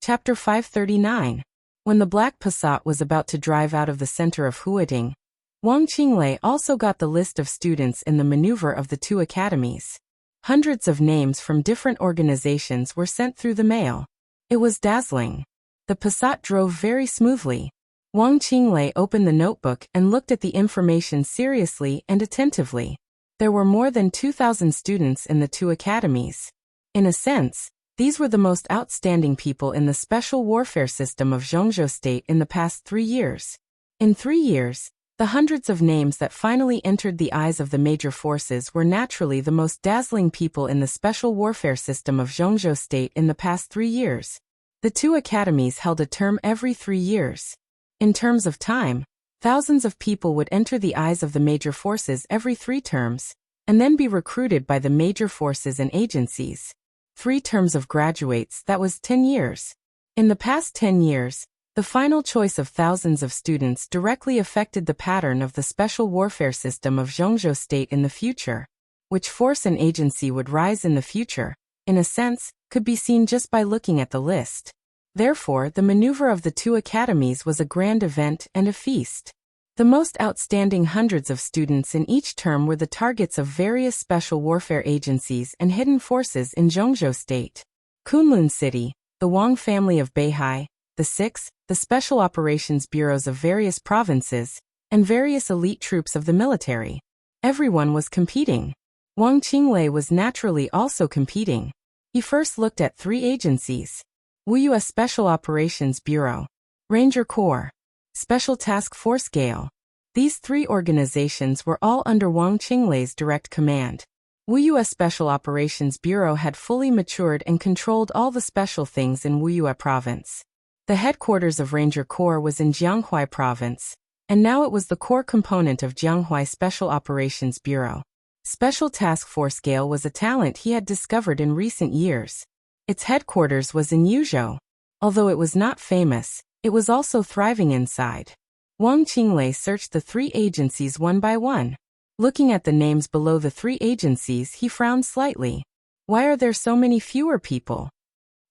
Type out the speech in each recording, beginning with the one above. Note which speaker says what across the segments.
Speaker 1: Chapter 539. When the Black Passat was about to drive out of the center of Huading, Wang Qinglei also got the list of students in the maneuver of the two academies. Hundreds of names from different organizations were sent through the mail. It was dazzling. The Passat drove very smoothly. Wang Qinglei opened the notebook and looked at the information seriously and attentively. There were more than 2,000 students in the two academies. In a sense, these were the most outstanding people in the special warfare system of Zhongzhou State in the past 3 years. In 3 years, the hundreds of names that finally entered the eyes of the major forces were naturally the most dazzling people in the special warfare system of Zhongzhou State in the past 3 years. The two academies held a term every 3 years. In terms of time, thousands of people would enter the eyes of the major forces every 3 terms, and then be recruited by the major forces and agencies. 3 terms of graduates, that was 10 years. In the past 10 years, the final choice of thousands of students directly affected the pattern of the special warfare system of Zhongzhou State in the future. Which force and agency would rise in the future, in a sense, could be seen just by looking at the list. Therefore, the maneuver of the two academies was a grand event and a feast. The most outstanding hundreds of students in each term were the targets of various special warfare agencies and hidden forces in Zhongzhou State. Kunlun City, the Wang family of Beihai, the Six, the Special Operations Bureaus of various provinces, and various elite troops of the military. Everyone was competing. Wang Qinglei was naturally also competing. He first looked at 3 agencies. Wuyue Special Operations Bureau, Ranger Corps, Special Task Force Gale. These 3 organizations were all under Wang Qinglei's direct command. Wuyue Special Operations Bureau had fully matured and controlled all the special things in Wuyue Province. The headquarters of Ranger Corps was in Jianghuai Province, and now it was the core component of Jianghuai Special Operations Bureau. Special Task Force Gale was a talent he had discovered in recent years. Its headquarters was in Yuzhou. Although it was not famous, it was also thriving inside. Wang Qinglei searched the 3 agencies one by one. Looking at the names below the 3 agencies, he frowned slightly. Why are there so many fewer people?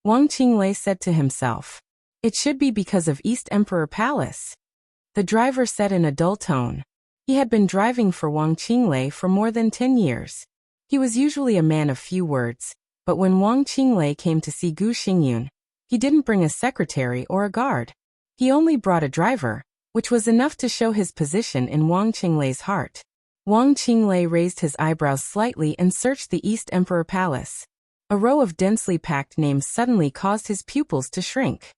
Speaker 1: Wang Qinglei said to himself. It should be because of East Emperor Palace. The driver said in a dull tone. He had been driving for Wang Qinglei for more than 10 years. He was usually a man of few words, but when Wang Qinglei came to see Gu Xingyun, he didn't bring a secretary or a guard. He only brought a driver, which was enough to show his position in Wang Qinglei's heart. Wang Qinglei raised his eyebrows slightly and searched the East Emperor Palace. A row of densely packed names suddenly caused his pupils to shrink.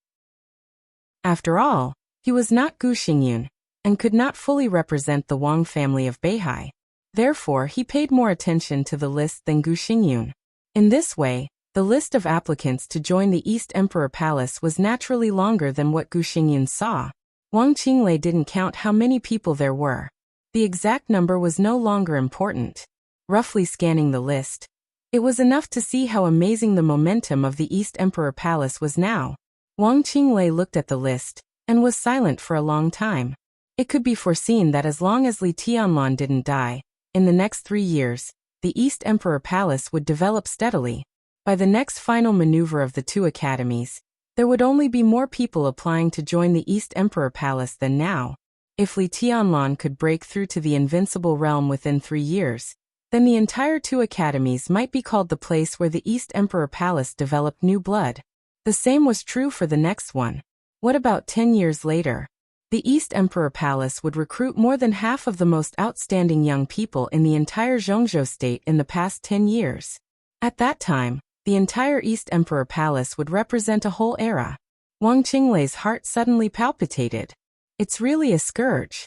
Speaker 1: After all, he was not Gu Xingyun, and could not fully represent the Wang family of Beihai. Therefore, he paid more attention to the list than Gu Xingyun. In this way, the list of applicants to join the East Emperor Palace was naturally longer than what Gu Xingyun saw. Wang Qinglei didn't count how many people there were. The exact number was no longer important. Roughly scanning the list, it was enough to see how amazing the momentum of the East Emperor Palace was now. Wang Qinglei looked at the list, and was silent for a long time. It could be foreseen that as long as Li Tianlan didn't die, in the next 3 years, the East Emperor Palace would develop steadily. By the next final maneuver of the 2 academies, there would only be more people applying to join the East Emperor Palace than now. If Li Tianlan could break through to the invincible realm within 3 years, then the entire 2 academies might be called the place where the East Emperor Palace developed new blood. The same was true for the next one. What about 10 years later? The East Emperor Palace would recruit more than half of the most outstanding young people in the entire Zhongzhou State in the past 10 years. At that time, the entire East Emperor Palace would represent a whole era. Wang Qinglei's heart suddenly palpitated. It's really a scourge.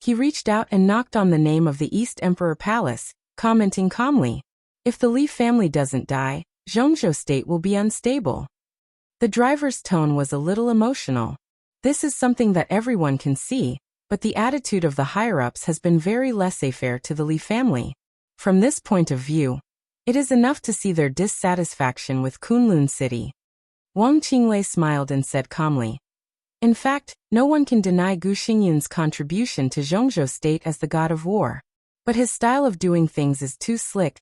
Speaker 1: He reached out and knocked on the name of the East Emperor Palace, commenting calmly. If the Li family doesn't die, Zhongzhou State will be unstable. The driver's tone was a little emotional. This is something that everyone can see, but the attitude of the higher-ups has been very laissez-faire to the Li family. From this point of view, it is enough to see their dissatisfaction with Kunlun City. Wang Qinglei smiled and said calmly. In fact, no one can deny Gu Xingyun's contribution to Zhongzhou State as the god of war. But his style of doing things is too slick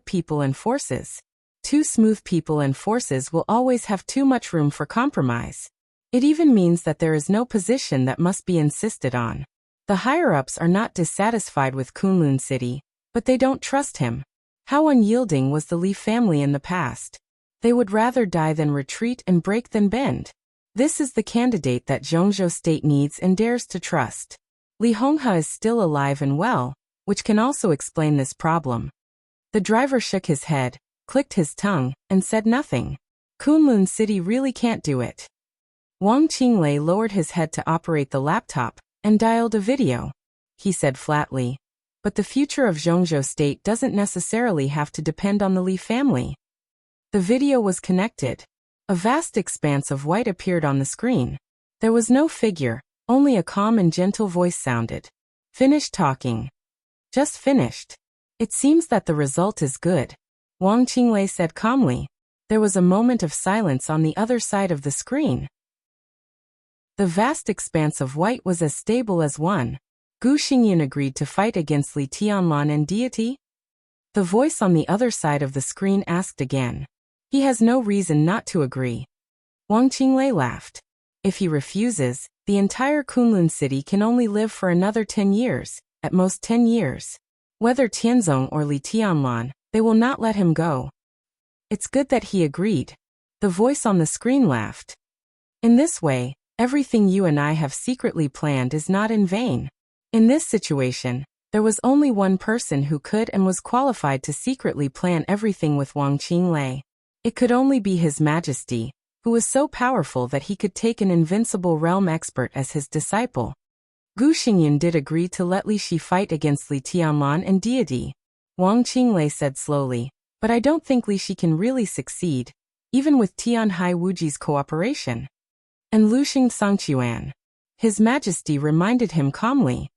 Speaker 1: people and forces. Too smooth people and forces will always have too much room for compromise. It even means that there is no position that must be insisted on. The higher-ups are not dissatisfied with Kunlun City, but they don't trust him. How unyielding was the Li family in the past. They would rather die than retreat and break than bend. This is the candidate that Zhongzhou State needs and dares to trust. Li Honghe is still alive and well, which can also explain this problem. The driver shook his head, clicked his tongue, and said nothing. Kunlun City really can't do it. Wang Qinglei lowered his head to operate the laptop and dialed a video. He said flatly, "But the future of Zhongzhou State doesn't necessarily have to depend on the Li family." The video was connected. A vast expanse of white appeared on the screen. There was no figure, only a calm and gentle voice sounded. "Finished talking." "Just finished." "It seems that the result is good," Wang Qinglei said calmly. There was a moment of silence on the other side of the screen. The vast expanse of white was as stable as one. Gu Xingyun agreed to fight against Li Tianlan and Deity? The voice on the other side of the screen asked again. He has no reason not to agree. Wang Qinglei laughed. If he refuses, the entire Kunlun city can only live for another 10 years, at most 10 years. Whether Tianzong or Li Tianlan, they will not let him go. It's good that he agreed. The voice on the screen laughed. In this way, everything you and I have secretly planned is not in vain. In this situation, there was only one person who could and was qualified to secretly plan everything with Wang Qinglei. It could only be His Majesty, who was so powerful that he could take an invincible realm expert as his disciple. Gu Xingyun did agree to let Li Shi fight against Li Tianlan and Deity. Wang Qinglei said slowly, but I don't think Li Shi can really succeed, even with Tianhai Wuji's cooperation. And Luxing Songquan. His Majesty reminded him calmly.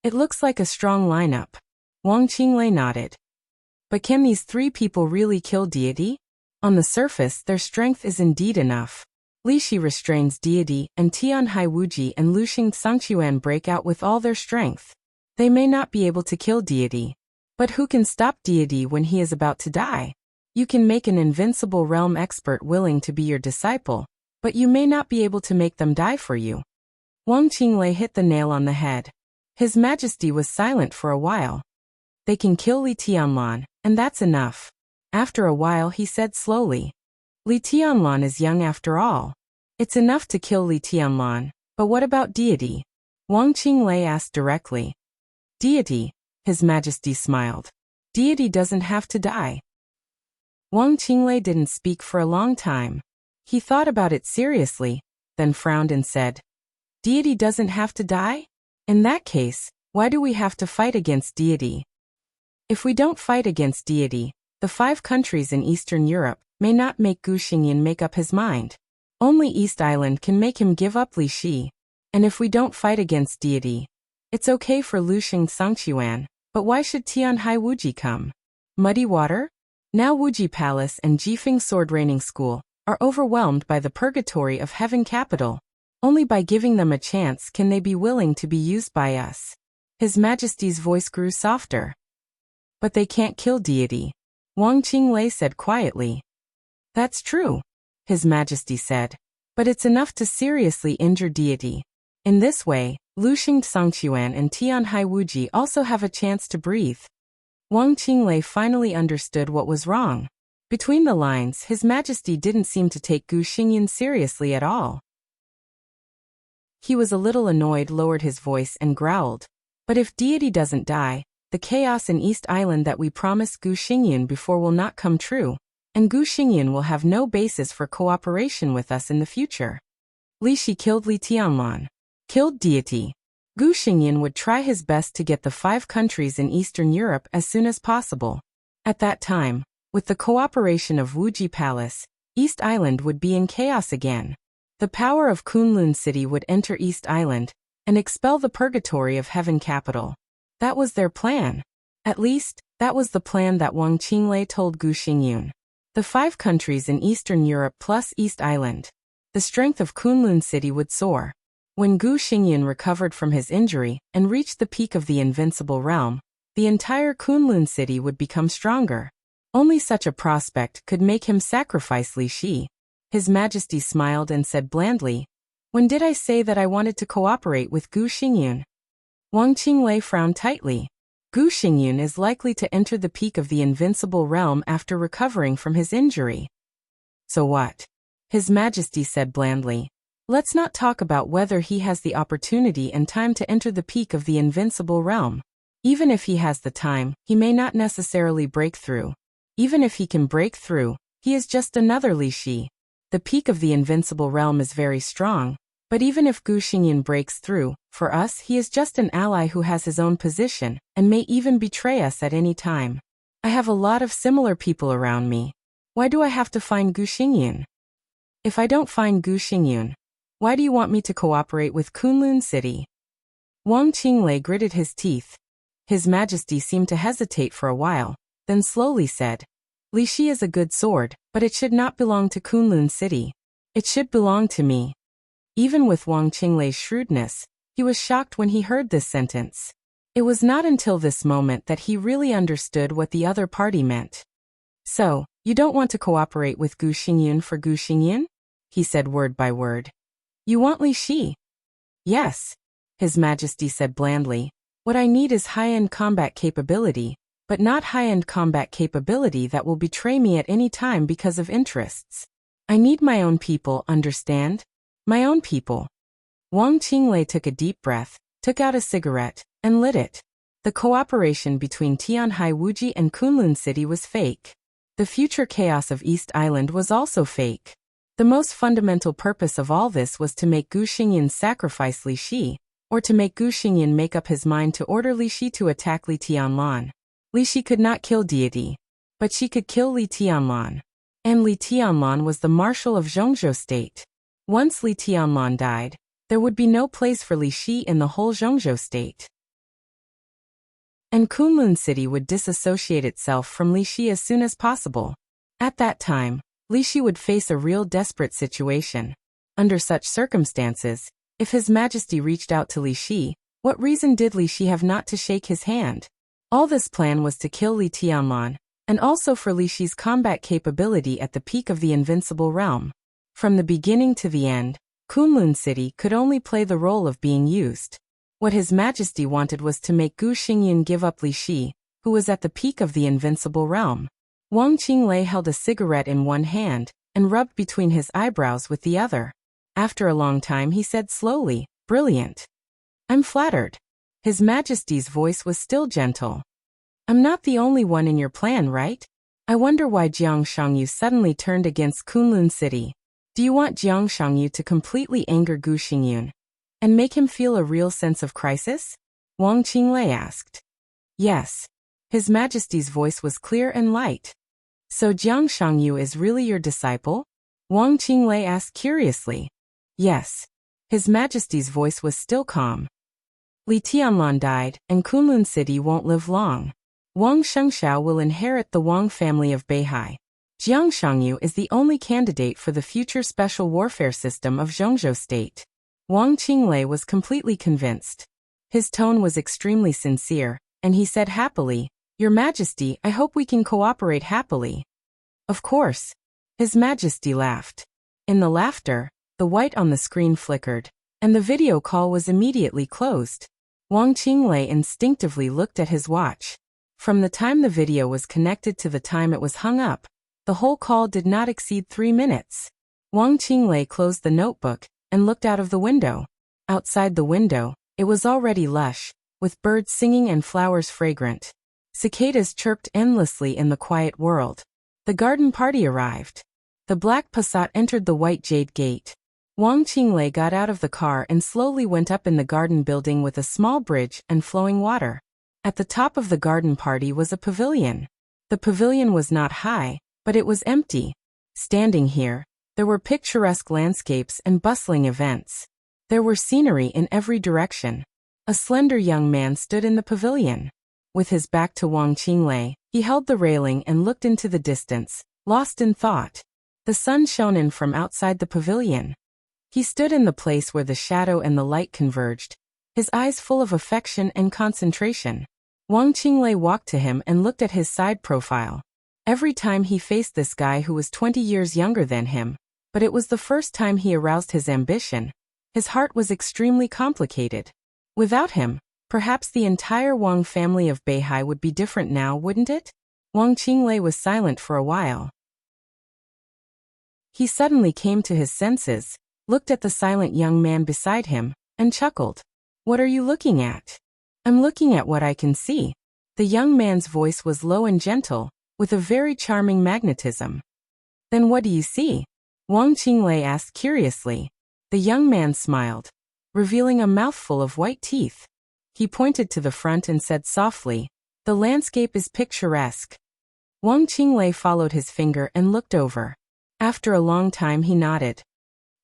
Speaker 1: It looks like a strong lineup. Wang Qinglei nodded. But can these three people really kill Deity? On the surface, their strength is indeed enough. Li Shi restrains Deity, and Tianhai Wuji and Luxing Songquan break out with all their strength. They may not be able to kill Deity. But who can stop Deity when he is about to die? You can make an invincible realm expert willing to be your disciple, but you may not be able to make them die for you. Wang Qinglei hit the nail on the head. His Majesty was silent for a while. They can kill Li Tianlan, and that's enough. After a while he said slowly. Li Tianlan is young after all. It's enough to kill Li Tianlan, but what about Deity? Wang Qinglei asked directly. Deity, His Majesty smiled. Deity doesn't have to die. Wang Qinglei didn't speak for a long time. He thought about it seriously, then frowned and said, Deity doesn't have to die? In that case, why do we have to fight against Deity? If we don't fight against Deity, the 5 countries in Eastern Europe may not make Gu Xingyun make up his mind. Only East Island can make him give up Li Shi. And if we don't fight against Deity, it's okay for Luxing Songquan, but why should Tianhai Wuji come? Muddy water? Now Wuji Palace and Jifeng Sword Raining School are overwhelmed by the purgatory of Heaven Capital. Only by giving them a chance can they be willing to be used by us. His Majesty's voice grew softer. But they can't kill Deity. Wang Qinglei said quietly. That's true, His Majesty said. But it's enough to seriously injure Deity. In this way, Luxing Songquan and Tianhai Wuji also have a chance to breathe. Wang Qinglei finally understood what was wrong. Between the lines, His Majesty didn't seem to take Gu Xingyun seriously at all. He was a little annoyed, lowered his voice and growled. But if Deity doesn't die, the chaos in East Island that we promised Gu Xingyun before will not come true, and Gu Xingyun will have no basis for cooperation with us in the future. Li Shi killed Li Tianlan. Killed Deity. Gu Xingyun would try his best to get the 5 countries in Eastern Europe as soon as possible. At that time, with the cooperation of Wuji Palace, East Island would be in chaos again. The power of Kunlun City would enter East Island and expel the purgatory of Heaven Capital. That was their plan. At least, that was the plan that Wang Qinglei told Gu Xingyun. The 5 countries in Eastern Europe plus East Island. The strength of Kunlun City would soar. When Gu Xingyun recovered from his injury and reached the peak of the invincible realm, the entire Kunlun City would become stronger. Only such a prospect could make him sacrifice Li Shi. His Majesty smiled and said blandly, "When did I say that I wanted to cooperate with Gu Xingyun?" Wang Qinglei frowned tightly. Gu Xingyun is likely to enter the peak of the invincible realm after recovering from his injury. So what? His Majesty said blandly. Let's not talk about whether he has the opportunity and time to enter the peak of the invincible realm. Even if he has the time, he may not necessarily break through. Even if he can break through, he is just another Li Shi. The peak of the invincible realm is very strong, but even if Gu Xingyun breaks through, for us he is just an ally who has his own position, and may even betray us at any time. I have a lot of similar people around me. Why do I have to find Gu Xingyun? If I don't find Gu Xingyun, why do you want me to cooperate with Kunlun City? Wang Qinglei gritted his teeth. His Majesty seemed to hesitate for a while, then slowly said, Li Shi is a good sword, but it should not belong to Kunlun City. It should belong to me. Even with Wang Qinglei's shrewdness, he was shocked when he heard this sentence. It was not until this moment that he really understood what the other party meant. So, you don't want to cooperate with Gu Xingyun for Gu Xingyun? He said word by word. You want Li Shi? Yes, His Majesty said blandly. What I need is high-end combat capability, but not high-end combat capability that will betray me at any time because of interests. I need my own people, understand? My own people. Wang Qinglei took a deep breath, took out a cigarette, and lit it. The cooperation between Tianhai Wuji and Kunlun City was fake. The future chaos of East Island was also fake. The most fundamental purpose of all this was to make Gu Xingyun sacrifice Li Shi, or to make Gu Xingyun make up his mind to order Li Shi to attack Li Tianlan. Li Shi could not kill deity, but she could kill Li Tianlan. And Li Tianlan was the marshal of Zhongzhou state. Once Li Tianlan died, there would be no place for Li Shi in the whole Zhongzhou state. And Kunlun City would disassociate itself from Li Shi as soon as possible. At that time, Li Shi would face a real desperate situation. Under such circumstances, if His Majesty reached out to Li Shi, what reason did Li Shi have not to shake his hand? All this plan was to kill Li Tianlan, and also for Li Shi's combat capability at the peak of the invincible realm. From the beginning to the end, Kunlun City could only play the role of being used. What His Majesty wanted was to make Gu Xingyun give up Li Shi, who was at the peak of the invincible realm. Wang Qinglei held a cigarette in one hand, and rubbed between his eyebrows with the other. After a long time he said slowly, "Brilliant. I'm flattered." His Majesty's voice was still gentle. "I'm not the only one in your plan, right? I wonder why Jiang Shangyu suddenly turned against Kunlun City. Do you want Jiang Shangyu to completely anger Gu Xingyun and make him feel a real sense of crisis?" Wang Qinglei asked. "Yes." His Majesty's voice was clear and light. "So Jiang Shangyu is really your disciple?" Wang Qinglei asked curiously. "Yes." His Majesty's voice was still calm. "Li Tianlan died, and Kunlun City won't live long. Wang Shengxiao will inherit the Wang family of Beihai. Jiang Shangyu is the only candidate for the future special warfare system of Zhongzhou State." Wang Qinglei was completely convinced. His tone was extremely sincere, and he said happily, "Your Majesty, I hope we can cooperate happily." "Of course." His Majesty laughed. In the laughter, the white on the screen flickered, and the video call was immediately closed. Wang Qinglei instinctively looked at his watch. From the time the video was connected to the time it was hung up, the whole call did not exceed 3 minutes. Wang Qinglei closed the notebook and looked out of the window. Outside the window, it was already lush, with birds singing and flowers fragrant. Cicadas chirped endlessly in the quiet world. The garden party arrived. The black Passat entered the white jade gate. Wang Qinglei got out of the car and slowly went up in the garden building with a small bridge and flowing water. At the top of the garden party was a pavilion. The pavilion was not high, but it was empty. Standing here, there were picturesque landscapes and bustling events. There were scenery in every direction. A slender young man stood in the pavilion. With his back to Wang Qinglei, he held the railing and looked into the distance, lost in thought. The sun shone in from outside the pavilion. He stood in the place where the shadow and the light converged, his eyes full of affection and concentration. Wang Qinglei walked to him and looked at his side profile. Every time he faced this guy who was 20 years younger than him, but it was the first time he aroused his ambition. His heart was extremely complicated. Without him, perhaps the entire Wang family of Beihai would be different now, wouldn't it? Wang Qinglei was silent for a while. He suddenly came to his senses, looked at the silent young man beside him, and chuckled. "What are you looking at?" "I'm looking at what I can see." The young man's voice was low and gentle, with a very charming magnetism. "Then what do you see?" Wang Qinglei asked curiously. The young man smiled, revealing a mouthful of white teeth. He pointed to the front and said softly, "The landscape is picturesque." Wang Qinglei followed his finger and looked over. After a long time he nodded.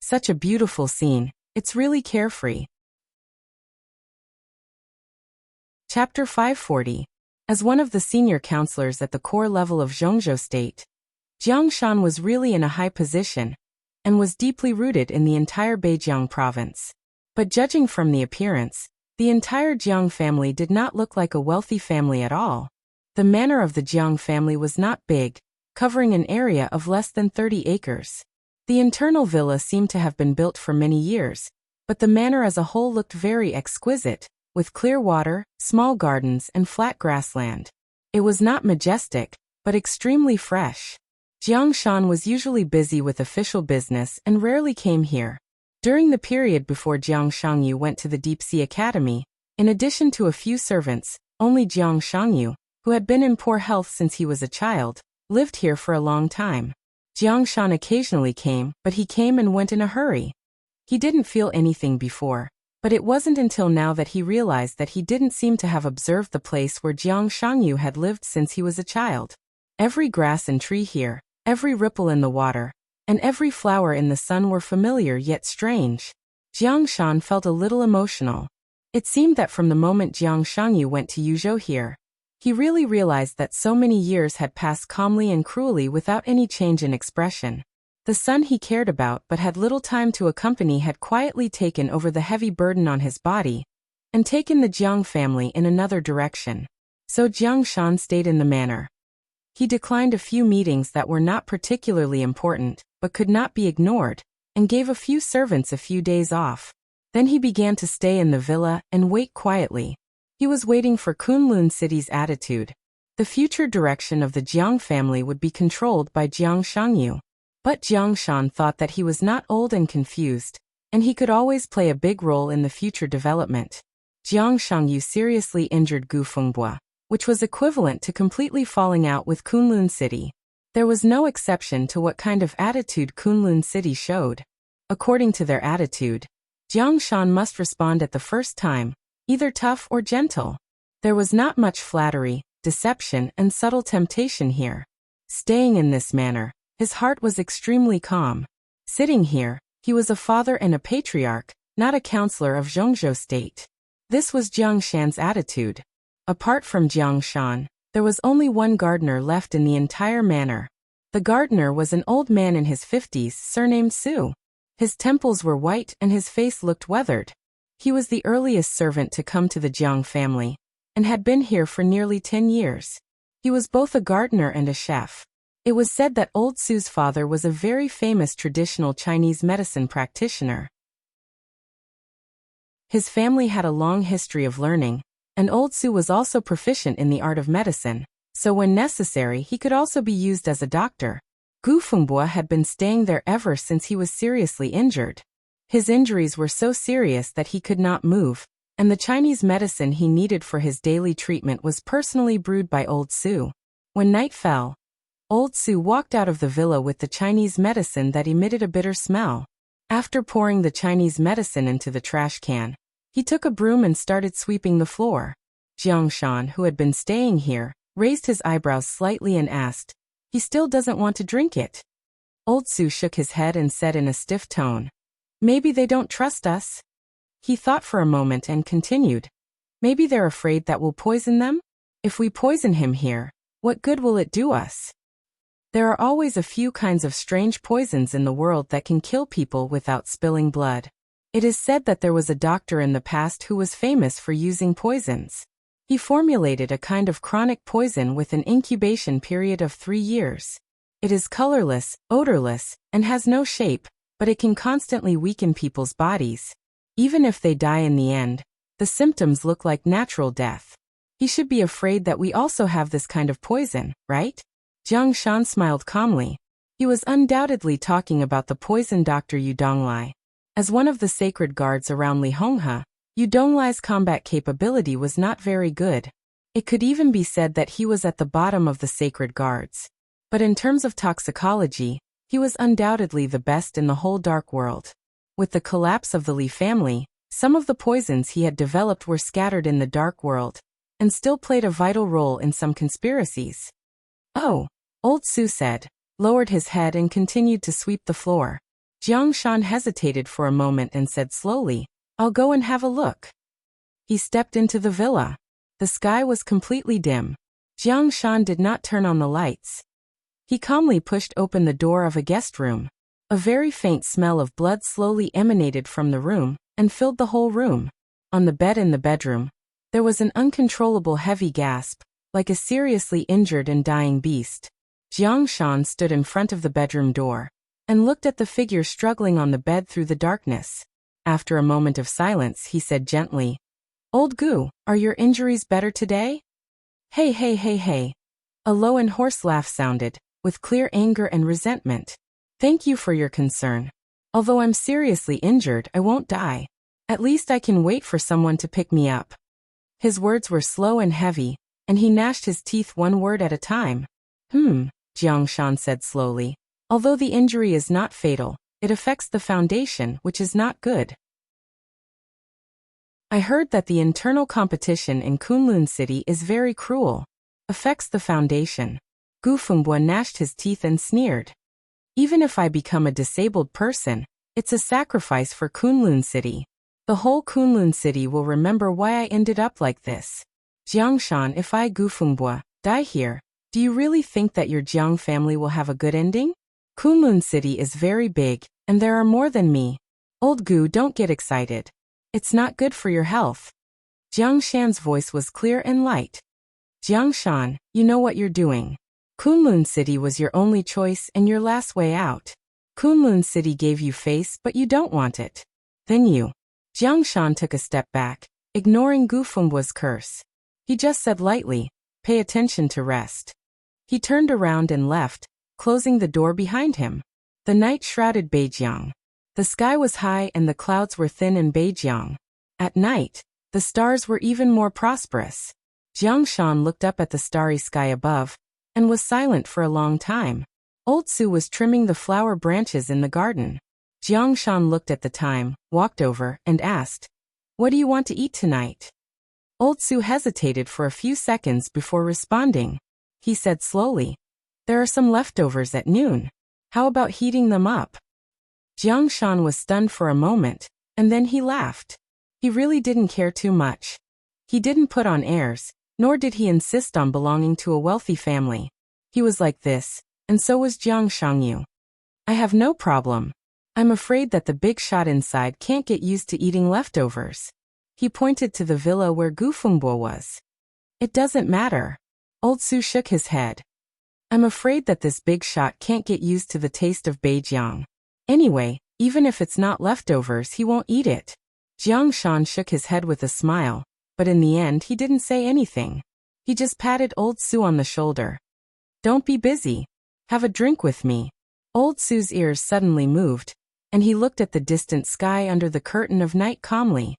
Speaker 1: "Such a beautiful scene, it's really carefree." Chapter 540. As one of the senior counselors at the core level of Zhongzhou State, Jiang Shan was really in a high position, and was deeply rooted in the entire Beijiang province. But judging from the appearance, the entire Jiang family did not look like a wealthy family at all. The manor of the Jiang family was not big, covering an area of less than 30 acres. The internal villa seemed to have been built for many years, but the manor as a whole looked very exquisite, with clear water, small gardens and flat grassland. It was not majestic, but extremely fresh. Jiang Shan was usually busy with official business and rarely came here. During the period before Jiang Shangyu went to the Deep Sea Academy, in addition to a few servants, only Jiang Shangyu, who had been in poor health since he was a child, lived here for a long time. Jiang Shan occasionally came, but he came and went in a hurry. He didn't feel anything before, but it wasn't until now that he realized that he didn't seem to have observed the place where Jiang Shangyu had lived since he was a child. Every grass and tree here, every ripple in the water, and every flower in the sun were familiar yet strange. Jiang Shan felt a little emotional. It seemed that from the moment Jiang Shangyu went to Yuzhou here, he really realized that so many years had passed calmly and cruelly without any change in expression. The son he cared about but had little time to accompany had quietly taken over the heavy burden on his body, and taken the Jiang family in another direction. So Jiang Shan stayed in the manor. He declined a few meetings that were not particularly important, but could not be ignored, and gave a few servants a few days off. Then he began to stay in the villa and wait quietly. He was waiting for Kunlun City's attitude. The future direction of the Jiang family would be controlled by Jiang Shangyu. But Jiang Shan thought that he was not old and confused, and he could always play a big role in the future development. Jiang Shangyu seriously injured Gu Fengbua, which was equivalent to completely falling out with Kunlun City. There was no exception to what kind of attitude Kunlun City showed. According to their attitude, Jiang Shan must respond at the first time, either tough or gentle. There was not much flattery, deception, and subtle temptation here. Staying in this manner, his heart was extremely calm. Sitting here, he was a father and a patriarch, not a counselor of Zhongzhou State. This was Jiang Shan's attitude. Apart from Jiang Shan, there was only one gardener left in the entire manor. The gardener was an old man in his 50s, surnamed Su. His temples were white and his face looked weathered. He was the earliest servant to come to the Jiang family, and had been here for nearly 10 years. He was both a gardener and a chef. It was said that old Su's father was a very famous traditional Chinese medicine practitioner. His family had a long history of learning, and old Su was also proficient in the art of medicine, so when necessary he could also be used as a doctor. Gu Fengbua had been staying there ever since he was seriously injured. His injuries were so serious that he could not move, and the Chinese medicine he needed for his daily treatment was personally brewed by old Su. When night fell, old Su walked out of the villa with the Chinese medicine that emitted a bitter smell. After pouring the Chinese medicine into the trash can, he took a broom and started sweeping the floor. Jiang Shan, who had been staying here, raised his eyebrows slightly and asked, "He still doesn't want to drink it?" Old Su shook his head and said in a stiff tone, "Maybe they don't trust us." He thought for a moment and continued, "Maybe they're afraid that we'll poison them? If we poison him here, what good will it do us? There are always a few kinds of strange poisons in the world that can kill people without spilling blood. It is said that there was a doctor in the past who was famous for using poisons. He formulated a kind of chronic poison with an incubation period of 3 years. It is colorless, odorless, and has no shape, but it can constantly weaken people's bodies. Even if they die in the end, the symptoms look like natural death. He should be afraid that we also have this kind of poison, right? Jiang Shan smiled calmly. He was undoubtedly talking about the poison Dr. Yu Donglai. As one of the sacred guards around Li Honghe, Yu Donglai's combat capability was not very good. It could even be said that he was at the bottom of the sacred guards. But in terms of toxicology, he was undoubtedly the best in the whole dark world. With the collapse of the Li family, some of the poisons he had developed were scattered in the dark world, and still played a vital role in some conspiracies. Oh, Old Su said, lowered his head and continued to sweep the floor. Jiang Shan hesitated for a moment and said slowly, I'll go and have a look. He stepped into the villa. The sky was completely dim. Jiang Shan did not turn on the lights. He calmly pushed open the door of a guest room. A very faint smell of blood slowly emanated from the room and filled the whole room. On the bed in the bedroom, there was an uncontrollable heavy gasp, like a seriously injured and dying beast. Jiang Shan stood in front of the bedroom door and looked at the figure struggling on the bed through the darkness. After a moment of silence, he said gently, Old Gu, are your injuries better today? Hey, hey, hey, hey. A low and hoarse laugh sounded, with clear anger and resentment. Thank you for your concern. Although I'm seriously injured, I won't die. At least I can wait for someone to pick me up. His words were slow and heavy, and he gnashed his teeth one word at a time. Jiang Shan said slowly. Although the injury is not fatal, it affects the foundation, which is not good. I heard that the internal competition in Kunlun City is very cruel. Affects the foundation. Gu Fengbo gnashed his teeth and sneered. Even if I become a disabled person, it's a sacrifice for Kunlun City. The whole Kunlun City will remember why I ended up like this. Jiang Shan, if I, Gu Fengbo, die here, do you really think that your Jiang family will have a good ending? Kunlun City is very big, and there are more than me. Old Gu, don't get excited. It's not good for your health. Jiang Shan's voice was clear and light. Jiang Shan, you know what you're doing. Kunlun City was your only choice and your last way out. Kunlun City gave you face, but you don't want it. Then you. Jiang Shan took a step back, ignoring Gu Fengbo's curse. He just said lightly, pay attention to rest. He turned around and left, closing the door behind him. The night shrouded Beijiang. The sky was high and the clouds were thin in Beijiang. At night, the stars were even more prosperous. Jiang Shan looked up at the starry sky above, and was silent for a long time. Old Su was trimming the flower branches in the garden. Jiang Shan looked at the time, walked over, and asked, What do you want to eat tonight? Old Su hesitated for a few seconds before responding. He said slowly, There are some leftovers at noon. How about heating them up? Jiang Shan was stunned for a moment, and then he laughed. He really didn't care too much. He didn't put on airs, nor did he insist on belonging to a wealthy family. He was like this, and so was Jiang Shangyu. I have no problem. I'm afraid that the big shot inside can't get used to eating leftovers. He pointed to the villa where Gu Fengbo was. It doesn't matter. Old Su shook his head. I'm afraid that this big shot can't get used to the taste of Beijiang. Anyway, even if it's not leftovers, he won't eat it. Jiang Shan shook his head with a smile, but in the end he didn't say anything. He just patted Old Su on the shoulder. Don't be busy. Have a drink with me. Old Su's ears suddenly moved, and he looked at the distant sky under the curtain of night calmly.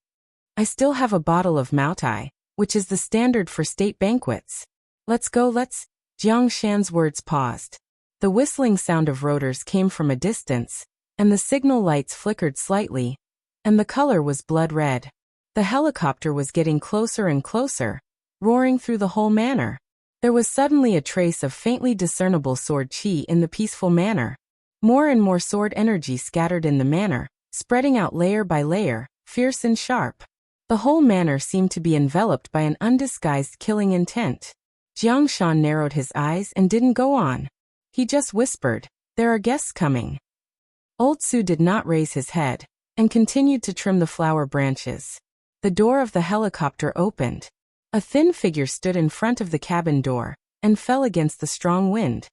Speaker 1: I still have a bottle of Maotai, which is the standard for state banquets. Let's go, Jiang Shan's words paused. The whistling sound of rotors came from a distance, and the signal lights flickered slightly, and the color was blood red. The helicopter was getting closer and closer, roaring through the whole manor. There was suddenly a trace of faintly discernible sword chi in the peaceful manor. More and more sword energy scattered in the manor, spreading out layer by layer, fierce and sharp. The whole manor seemed to be enveloped by an undisguised killing intent. Jiang Shan narrowed his eyes and didn't go on. He just whispered, There are guests coming. Old Su did not raise his head, and continued to trim the flower branches. The door of the helicopter opened. A thin figure stood in front of the cabin door and fell against the strong wind.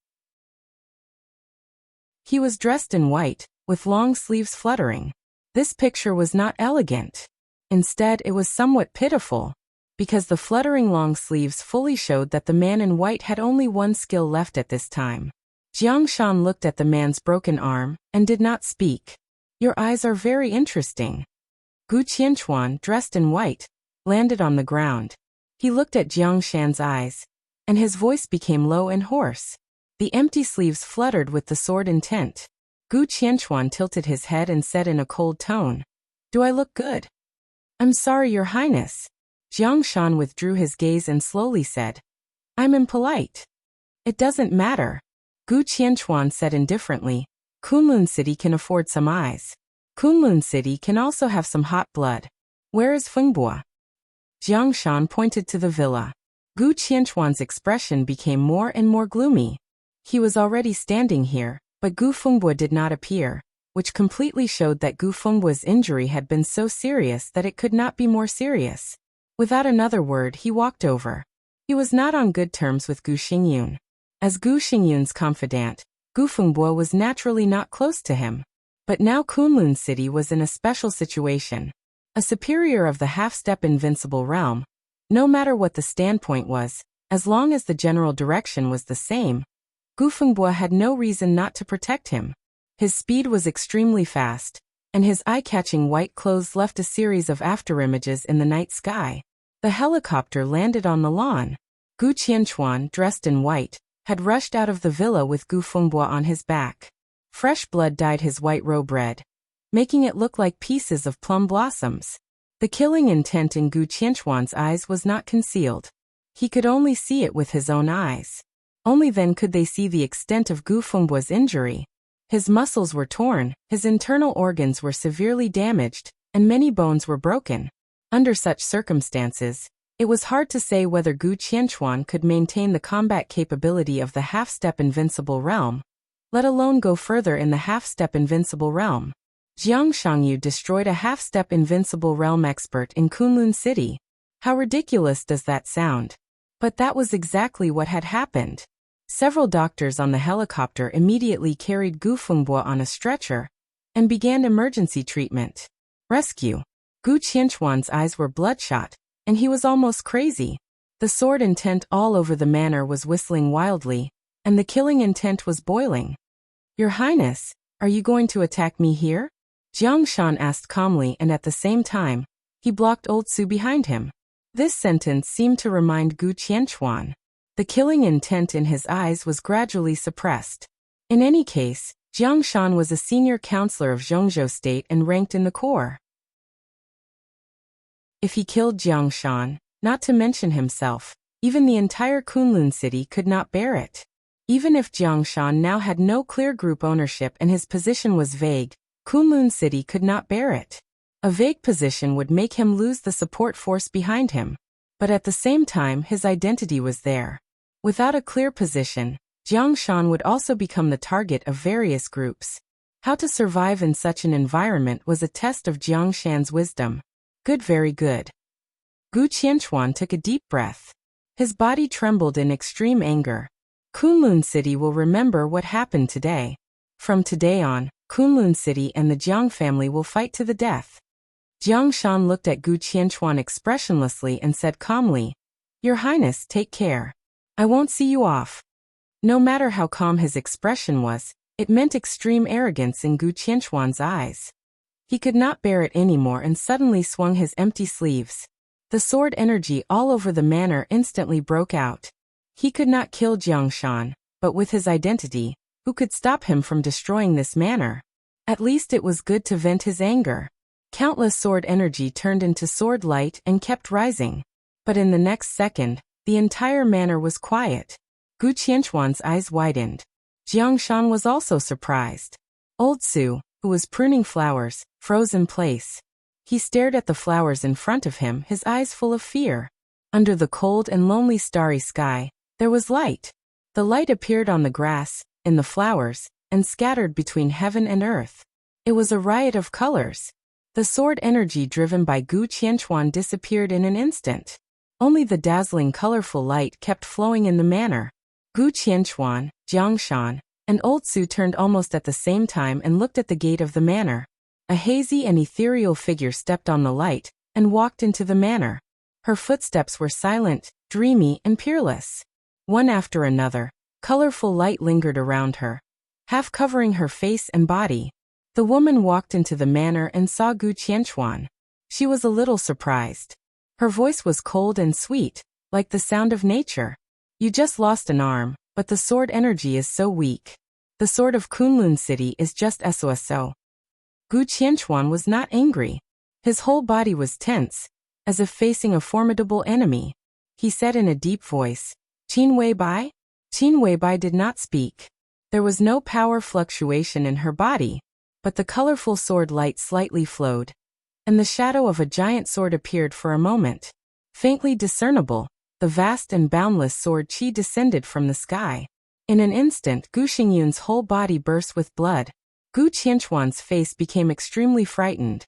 Speaker 1: He was dressed in white, with long sleeves fluttering. This picture was not elegant. Instead, it was somewhat pitiful, because the fluttering long sleeves fully showed that the man in white had only one skill left at this time. Jiang Shan looked at the man's broken arm and did not speak. "Your eyes are very interesting." Gu Qianchuan, dressed in white, landed on the ground. He looked at Jiang Shan's eyes, and his voice became low and hoarse. The empty sleeves fluttered with the sword intent. Gu Qianchuan tilted his head and said in a cold tone, "Do I look good?" "I'm sorry, Your Highness." Jiang Shan withdrew his gaze and slowly said, "I'm impolite." "It doesn't matter." Gu Qianchuan said indifferently, "Kunlun City can afford some eyes. Kunlun City can also have some hot blood. Where is Fengbo?" Jiang Shan pointed to the villa. Gu Qianchuan's expression became more and more gloomy. He was already standing here, but Gu Fengbo did not appear, which completely showed that Gu Fengbo's injury had been so serious that it could not be more serious. Without another word, he walked over. He was not on good terms with Gu Xingyun. As Gu Xingyun's confidant, Gu Fengbo was naturally not close to him. But now Kunlun City was in a special situation. A superior of the half-step invincible realm. No matter what the standpoint was, as long as the general direction was the same, Gu Fengbo had no reason not to protect him. His speed was extremely fast, and his eye-catching white clothes left a series of afterimages in the night sky. The helicopter landed on the lawn. Gu Qianchuan, dressed in white, had rushed out of the villa with Gu Fengbo on his back. Fresh blood dyed his white robe red, making it look like pieces of plum blossoms. The killing intent in Gu Qianchuan's eyes was not concealed. He could only see it with his own eyes. Only then could they see the extent of Gu Fengbo's injury. His muscles were torn, his internal organs were severely damaged, and many bones were broken. Under such circumstances, it was hard to say whether Gu Qianchuan could maintain the combat capability of the half-step invincible realm, let alone go further in the half-step invincible realm. Jiang Shangyu destroyed a half-step invincible realm expert in Kunlun City. How ridiculous does that sound? But that was exactly what had happened. Several doctors on the helicopter immediately carried Gu Fengbo on a stretcher and began emergency treatment. Rescue. Gu Qianchuan's eyes were bloodshot, and he was almost crazy. The sword intent all over the manor was whistling wildly, and the killing intent was boiling. "Your Highness, are you going to attack me here?" Jiang Shan asked calmly, and at the same time, he blocked Old Su behind him. This sentence seemed to remind Gu Qianchuan. The killing intent in his eyes was gradually suppressed. In any case, Jiang Shan was a senior counselor of Zhongzhou State and ranked in the corps. If he killed Jiang Shan, not to mention himself, even the entire Kunlun City could not bear it. Even if Jiang Shan now had no clear group ownership and his position was vague, Kunlun City could not bear it. A vague position would make him lose the support force behind him. But at the same time, his identity was there. Without a clear position, Jiang Shan would also become the target of various groups. How to survive in such an environment was a test of Jiang Shan's wisdom. Good, very good. Gu Qianchuan took a deep breath. His body trembled in extreme anger. Kunlun City will remember what happened today. From today on, Kunlun City and the Jiang family will fight to the death. Jiang Shan looked at Gu Qianchuan expressionlessly and said calmly, "Your Highness, take care. I won't see you off." No matter how calm his expression was, it meant extreme arrogance in Gu Qianchuan's eyes. He could not bear it anymore and suddenly swung his empty sleeves. The sword energy all over the manor instantly broke out. He could not kill Jiang Shan, but with his identity, who could stop him from destroying this manor? At least it was good to vent his anger. Countless sword energy turned into sword light and kept rising. But in the next second, the entire manor was quiet. Gu Qianchuan's eyes widened. Jiang Shan was also surprised. Old Su, who was pruning flowers, froze in place. He stared at the flowers in front of him, his eyes full of fear. Under the cold and lonely starry sky, there was light. The light appeared on the grass, in the flowers, and scattered between heaven and earth. It was a riot of colors. The sword energy driven by Gu Qianchuan disappeared in an instant. Only the dazzling colorful light kept flowing in the manor. Gu Qianchuan, Jiangshan, and Old Su turned almost at the same time and looked at the gate of the manor. A hazy and ethereal figure stepped on the light and walked into the manor. Her footsteps were silent, dreamy, and peerless. One after another, colorful light lingered around her, half covering her face and body. The woman walked into the manor and saw Gu Qianchuan. She was a little surprised. Her voice was cold and sweet, like the sound of nature. You just lost an arm, but the sword energy is so weak. The sword of Kunlun City is just SOSO. Gu Qianchuan was not angry. His whole body was tense, as if facing a formidable enemy. He said in a deep voice, "Qin Weibai?" Qin Weibai did not speak. There was no power fluctuation in her body, but the colorful sword light slightly flowed, and the shadow of a giant sword appeared for a moment. Faintly discernible, the vast and boundless sword qi descended from the sky. In an instant, Gu Xingyun's whole body burst with blood. Gu Qianchuan's face became extremely frightened.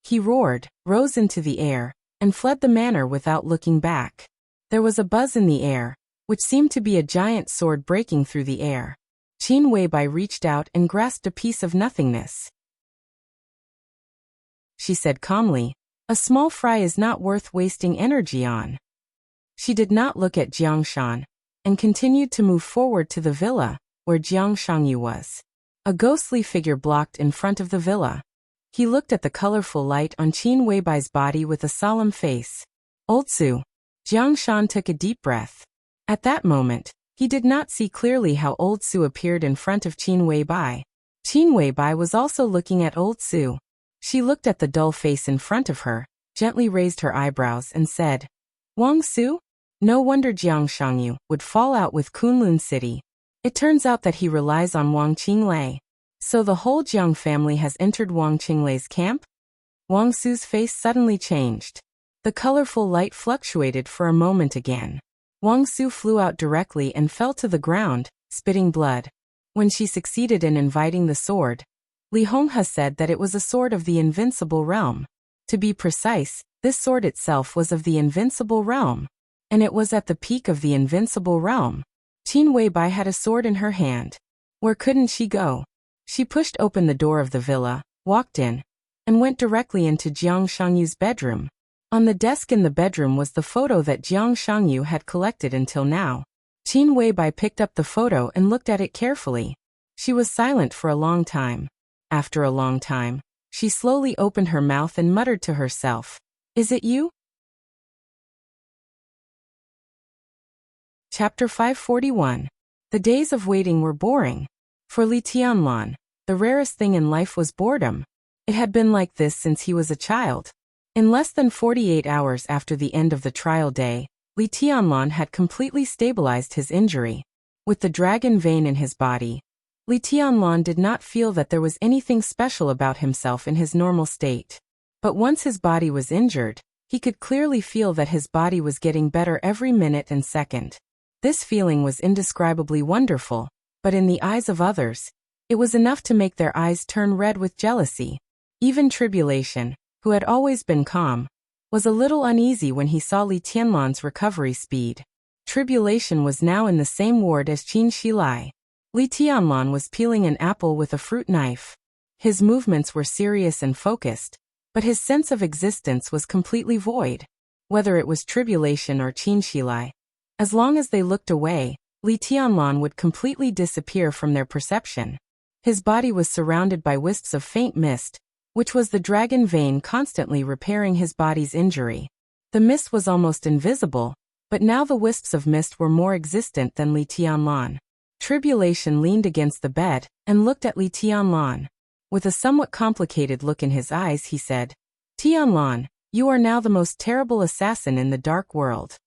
Speaker 1: He roared, rose into the air, and fled the manor without looking back. There was a buzz in the air, which seemed to be a giant sword breaking through the air. Qin Weibai reached out and grasped a piece of nothingness. She said calmly, "A small fry is not worth wasting energy on." She did not look at Jiangshan, and continued to move forward to the villa, where Jiang Shangyu was. A ghostly figure blocked in front of the villa. He looked at the colorful light on Qin Weibai's body with a solemn face. "Old Su." Jiang Shan took a deep breath. At that moment, he did not see clearly how Old Su appeared in front of Qin Weibai. Qin Weibai was also looking at Old Su. She looked at the dull face in front of her, gently raised her eyebrows and said, "Wang Su?" No wonder Jiang Shangyu would fall out with Kunlun City. It turns out that he relies on Wang Qinglei. So the whole Jiang family has entered Wang Qinglei's camp? Wang Su's face suddenly changed. The colorful light fluctuated for a moment again. Wang Su flew out directly and fell to the ground, spitting blood. When she succeeded in inviting the sword, Li Honghe said that it was a sword of the invincible realm. To be precise, this sword itself was of the invincible realm. And it was at the peak of the invincible realm. Qin Weibai had a sword in her hand. Where couldn't she go? She pushed open the door of the villa, walked in, and went directly into Jiang Shangyu's bedroom. On the desk in the bedroom was the photo that Jiang Shangyu had collected until now. Qin Weibai picked up the photo and looked at it carefully. She was silent for a long time. After a long time, she slowly opened her mouth and muttered to herself, "Is it you?" Chapter 541. The days of waiting were boring. For Li Tianlan, the rarest thing in life was boredom. It had been like this since he was a child. In less than 48 hours after the end of the trial day, Li Tianlan had completely stabilized his injury. With the dragon vein in his body, Li Tianlan did not feel that there was anything special about himself in his normal state. But once his body was injured, he could clearly feel that his body was getting better every minute and second. This feeling was indescribably wonderful, but in the eyes of others, it was enough to make their eyes turn red with jealousy. Even Tribulation, who had always been calm, was a little uneasy when he saw Li Tianlan's recovery speed. Tribulation was now in the same ward as Qin Shilai. Li Tianlan was peeling an apple with a fruit knife. His movements were serious and focused, but his sense of existence was completely void. Whether it was Tribulation or Qin Shilai, as long as they looked away, Li Tianlan would completely disappear from their perception. His body was surrounded by wisps of faint mist, which was the dragon vein constantly repairing his body's injury. The mist was almost invisible, but now the wisps of mist were more existent than Li Tianlan. Tribulation leaned against the bed and looked at Li Tianlan. With a somewhat complicated look in his eyes, he said, "Tianlan, you are now the most terrible assassin in the dark world."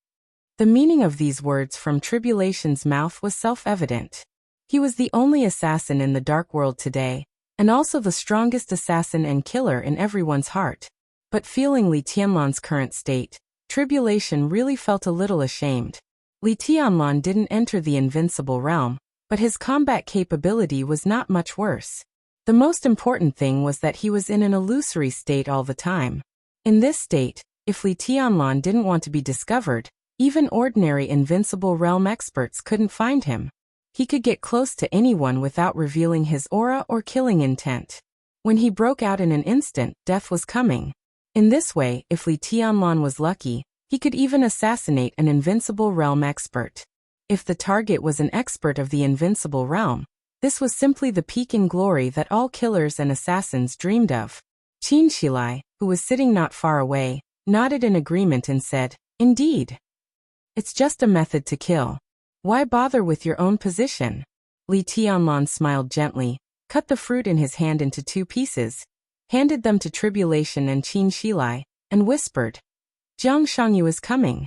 Speaker 1: The meaning of these words from Tribulation's mouth was self-evident. He was the only assassin in the dark world today, and also the strongest assassin and killer in everyone's heart. But feeling Li Tianlan's current state, Tribulation really felt a little ashamed. Li Tianlan didn't enter the invincible realm, but his combat capability was not much worse. The most important thing was that he was in an illusory state all the time. In this state, If Li Tianlan didn't want to be discovered, even ordinary invincible realm experts couldn't find him. He could get close to anyone without revealing his aura or killing intent. When he broke out in an instant, death was coming. In this way, if Li Tianlan was lucky, he could even assassinate an invincible realm expert. If the target was an expert of the invincible realm, this was simply the peak in glory that all killers and assassins dreamed of. Qin Shilai, who was sitting not far away, nodded in agreement and said, "Indeed. It's just a method to kill. Why bother with your own position?" Li Tianlan smiled gently, cut the fruit in his hand into 2 pieces, handed them to Tribulation and Qin Shilai, and whispered, "Jiang Shangyu is coming."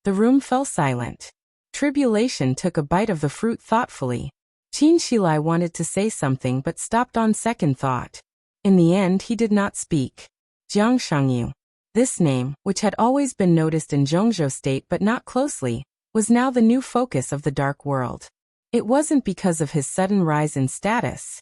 Speaker 1: The room fell silent. Tribulation took a bite of the fruit thoughtfully. Qin Shilai wanted to say something but stopped on second thought. In the end, he did not speak. Jiang Shangyu. This name, which had always been noticed in Zhongzhou State but not closely, was now the new focus of the dark world. It wasn't because of his sudden rise in status.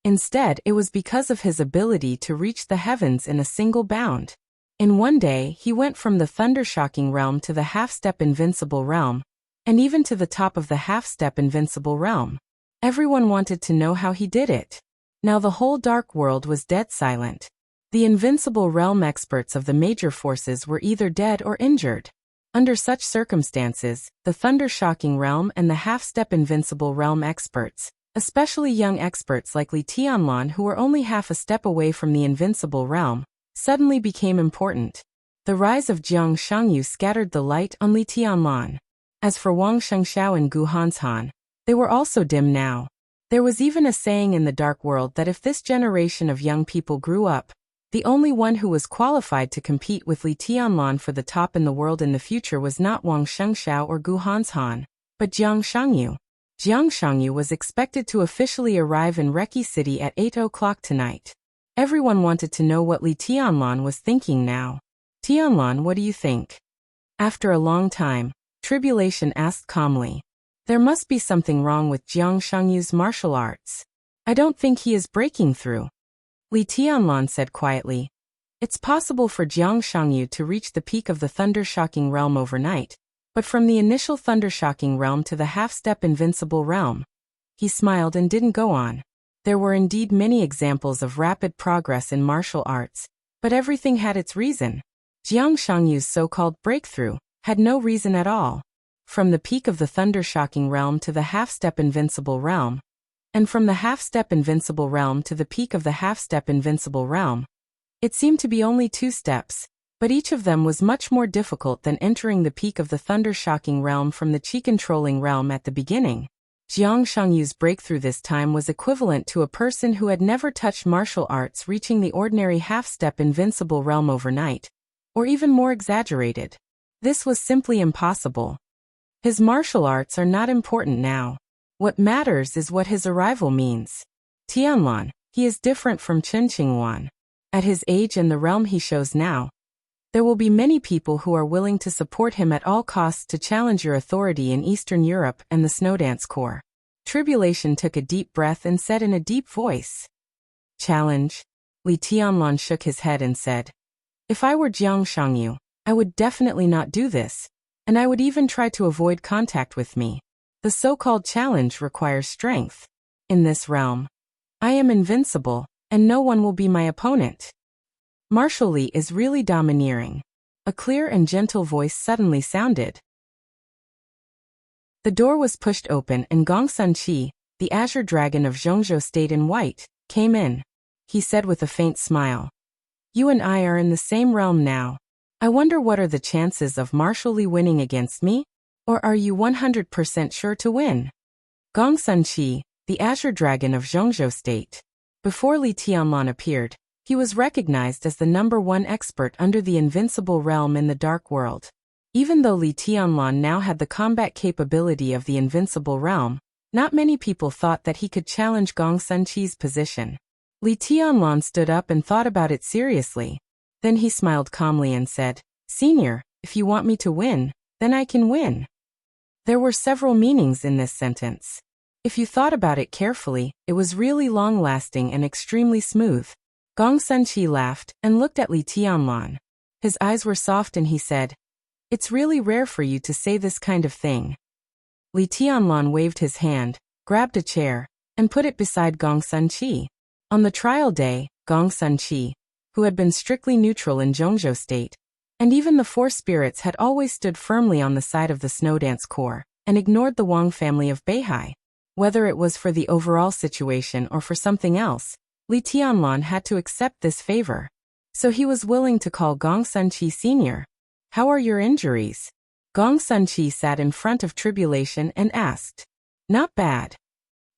Speaker 1: Instead, it was because of his ability to reach the heavens in a single bound. In one day, he went from the thunder-shocking realm to the half-step invincible realm, and even to the top of the half-step invincible realm. Everyone wanted to know how he did it. Now the whole dark world was dead silent. The invincible realm experts of the major forces were either dead or injured. Under such circumstances, the thunder-shocking realm and the half-step invincible realm experts, especially young experts like Li Tianlan who were only half a step away from the invincible realm, suddenly became important. The rise of Jiang Shangyu scattered the light on Li Tianlan. As for Wang Shengxiao and Gu Hanshan, they were also dim now. There was even a saying in the dark world that if this generation of young people grew up, the only one who was qualified to compete with Li Tianlan for the top in the world in the future was not Wang Shengxiao or Gu Hanshan, but Jiang Shangyu. Jiang Shangyu was expected to officially arrive in Reki City at 8 o'clock tonight. Everyone wanted to know what Li Tianlan was thinking now. "Tianlan, what do you think?" After a long time, Tribulation asked calmly. "There must be something wrong with Jiang Shangyu's martial arts. I don't think he is breaking through." Li Tianlan said quietly, "It's possible for Jiang Shangyu to reach the peak of the thunder-shocking realm overnight, but from the initial thunder-shocking realm to the half-step invincible realm." He smiled and didn't go on. There were indeed many examples of rapid progress in martial arts, but everything had its reason. Jiang Shangyu's so-called breakthrough had no reason at all. From the peak of the thunder-shocking realm to the half-step invincible realm, and from the half-step invincible realm to the peak of the half-step invincible realm, it seemed to be only 2 steps, but each of them was much more difficult than entering the peak of the thunder-shocking realm from the chi-controlling realm at the beginning. Jiang Shangyu's breakthrough this time was equivalent to a person who had never touched martial arts reaching the ordinary half-step invincible realm overnight, or even more exaggerated. This was simply impossible. His martial arts are not important now. What matters is what his arrival means. Tianlan, he is different from Chen Qingwan. At his age and the realm he shows now, there will be many people who are willing to support him at all costs to challenge your authority in Eastern Europe and the Snowdance Corps. Tribulation took a deep breath and said in a deep voice, "Challenge?" Li Tianlan shook his head and said, "If I were Jiang Shangyu, I would definitely not do this, and I would even try to avoid contact with me. The so-called challenge requires strength. In this realm, I am invincible, and no one will be my opponent." Martial Li is really domineering. A clear and gentle voice suddenly sounded. The door was pushed open and Gongsun Qi, the azure dragon of Zhongzhou State in white, came in. He said with a faint smile, "You and I are in the same realm now. I wonder what are the chances of Martial Li winning against me? Or are you 100% sure to win?" Gongsun Qi, the azure dragon of Zhongzhou State. Before Li Tianlan appeared, he was recognized as the #1 expert under the invincible realm in the dark world. Even though Li Tianlan now had the combat capability of the invincible realm, not many people thought that he could challenge Gongsun Qi's position. Li Tianlan stood up and thought about it seriously. Then he smiled calmly and said, "Senior, if you want me to win, then I can win." There were several meanings in this sentence. If you thought about it carefully, it was really long-lasting and extremely smooth. Gong Sunqi laughed and looked at Li Tianlan. His eyes were soft and he said, "It's really rare for you to say this kind of thing." Li Tianlan waved his hand, grabbed a chair, and put it beside Gong Sunqi. On the trial day, Gong Sunqi, who had been strictly neutral in Zhongzhou State, and even the four spirits had always stood firmly on the side of the Snowdance Corps, and ignored the Wang family of Beihai. Whether it was for the overall situation or for something else, Li Tianlan had to accept this favor. So he was willing to call Gong Sunqi Sr. "How are your injuries?" Gong Sunqi sat in front of Tribulation and asked. "Not bad."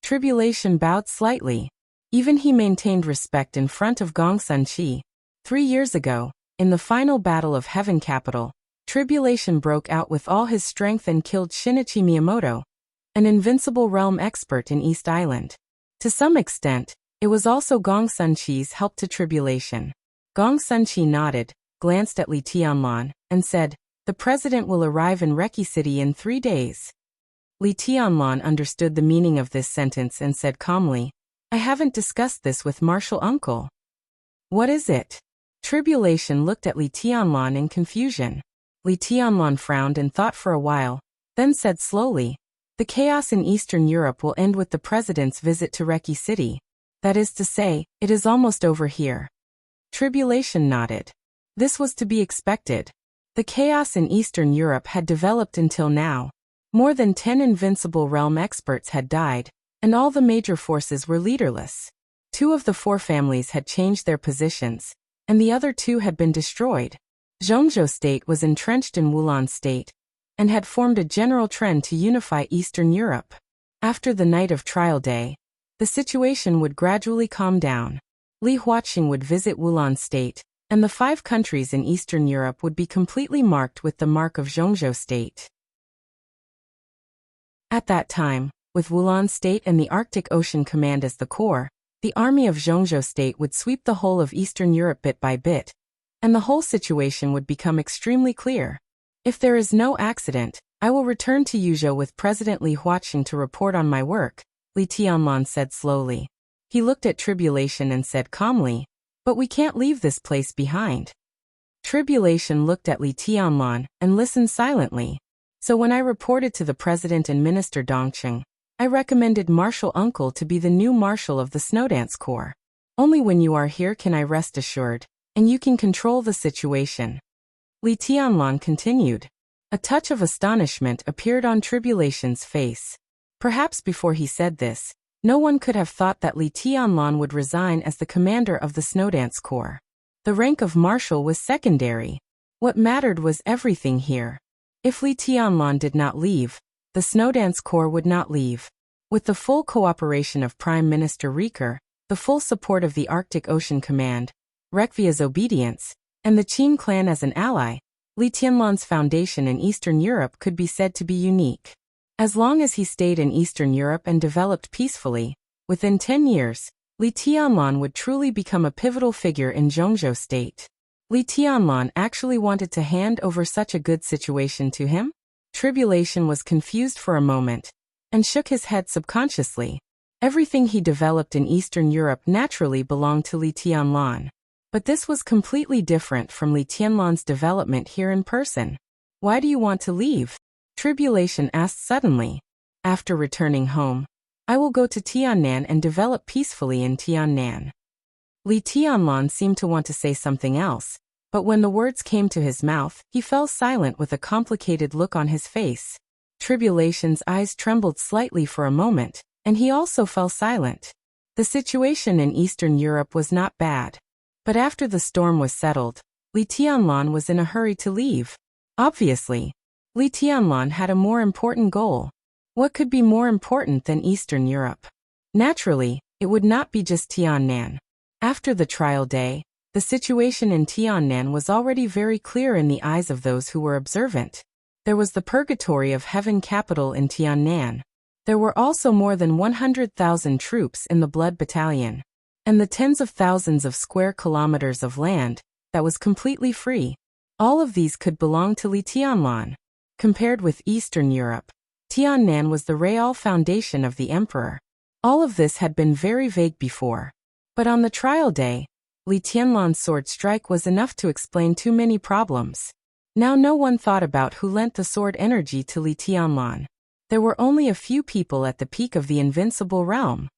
Speaker 1: Tribulation bowed slightly. Even he maintained respect in front of Gong Sunqi. 3 years ago, in the final battle of Heaven Capital, Tribulation broke out with all his strength and killed Shinichi Miyamoto, an invincible realm expert in East Island. To some extent, it was also Gong Sunqi's help to Tribulation. Gong Sunqi nodded, glanced at Li Tianlan, and said, "The president will arrive in Reki City in 3 days." Li Tianlan understood the meaning of this sentence and said calmly, "I haven't discussed this with Marshal Uncle." "What is it?" Tribulation looked at Li Tianlan in confusion. Li Tianlan frowned and thought for a while, then said slowly, "The chaos in Eastern Europe will end with the president's visit to Reki City. That is to say, it is almost over here." Tribulation nodded. This was to be expected. The chaos in Eastern Europe had developed until now. More than 10 invincible realm experts had died, and all the major forces were leaderless. 2 of the 4 families had changed their positions, and the other 2 had been destroyed. Zhongzhou State was entrenched in Wulan State, and had formed a general trend to unify Eastern Europe. After the night of trial day, the situation would gradually calm down. Li Huaqing would visit Wulan State, and the 5 countries in Eastern Europe would be completely marked with the mark of Zhongzhou State. At that time, with Wulan State and the Arctic Ocean Command as the core, the army of Zhongzhou State would sweep the whole of Eastern Europe bit by bit, and the whole situation would become extremely clear. If there is no accident, I will return to Yuzhou with President Li Huaqing to report on my work, Li Tianlan said slowly. He looked at Tribulation and said calmly, "But we can't leave this place behind." Tribulation looked at Li Tianlan and listened silently. "So when I reported to the President and Minister Dongqing, I recommended Marshal Uncle to be the new Marshal of the Snowdance Corps. Only when you are here can I rest assured, and you can control the situation." Li Tianlan continued. A touch of astonishment appeared on Tribulation's face. Perhaps before he said this, no one could have thought that Li Tianlan would resign as the commander of the Snowdance Corps. The rank of Marshal was secondary. What mattered was everything here. If Li Tianlan did not leave, the Snowdance Corps would not leave. With the full cooperation of Prime Minister Rieker, the full support of the Arctic Ocean Command, Rekvia's obedience, and the Qin clan as an ally, Li Tianlan's foundation in Eastern Europe could be said to be unique. As long as he stayed in Eastern Europe and developed peacefully, within 10 years, Li Tianlan would truly become a pivotal figure in Zhongzhou State. Li Tianlan actually wanted to hand over such a good situation to him? Tribulation was confused for a moment, and shook his head subconsciously. Everything he developed in Eastern Europe naturally belonged to Li Tianlan. But this was completely different from Li Tianlan's development here in person. "Why do you want to leave?" Tribulation asked suddenly. "After returning home, I will go to Tiannan and develop peacefully in Tiannan." Li Tianlan seemed to want to say something else, but when the words came to his mouth, he fell silent with a complicated look on his face. Tribulation's eyes trembled slightly for a moment, and he also fell silent. The situation in Eastern Europe was not bad. But after the storm was settled, Li Tianlan was in a hurry to leave. Obviously, Li Tianlan had a more important goal. What could be more important than Eastern Europe? Naturally, it would not be just Tiannan. After the trial day, the situation in Tiannan was already very clear in the eyes of those who were observant. There was the purgatory of Heaven Capital in Tiannan. There were also more than 100,000 troops in the Blood Battalion, and the tens of thousands of square kilometers of land that was completely free. All of these could belong to Li Tianlan. Compared with Eastern Europe, Tiannan was the real foundation of the emperor. All of this had been very vague before. But on the trial day, Li Tianlan's sword strike was enough to explain too many problems. Now no one thought about who lent the sword energy to Li Tianlan. There were only a few people at the peak of the invincible realm.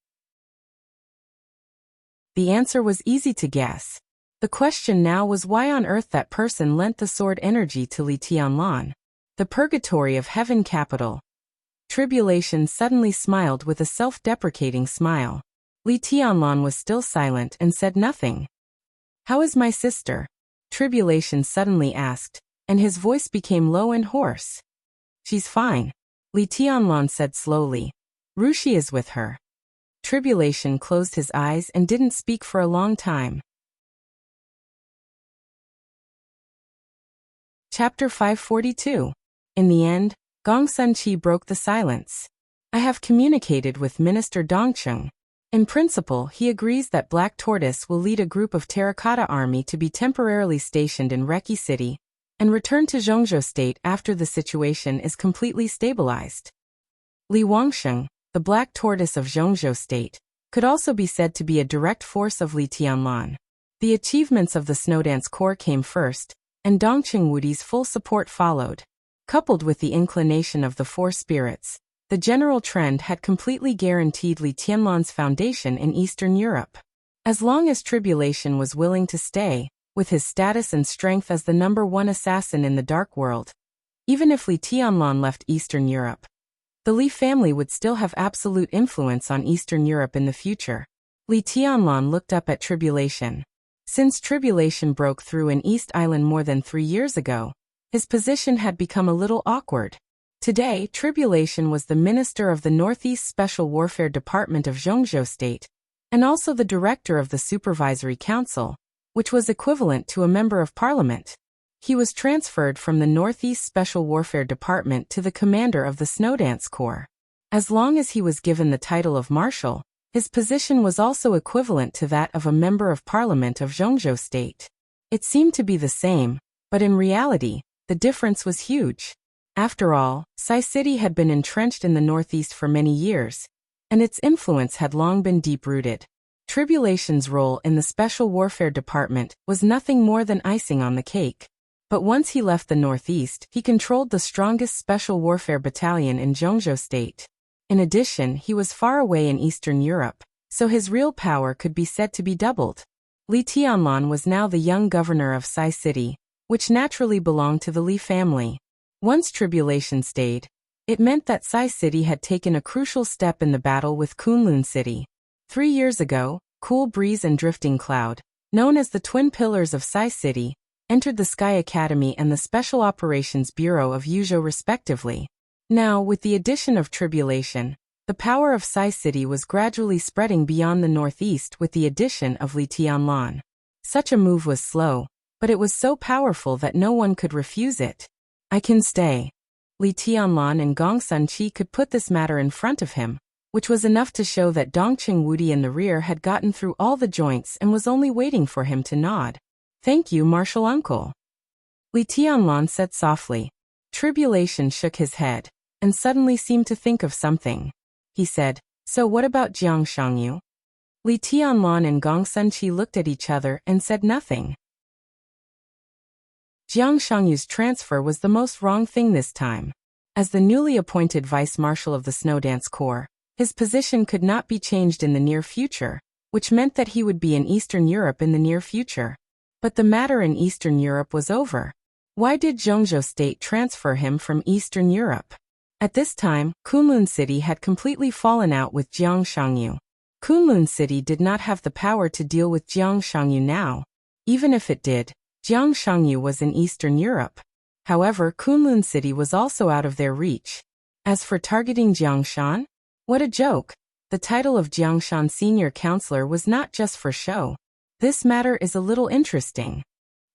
Speaker 1: The answer was easy to guess. The question now was why on earth that person lent the sword energy to Li Tianlan. The purgatory of heaven capital. Tribulation suddenly smiled with a self-deprecating smile. Li Tianlan was still silent and said nothing. "How is my sister?" Tribulation suddenly asked, and his voice became low and hoarse. "She's fine," Li Tianlan said slowly. "Rushi is with her." Tribulation closed his eyes and didn't speak for a long time. Chapter 542. In the end, Gong Sunqi broke the silence. "I have communicated with Minister Dongcheng. In principle, he agrees that Black Tortoise will lead a group of Terracotta Army to be temporarily stationed in Reki City and return to Zhongzhou State after the situation is completely stabilized. Li Wangsheng, the Black Tortoise of Zhongzhou State, could also be said to be a direct force of Li Tianlan. The achievements of the Snowdance Corps came first, and Dongcheng Wudi's full support followed. Coupled with the inclination of the four spirits, the general trend had completely guaranteed Li Tianlan's foundation in Eastern Europe. As long as Tribulation was willing to stay, with his status and strength as the #1 assassin in the Dark World, even if Li Tianlan left Eastern Europe, the Li family would still have absolute influence on Eastern Europe in the future. Li Tianlan looked up at Tribulation. Since Tribulation broke through in East Island more than 3 years ago, his position had become a little awkward. Today, Tribulation was the minister of the Northeast Special Warfare Department of Zhongzhou State, and also the director of the Supervisory Council, which was equivalent to a member of parliament. He was transferred from the Northeast Special Warfare Department to the commander of the Snowdance Corps. As long as he was given the title of marshal, his position was also equivalent to that of a member of parliament of Zhongzhou State. It seemed to be the same, but in reality, the difference was huge. After all, Sai City had been entrenched in the Northeast for many years, and its influence had long been deep-rooted. Tribulation's role in the Special Warfare Department was nothing more than icing on the cake. But once he left the Northeast, he controlled the strongest Special Warfare Battalion in Zhongzhou State. In addition, he was far away in Eastern Europe, so his real power could be said to be doubled. Li Tianlan was now the young governor of Sai City, which naturally belonged to the Li family. Once Tribulation stayed, it meant that Sai City had taken a crucial step in the battle with Kunlun City. 3 years ago, Cool Breeze and Drifting Cloud, known as the twin pillars of Sai City, entered the Sky Academy and the Special Operations Bureau of Yuzhou respectively. Now, with the addition of Tribulation, the power of Sai City was gradually spreading beyond the Northeast with the addition of Li Tianlan. Such a move was slow, but it was so powerful that no one could refuse it. "I can stay." Li Tianlan and Gong Sunqi could put this matter in front of him, which was enough to show that Dongcheng Wudi in the rear had gotten through all the joints and was only waiting for him to nod. "Thank you, Marshal Uncle," Li Tianlan said softly. Tribulation shook his head, and suddenly seemed to think of something. He said, "So what about Jiang Shangyu?" Li Tianlan and Gong Sunqi looked at each other and said nothing. Jiang Shangyu's transfer was the most wrong thing this time. As the newly appointed vice-marshal of the Snowdance Corps, his position could not be changed in the near future, which meant that he would be in Eastern Europe in the near future. But the matter in Eastern Europe was over. Why did Zhongzhou State transfer him from Eastern Europe? At this time, Kunlun City had completely fallen out with Jiang Shangyu. Kunlun City did not have the power to deal with Jiang Shangyu now. Even if it did, Jiang Shangyu was in Eastern Europe. However, Kunlun City was also out of their reach. As for targeting Jiangshan? What a joke! The title of Jiangshan Senior Counselor was not just for show. This matter is a little interesting.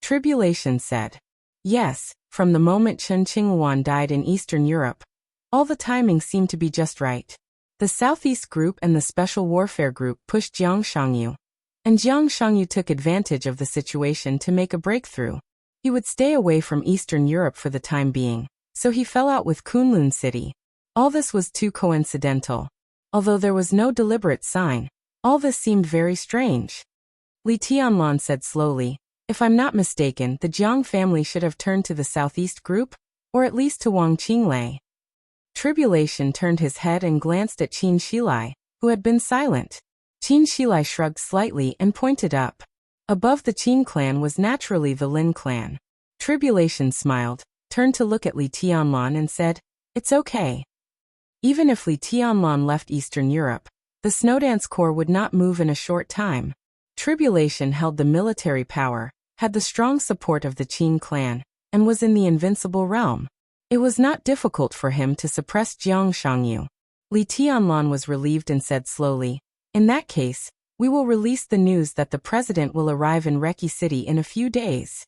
Speaker 1: Tribulation said. Yes, from the moment Chen Qinghuan died in Eastern Europe, all the timing seemed to be just right. The Southeast Group and the Special Warfare Group pushed Jiang Shangyu, and Jiang Shangyu took advantage of the situation to make a breakthrough. He would stay away from Eastern Europe for the time being, so he fell out with Kunlun City. All this was too coincidental. Although there was no deliberate sign, all this seemed very strange. Li Tianlan said slowly. If I'm not mistaken, the Jiang family should have turned to the southeast group, or at least to Wang Qinglei. Tribulation turned his head and glanced at Qin Shilai, who had been silent. Qin Shilai shrugged slightly and pointed up. Above the Qin clan was naturally the Lin clan. Tribulation smiled, turned to look at Li Tianlan and said, "It's okay." Even if Li Tianlan left Eastern Europe, the Snowdance Corps would not move in a short time. Tribulation held the military power, had the strong support of the Qin clan, and was in the invincible realm. It was not difficult for him to suppress Jiang Shangyu. Li Tianlan was relieved and said slowly, "In that case, we will release the news that the president will arrive in Reki City in a few days."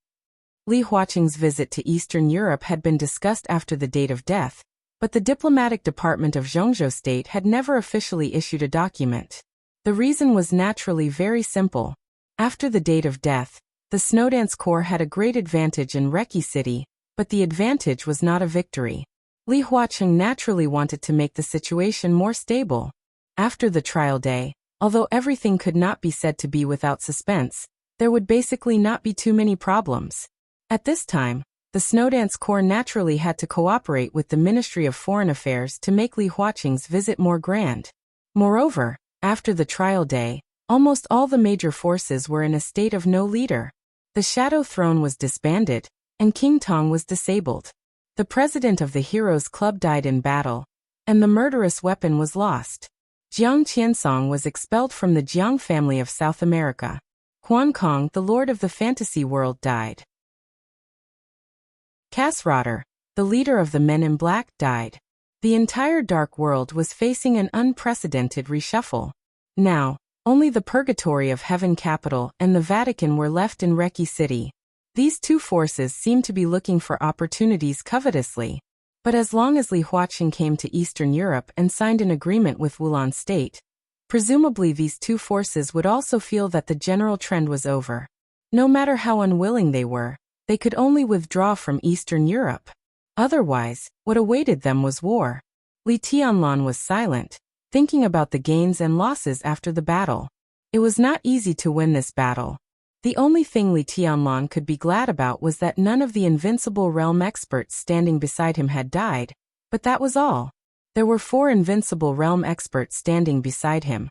Speaker 1: Li Huaqing's visit to Eastern Europe had been discussed after the date of death, but the diplomatic department of Zhongzhou State had never officially issued a document. The reason was naturally very simple. After the date of death, the Snowdance Corps had a great advantage in Reki City, but the advantage was not a victory. Li Huaqing naturally wanted to make the situation more stable. After the trial day, although everything could not be said to be without suspense, there would basically not be too many problems. At this time, the Snowdance Corps naturally had to cooperate with the Ministry of Foreign Affairs to make Li Huaqing's visit more grand. Moreover, after the trial day, almost all the major forces were in a state of no leader. The Shadow Throne was disbanded, and King Tong was disabled. The president of the Heroes Club died in battle, and the murderous weapon was lost. Jiang Qiansong was expelled from the Jiang family of South America. Quan Kong, the lord of the fantasy world, died. Cass Rotter, the leader of the Men in Black, died. The entire Dark World was facing an unprecedented reshuffle. Now, only the Purgatory of Heaven Capital and the Vatican were left in Reki City. These two forces seemed to be looking for opportunities covetously. But as long as Li Huaqing came to Eastern Europe and signed an agreement with Wulan State, presumably these two forces would also feel that the general trend was over. No matter how unwilling they were, they could only withdraw from Eastern Europe. Otherwise, what awaited them was war. Li Tianlan was silent, thinking about the gains and losses after the battle. It was not easy to win this battle. The only thing Li Tianlan could be glad about was that none of the invincible realm experts standing beside him had died, but that was all. There were 4 invincible realm experts standing beside him.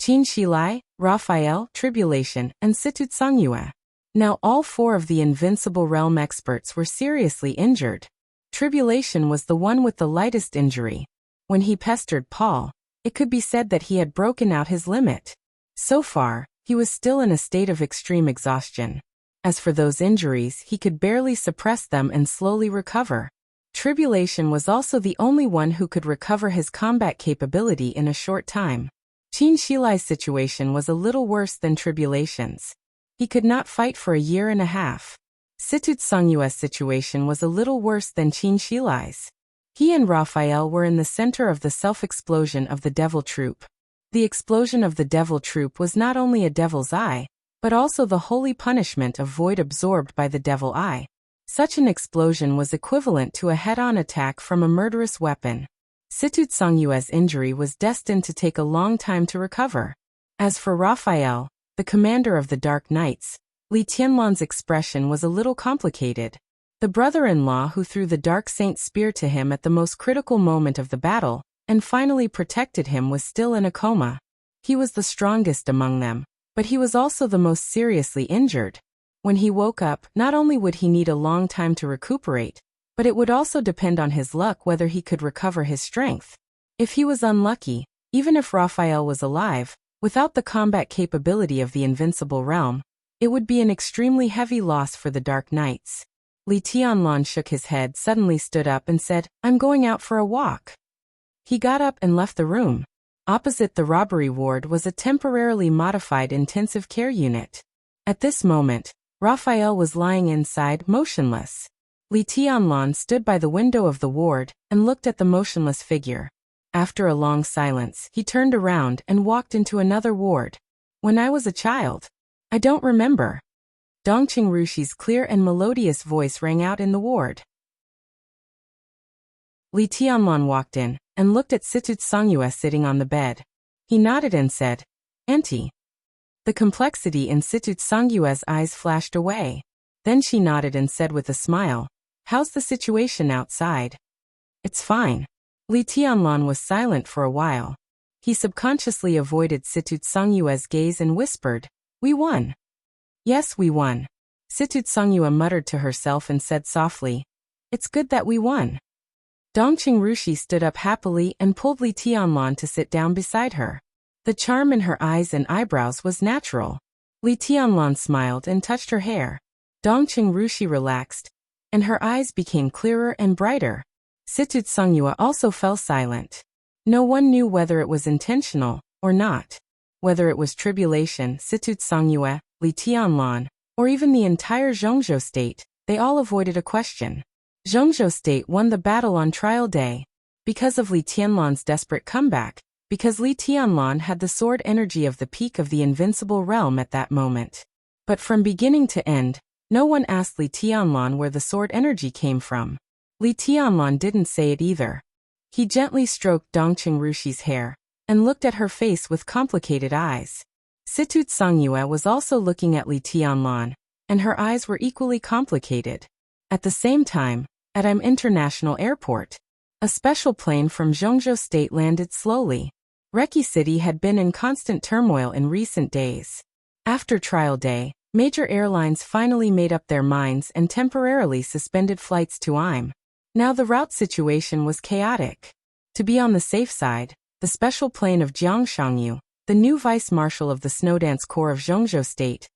Speaker 1: Qin Shilai, Raphael, Tribulation, and Situt Songyue. Now all 4 of the invincible realm experts were seriously injured. Tribulation was the one with the lightest injury. When he pestered Paul, it could be said that he had broken out his limit. So far, he was still in a state of extreme exhaustion. As for those injuries, he could barely suppress them and slowly recover. Tribulation was also the only one who could recover his combat capability in a short time. Qin Shilai's situation was a little worse than Tribulation's. He could not fight for a year and a half. Situt Songyue's situation was a little worse than Qin Shilai's. He and Raphael were in the center of the self-explosion of the Devil Troop. The explosion of the Devil Troop was not only a devil's eye, but also the holy punishment of void absorbed by the Devil Eye. Such an explosion was equivalent to a head-on attack from a murderous weapon. Situt Songyue's injury was destined to take a long time to recover. As for Raphael, the commander of the Dark Knights, Li Tianlan's expression was a little complicated. The brother-in-law who threw the Dark Saint spear to him at the most critical moment of the battle, and finally protected him, was still in a coma. He was the strongest among them, but he was also the most seriously injured. When he woke up, not only would he need a long time to recuperate, but it would also depend on his luck whether he could recover his strength. If he was unlucky, even if Raphael was alive, without the combat capability of the invincible realm, it would be an extremely heavy loss for the Dark Knights. Li Tianlan shook his head, suddenly stood up and said, "I'm going out for a walk." He got up and left the room. Opposite the robbery ward was a temporarily modified intensive care unit. At this moment, Raphael was lying inside, motionless. Li Tianlan stood by the window of the ward and looked at the motionless figure. After a long silence, he turned around and walked into another ward. "When I was a child, I don't remember." Dongqing Rushi's clear and melodious voice rang out in the ward. Li Tianlan walked in and looked at Situt Songyue sitting on the bed. He nodded and said, "Auntie." The complexity in Situ Tsungyue's eyes flashed away. Then she nodded and said with a smile, "How's the situation outside?" "It's fine." Li Tianlan was silent for a while. He subconsciously avoided Situ Tsungyue's gaze and whispered, "We won." "Yes, we won." Situ Tsungyue muttered to herself and said softly, "It's good that we won." Dongqing Rushi stood up happily and pulled Li Tianlan to sit down beside her. The charm in her eyes and eyebrows was natural. Li Tianlan smiled and touched her hair. Dongqing Rushi relaxed, and her eyes became clearer and brighter. Situ Tsungyue also fell silent. No one knew whether it was intentional or not. Whether it was tribulation, Situ Tsungyue, Li Tianlan, or even the entire Zhongzhou state, they all avoided a question. Zhongzhou state won the battle on trial day. Because of Li Tianlan's desperate comeback, because Li Tianlan had the sword energy of the peak of the invincible realm at that moment. But from beginning to end, no one asked Li Tianlan where the sword energy came from. Li Tianlan didn't say it either. He gently stroked Dongqing Rushi's hair, and looked at her face with complicated eyes. Situ Tsungyue was also looking at Li Tianlan, and her eyes were equally complicated. At the same time, at International Airport, a special plane from Zhongzhou State landed slowly. Reki City had been in constant turmoil in recent days. After trial day, major airlines finally made up their minds and temporarily suspended flights to IM. Now the route situation was chaotic. To be on the safe side, the special plane of Jiang Shangyu, the new vice marshal of the Snowdance Corps of Zhongzhou State,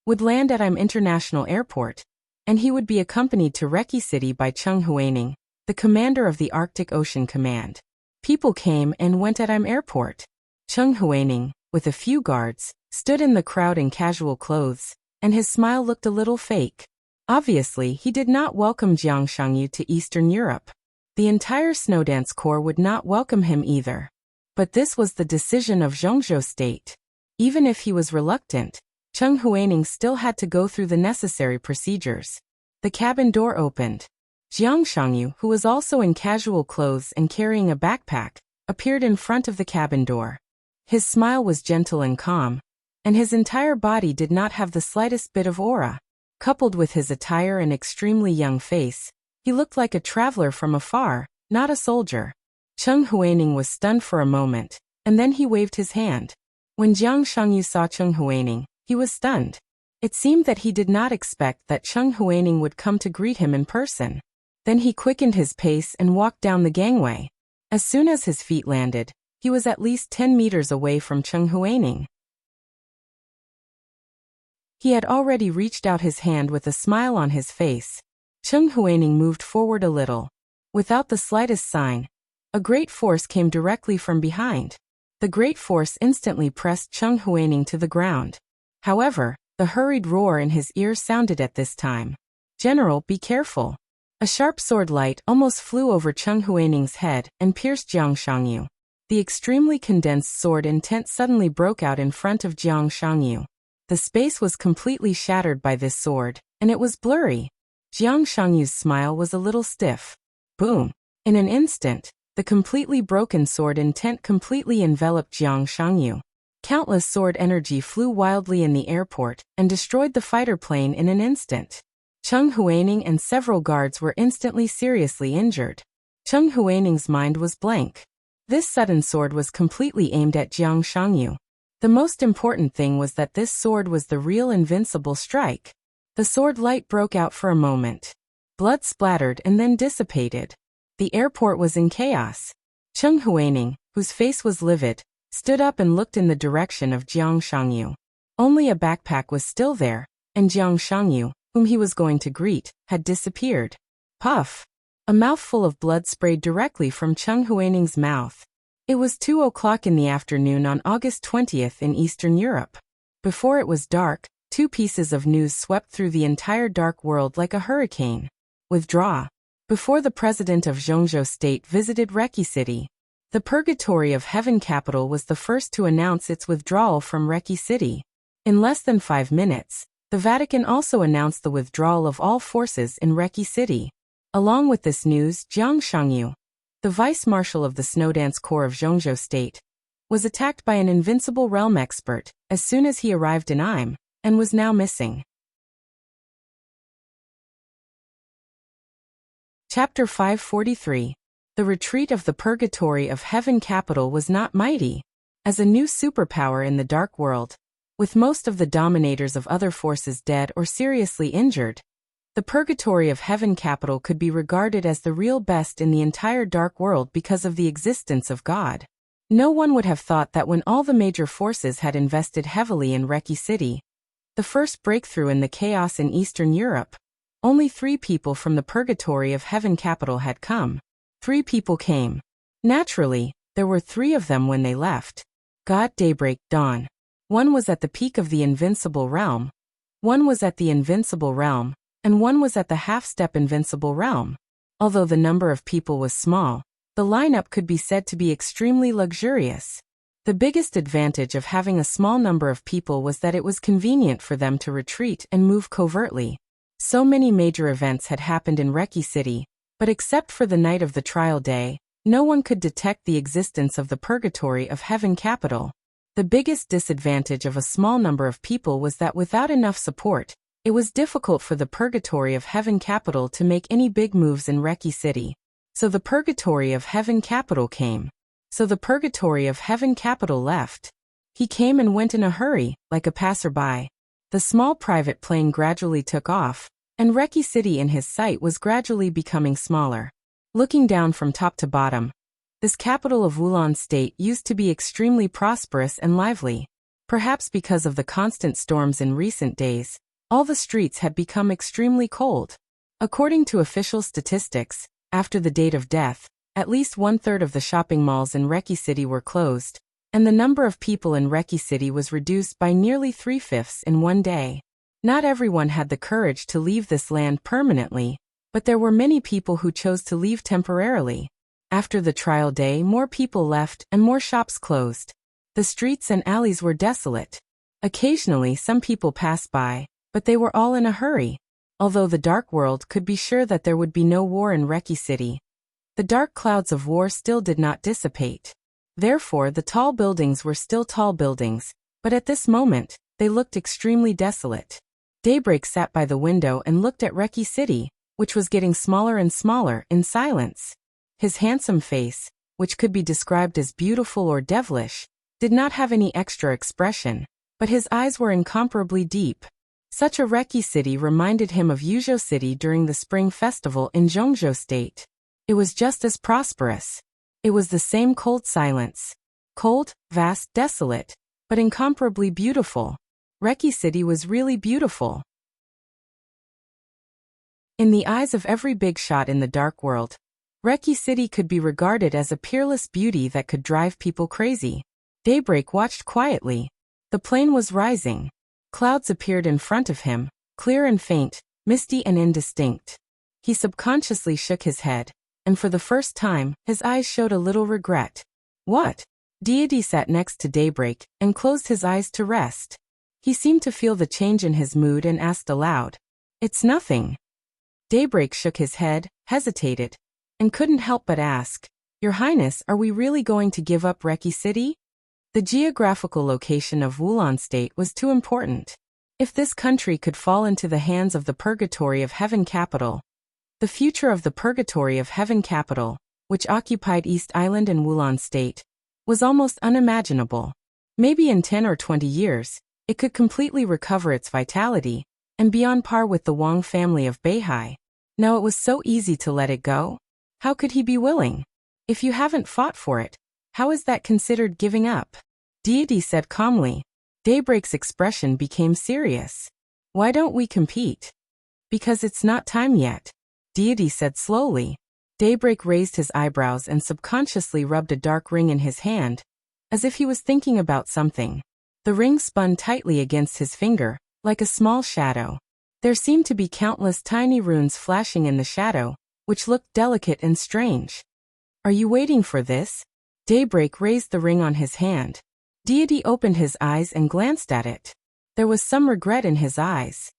Speaker 1: would land at International Airport, and he would be accompanied to Reki City by Cheng Huaining, the commander of the Arctic Ocean Command. People came and went at Airport. Cheng Huaining, with a few guards, stood in the crowd in casual clothes, and his smile looked a little fake. Obviously, he did not welcome Jiang Shangyu to Eastern Europe. The entire Snowdance Corps would not welcome him either. But this was the decision of Zhongzhou State. Even if he was reluctant, Cheng Huaining still had to go through the necessary procedures. The cabin door opened. Jiang Shangyu, who was also in casual clothes and carrying a backpack, appeared in front of the cabin door. His smile was gentle and calm, and his entire body did not have the slightest bit of aura. Coupled with his attire and extremely young face, he looked like a traveler from afar, not a soldier. Cheng Huaining was stunned for a moment, and then he waved his hand. When Jiang Shangyu saw Cheng Huaining, he was stunned. It seemed that he did not expect that Cheng Huaining would come to greet him in person. Then he quickened his pace and walked down the gangway. As soon as his feet landed, he was at least 10 meters away from Cheng Huaining. He had already reached out his hand with a smile on his face. Cheng Huaining moved forward a little. Without the slightest sign, a great force came directly from behind. The great force instantly pressed Cheng Huaining to the ground. However, the hurried roar in his ear sounded at this time. "General, be careful." A sharp sword light almost flew over Cheng Huaining's head and pierced Jiang Shangyu. The extremely condensed sword intent suddenly broke out in front of Jiang Shangyu. The space was completely shattered by this sword, and it was blurry. Jiang Shangyu's smile was a little stiff. Boom! In an instant, the completely broken sword intent completely enveloped Jiang Shangyu. Countless sword energy flew wildly in the airport and destroyed the fighter plane in an instant. Cheng Huaining and several guards were instantly seriously injured. Cheng Huaining's mind was blank. This sudden sword was completely aimed at Jiang Shangyu. The most important thing was that this sword was the real invincible strike. The sword light broke out for a moment. Blood splattered and then dissipated. The airport was in chaos. Cheng Huaining, whose face was livid, stood up and looked in the direction of Jiang Shangyu. Only a backpack was still there, and Jiang Shangyu, whom he was going to greet, had disappeared. Puff! A mouthful of blood sprayed directly from Cheng Huaining's mouth. It was 2 o'clock in the afternoon on August 20th in Eastern Europe. Before it was dark, two pieces of news swept through the entire dark world like a hurricane. Withdraw. Before the president of Zhongzhou State visited Reki City, the Purgatory of Heaven capital was the first to announce its withdrawal from Reki City. In less than 5 minutes, the Vatican also announced the withdrawal of all forces in Reki City. Along with this news, Jiang Shangyu, the vice marshal of the Snowdance Corps of Zhongzhou State, was attacked by an invincible realm expert as soon as he arrived in Im, and was now missing. Chapter 543. The retreat of the purgatory of heaven capital was not mighty. As a new superpower in the dark world, with most of the dominators of other forces dead or seriously injured, the purgatory of heaven capital could be regarded as the real best in the entire dark world because of the existence of God. No one would have thought that when all the major forces had invested heavily in Reki City, the first breakthrough in the chaos in Eastern Europe, only 3 people from the purgatory of heaven capital had come. 3 people came. Naturally, there were 3 of them when they left. God, Daybreak, Dawn. One was at the peak of the invincible realm, one was at the invincible realm, and one was at the half-step invincible realm. Although the number of people was small, the lineup could be said to be extremely luxurious. The biggest advantage of having a small number of people was that it was convenient for them to retreat and move covertly. So many major events had happened in Reki City, but except for the night of the trial day, no one could detect the existence of the purgatory of heaven capital. The biggest disadvantage of a small number of people was that without enough support, it was difficult for the purgatory of heaven capital to make any big moves in Reki City. So the purgatory of heaven capital came. So the purgatory of heaven capital left. He came and went in a hurry, like a passerby. The small private plane gradually took off, and Reki City in his sight was gradually becoming smaller. Looking down from top to bottom, this capital of Wulan State used to be extremely prosperous and lively. Perhaps because of the constant storms in recent days, all the streets had become extremely cold. According to official statistics, after the date of death, at least 1/3 of the shopping malls in Reki City were closed, and the number of people in Reki City was reduced by nearly 3/5 in one day. Not everyone had the courage to leave this land permanently, but there were many people who chose to leave temporarily. After the trial day, more people left and more shops closed. The streets and alleys were desolate. Occasionally some people passed by, but they were all in a hurry. Although the dark world could be sure that there would be no war in Reki City, the dark clouds of war still did not dissipate. Therefore the tall buildings were still tall buildings, but at this moment, they looked extremely desolate. Daybreak sat by the window and looked at Reki City, which was getting smaller and smaller, in silence. His handsome face, which could be described as beautiful or devilish, did not have any extra expression, but his eyes were incomparably deep. Such a Reki City reminded him of Yuzhou City during the Spring Festival in Zhongzhou State. It was just as prosperous. It was the same cold silence. Cold, vast, desolate, but incomparably beautiful. Reki City was really beautiful. In the eyes of every big shot in the dark world, Reki City could be regarded as a peerless beauty that could drive people crazy. Daybreak watched quietly. The plane was rising. Clouds appeared in front of him, clear and faint, misty and indistinct. He subconsciously shook his head, and for the first time, his eyes showed a little regret. What? Deity sat next to Daybreak and closed his eyes to rest. He seemed to feel the change in his mood and asked aloud, "It's nothing." Daybreak shook his head, hesitated, and couldn't help but ask, "Your Highness, are we really going to give up Reki City?" The geographical location of Wulan State was too important. If this country could fall into the hands of the Purgatory of Heaven capital, the future of the Purgatory of Heaven capital, which occupied East Island and Wulan State, was almost unimaginable. Maybe in 10 or 20 years, it could completely recover its vitality and be on par with the Wang family of Beihai. Now it was so easy to let it go. How could he be willing? If you haven't fought for it, how is that considered giving up? Deity said calmly. Daybreak's expression became serious. Why don't we compete? Because it's not time yet. Deity said slowly. Daybreak raised his eyebrows and subconsciously rubbed a dark ring in his hand, as if he was thinking about something. The ring spun tightly against his finger, like a small shadow. There seemed to be countless tiny runes flashing in the shadow, which looked delicate and strange. Are you waiting for this? Daybreak raised the ring on his hand. Deity opened his eyes and glanced at it. There was some regret in his eyes.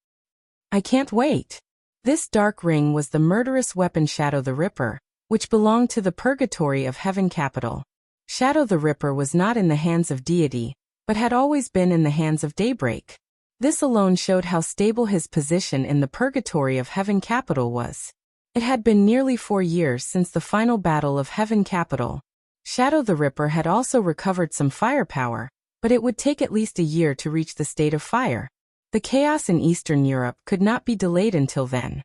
Speaker 1: I can't wait. This dark ring was the murderous weapon Shadow the Ripper, which belonged to the Purgatory of Heaven capital. Shadow the Ripper was not in the hands of deity, but had always been in the hands of Daybreak. This alone showed how stable his position in the purgatory of Heaven Capital was. It had been nearly 4 years since the final battle of Heaven Capital. Shadow the Ripper had also recovered some firepower, but it would take at least a year to reach the state of fire. The chaos in Eastern Europe could not be delayed until then.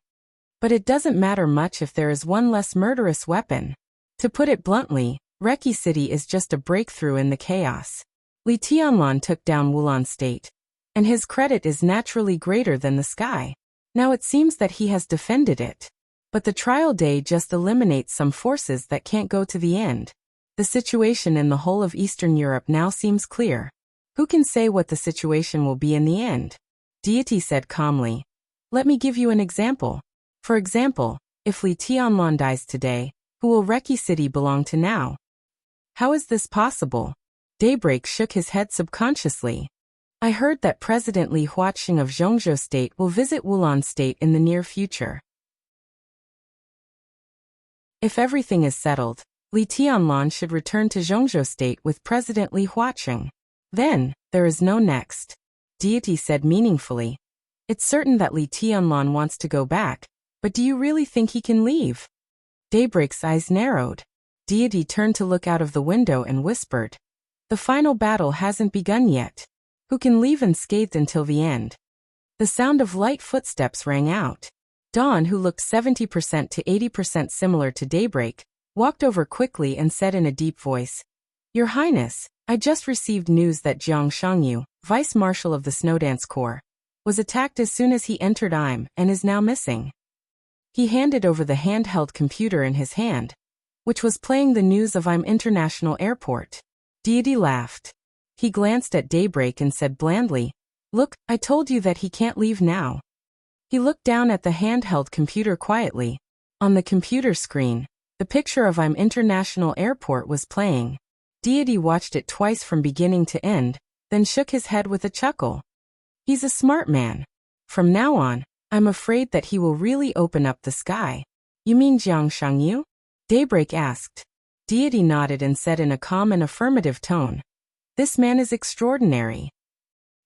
Speaker 1: But it doesn't matter much if there is one less murderous weapon. To put it bluntly, Reki City is just a breakthrough in the chaos. Li Tianlan took down Wulan State, and his credit is naturally greater than the sky. Now it seems that he has defended it. But the trial day just eliminates some forces that can't go to the end. The situation in the whole of Eastern Europe now seems clear. Who can say what the situation will be in the end? Deity said calmly. Let me give you an example. For example, if Li Tianlan dies today, who will Reki City belong to now? How is this possible? Daybreak shook his head subconsciously. I heard that President Li Huaqing of Zhongzhou State will visit Wulan State in the near future. If everything is settled, Li Tianlan should return to Zhongzhou State with President Li Huaqing. Then, there is no next. Deity said meaningfully. It's certain that Li Tianlan wants to go back, but do you really think he can leave? Daybreak's eyes narrowed. Deity turned to look out of the window and whispered. The final battle hasn't begun yet. Who can leave unscathed until the end? The sound of light footsteps rang out. Dawn, who looked 70% to 80% similar to Daybreak, walked over quickly and said in a deep voice, Your Highness, I just received news that Jiang Shangyu, Vice Marshal of the Snowdance Corps, was attacked as soon as he entered IM and is now missing. He handed over the handheld computer in his hand, which was playing the news of IM International Airport. Deity laughed. He glanced at Daybreak and said blandly, Look, I told you that he can't leave now. He looked down at the handheld computer quietly. On the computer screen, the picture of IM International Airport was playing. Deity watched it twice from beginning to end, then shook his head with a chuckle. He's a smart man. From now on, I'm afraid that he will really open up the sky. You mean Jiang Shangyu? Daybreak asked. Deity nodded and said in a calm and affirmative tone, This man is extraordinary.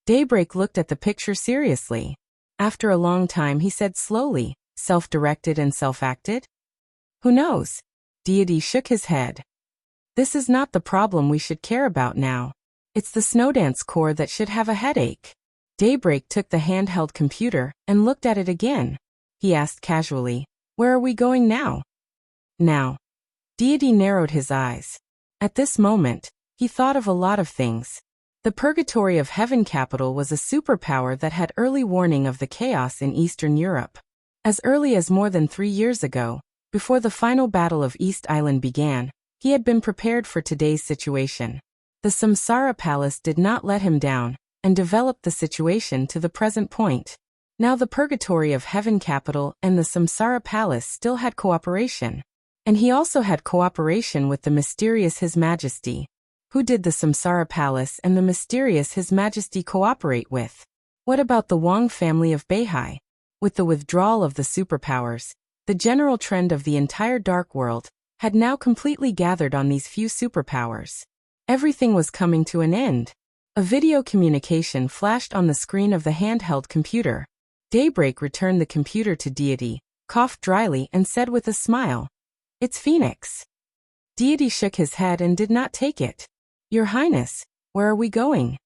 Speaker 1: Daybreak looked at the picture seriously. After a long time he said slowly, self-directed and self-acted? Who knows? Deity shook his head. This is not the problem we should care about now. It's the Snowdance Corps that should have a headache. Daybreak took the handheld computer and looked at it again. He asked casually, Where are we going now? Now. Deity narrowed his eyes. At this moment, he thought of a lot of things. The Purgatory of Heaven Capital was a superpower that had early warning of the chaos in Eastern Europe. As early as more than 3 years ago, before the final battle of East Island began, he had been prepared for today's situation. The Samsara Palace did not let him down, and developed the situation to the present point. Now the Purgatory of Heaven Capital and the Samsara Palace still had cooperation. And he also had cooperation with the mysterious His Majesty. Who did the Samsara Palace and the mysterious His Majesty cooperate with? What about the Wang family of Beihai? With the withdrawal of the superpowers, the general trend of the entire dark world had now completely gathered on these few superpowers. Everything was coming to an end. A video communication flashed on the screen of the handheld computer. Daybreak returned the computer to Deity, coughed dryly and said with a smile, It's Phoenix. Deity shook his head and did not take it. Your Highness, where are we going?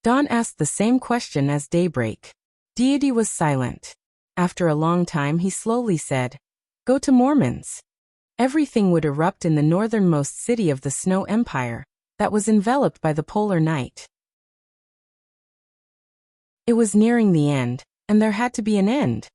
Speaker 1: Dawn asked the same question as Daybreak. Deity was silent. After a long time he slowly said, Go to Mormons. Everything would erupt in the northernmost city of the Snow Empire, that was enveloped by the polar night. It was nearing the end, and there had to be an end.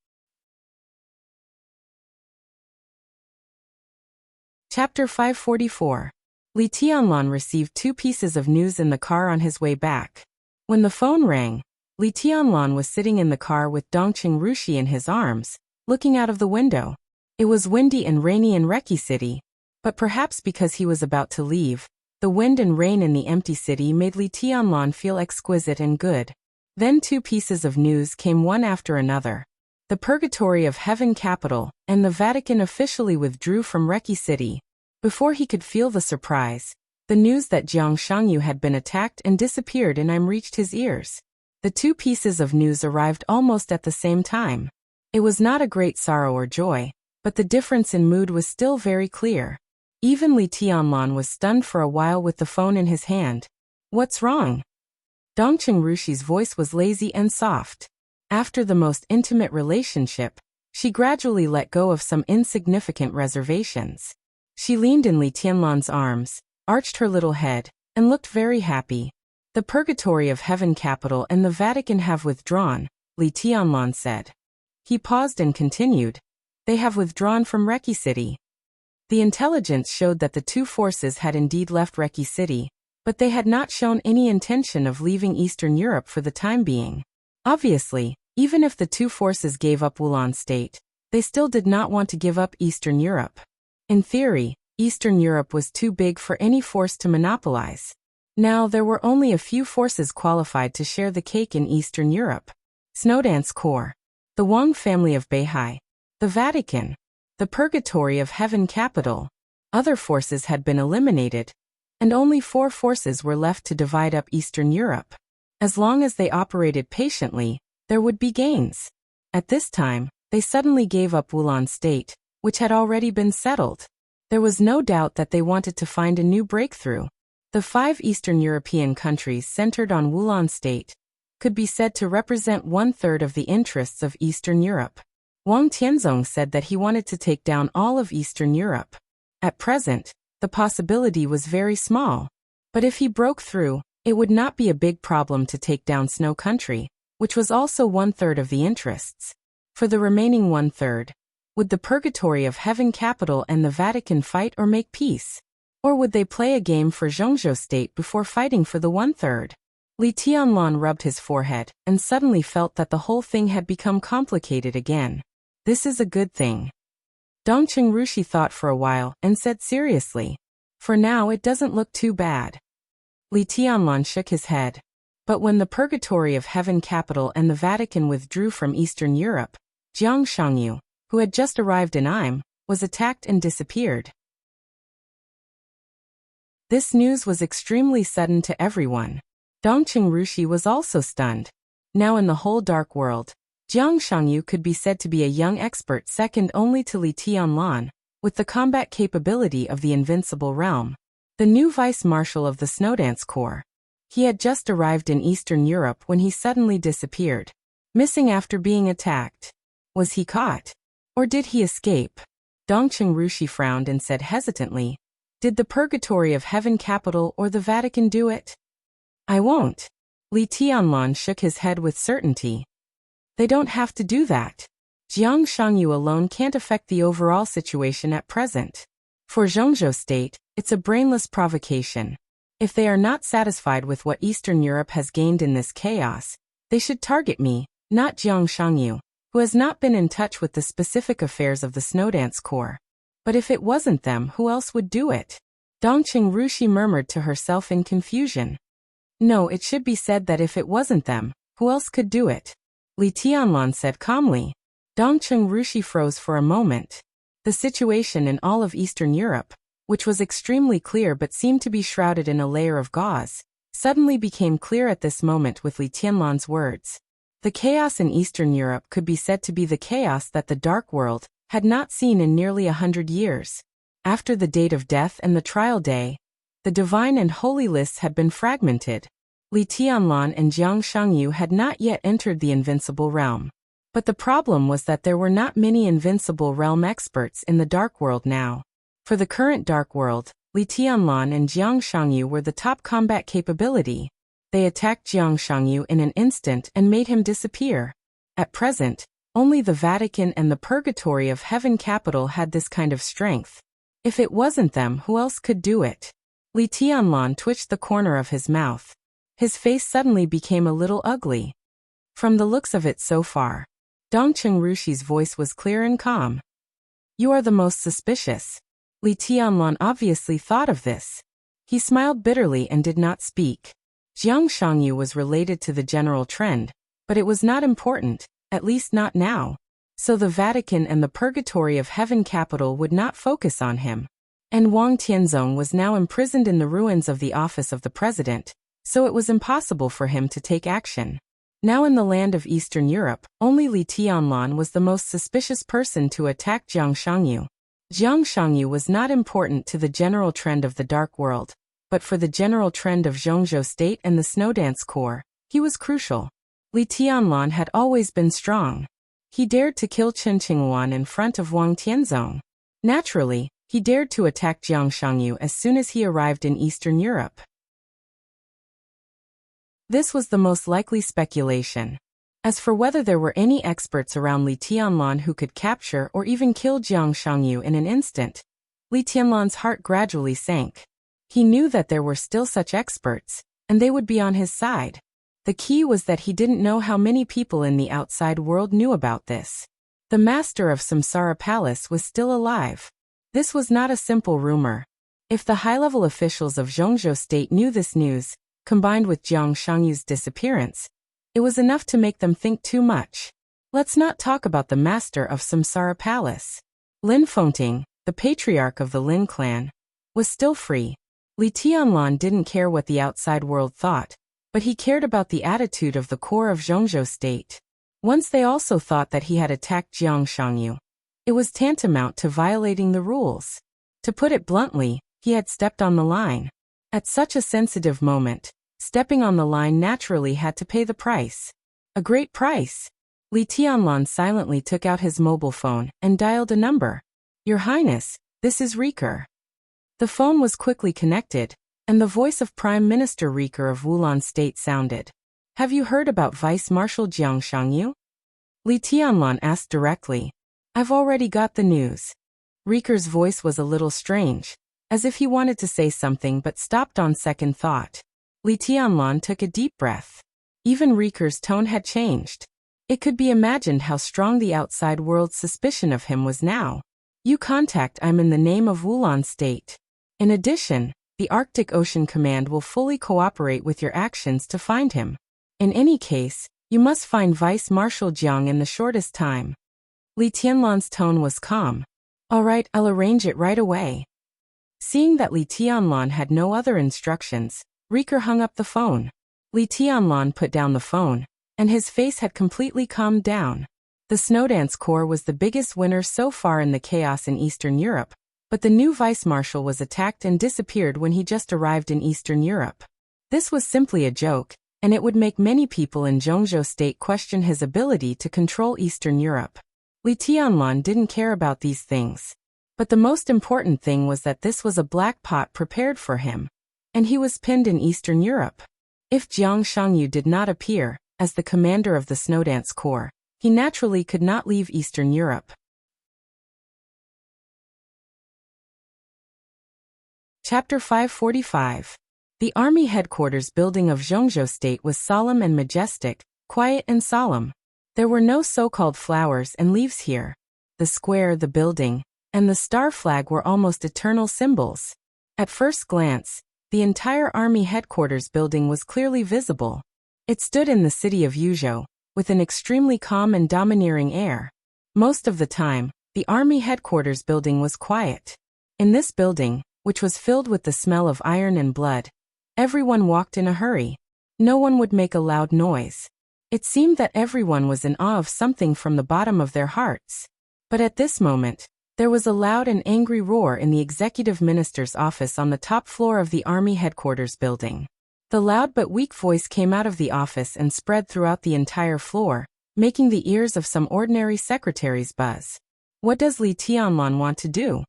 Speaker 1: Chapter 544. Li Tianlan received 2 pieces of news in the car on his way back. When the phone rang, Li Tianlan was sitting in the car with Dongqing Rushi in his arms, looking out of the window. It was windy and rainy in Reki City, but perhaps because he was about to leave, the wind and rain in the empty city made Li Tianlan feel exquisite and good. Then 2 pieces of news came one after another. The Purgatory of Heaven Capital and the Vatican officially withdrew from Reki City. Before he could feel the surprise, The news that Jiang Shangyu had been attacked and disappeared in Im reached his ears. The two pieces of news arrived almost at the same time. It was not a great sorrow or joy, but the difference in mood was still very clear. Even Li Tianlan was stunned for a while with the phone in his hand. "What's wrong?" Dongqing Rushi's voice was lazy and soft. After the most intimate relationship, she gradually let go of some insignificant reservations. She leaned in Li Tianlan's arms, arched her little head, and looked very happy. "The Purgatory of Heaven capital and the Vatican have withdrawn," Li Tianlan said. He paused and continued, "They have withdrawn from Reki City." The intelligence showed that the two forces had indeed left Reki City, but they had not shown any intention of leaving Eastern Europe for the time being. Obviously, even if the two forces gave up Wulan State, they still did not want to give up Eastern Europe. In theory, Eastern Europe was too big for any force to monopolize. Now there were only a few forces qualified to share the cake in Eastern Europe. Snowdance Corps, the Wang family of Beihai, the Vatican, the Purgatory of Heaven capital. Other forces had been eliminated, and only 4 forces were left to divide up Eastern Europe. As long as they operated patiently, there would be gains. At this time, they suddenly gave up Wulan State, which had already been settled. There was no doubt that they wanted to find a new breakthrough. The 5 Eastern European countries centered on Wulan State could be said to represent 1/3 of the interests of Eastern Europe. Wang Tianzong said that he wanted to take down all of Eastern Europe. At present, the possibility was very small. But if he broke through, it would not be a big problem to take down Snow Country, which was also 1/3 of the interests. For the remaining 1/3, would the Purgatory of Heaven capital and the Vatican fight or make peace? Or would they play a game for Zhongzhou State before fighting for the 1/3? Li Tianlan rubbed his forehead and suddenly felt that the whole thing had become complicated again. This is a good thing. Dongqing Rushi thought for a while and said seriously, "For now it doesn't look too bad." Li Tianlan shook his head. But when the Purgatory of Heaven capital and the Vatican withdrew from Eastern Europe, Jiang Shangyu, who had just arrived in Im, was attacked and disappeared. This news was extremely sudden to everyone. Dongqing Rushi was also stunned. Now in the whole dark world, Jiang Shangyu could be said to be a young expert second only to Li Tianlan, with the combat capability of the Invincible Realm. The new vice-marshal of the Snowdance Corps. He had just arrived in Eastern Europe when he suddenly disappeared. Missing after being attacked. Was he caught? Or did he escape? Dongqing Rushi frowned and said hesitantly, "Did the Purgatory of Heaven capital or the Vatican do it?" "I won't." Li Tianlan shook his head with certainty. "They don't have to do that. Jiang Shangyu alone can't affect the overall situation at present. For Zhongzhou State, it's a brainless provocation. If they are not satisfied with what Eastern Europe has gained in this chaos, they should target me, not Jiang Shangyu, who has not been in touch with the specific affairs of the Snowdance Corps. But if it wasn't them, who else would do it?" Dongqing Rushi murmured to herself in confusion. "No, it should be said that if it wasn't them, who else could do it?" Li Tianlan said calmly. Dongqing Rushi froze for a moment. The situation in all of Eastern Europe, which was extremely clear but seemed to be shrouded in a layer of gauze, suddenly became clear at this moment with Li Tianlan's words. The chaos in Eastern Europe could be said to be the chaos that the Dark World had not seen in nearly 100 years. After the date of death and the trial day, the divine and holy lists had been fragmented. Li Tianlan and Jiang Shangyu had not yet entered the Invincible Realm. But the problem was that there were not many Invincible Realm experts in the Dark World now. For the current Dark World, Li Tianlan and Jiang Shangyu were the top combat capability. They attacked Jiang Shangyu in an instant and made him disappear. At present, only the Vatican and the Purgatory of Heaven capital had this kind of strength. If it wasn't them, who else could do it? Li Tianlan twitched the corner of his mouth. His face suddenly became a little ugly. From the looks of it so far, Dongqing Rushi's voice was clear and calm. "You are the most suspicious." Li Tianlan obviously thought of this. He smiled bitterly and did not speak. Jiang Shangyu was related to the general trend, but it was not important, at least not now. So the Vatican and the Purgatory of Heaven capital would not focus on him. And Wang Tianzong was now imprisoned in the ruins of the office of the president, so it was impossible for him to take action. Now in the land of Eastern Europe, only Li Tianlan was the most suspicious person to attack Jiang Shangyu. Jiang Shangyu was not important to the general trend of the Dark World, but for the general trend of Zhongzhou State and the Snowdance Corps, he was crucial. Li Tianlan had always been strong. He dared to kill Chen Qingwan in front of Wang Tianzong. Naturally, he dared to attack Jiang Shangyu as soon as he arrived in Eastern Europe. This was the most likely speculation. As for whether there were any experts around Li Tianlan who could capture or even kill Jiang Shangyu in an instant, Li Tianlan's heart gradually sank. He knew that there were still such experts, and they would be on his side. The key was that he didn't know how many people in the outside world knew about this. The master of Samsara Palace was still alive. This was not a simple rumor. If the high-level officials of Zhongzhou State knew this news, combined with Jiang Shangyu's disappearance, it was enough to make them think too much. Let's not talk about the master of Samsara Palace. Lin Fengting, the patriarch of the Lin clan, was still free. Li Tianlan didn't care what the outside world thought, but he cared about the attitude of the core of Zhongzhou State. Once they also thought that he had attacked Jiang Shangyu, it was tantamount to violating the rules. To put it bluntly, he had stepped on the line. At such a sensitive moment, stepping on the line naturally had to pay the price. A great price. Li Tianlan silently took out his mobile phone and dialed a number. "Your Highness, this is Riker." The phone was quickly connected, and the voice of Prime Minister Riker of Wulan State sounded. "Have you heard about Vice Marshal Jiang Shangyu?" Li Tianlan asked directly. "I've already got the news." Riker's voice was a little strange, as if he wanted to say something but stopped on second thought. Li Tianlan took a deep breath. Even Riker's tone had changed. It could be imagined how strong the outside world's suspicion of him was now. "You contact I'm in the name of Wulan State. In addition, the Arctic Ocean Command will fully cooperate with your actions to find him. In any case, you must find Vice Marshal Jiang in the shortest time." Li Tianlan's tone was calm. "All right, I'll arrange it right away." Seeing that Li Tianlan had no other instructions, Riker hung up the phone. Li Tianlan put down the phone, and his face had completely calmed down. The Snowdance Corps was the biggest winner so far in the chaos in Eastern Europe, but the new vice marshal was attacked and disappeared when he just arrived in Eastern Europe. This was simply a joke, and it would make many people in Zhongzhou State question his ability to control Eastern Europe. Li Tianlan didn't care about these things. But the most important thing was that this was a black pot prepared for him, and he was pinned in Eastern Europe. If Jiang Shangyu did not appear, as the commander of the Snowdance Corps, he naturally could not leave Eastern Europe. Chapter 545. The army headquarters building of Zhongzhou State was solemn and majestic, quiet and solemn. There were no so-called flowers and leaves here. The square, the building, and the star flag were almost eternal symbols. At first glance, the entire army headquarters building was clearly visible. It stood in the city of Yuzhou, with an extremely calm and domineering air. Most of the time, the army headquarters building was quiet. In this building, which was filled with the smell of iron and blood, everyone walked in a hurry. No one would make a loud noise. It seemed that everyone was in awe of something from the bottom of their hearts. But at this moment, there was a loud and angry roar in the executive minister's office on the top floor of the army headquarters building. The loud but weak voice came out of the office and spread throughout the entire floor, making the ears of some ordinary secretaries buzz. What does Li Tianlan want to do?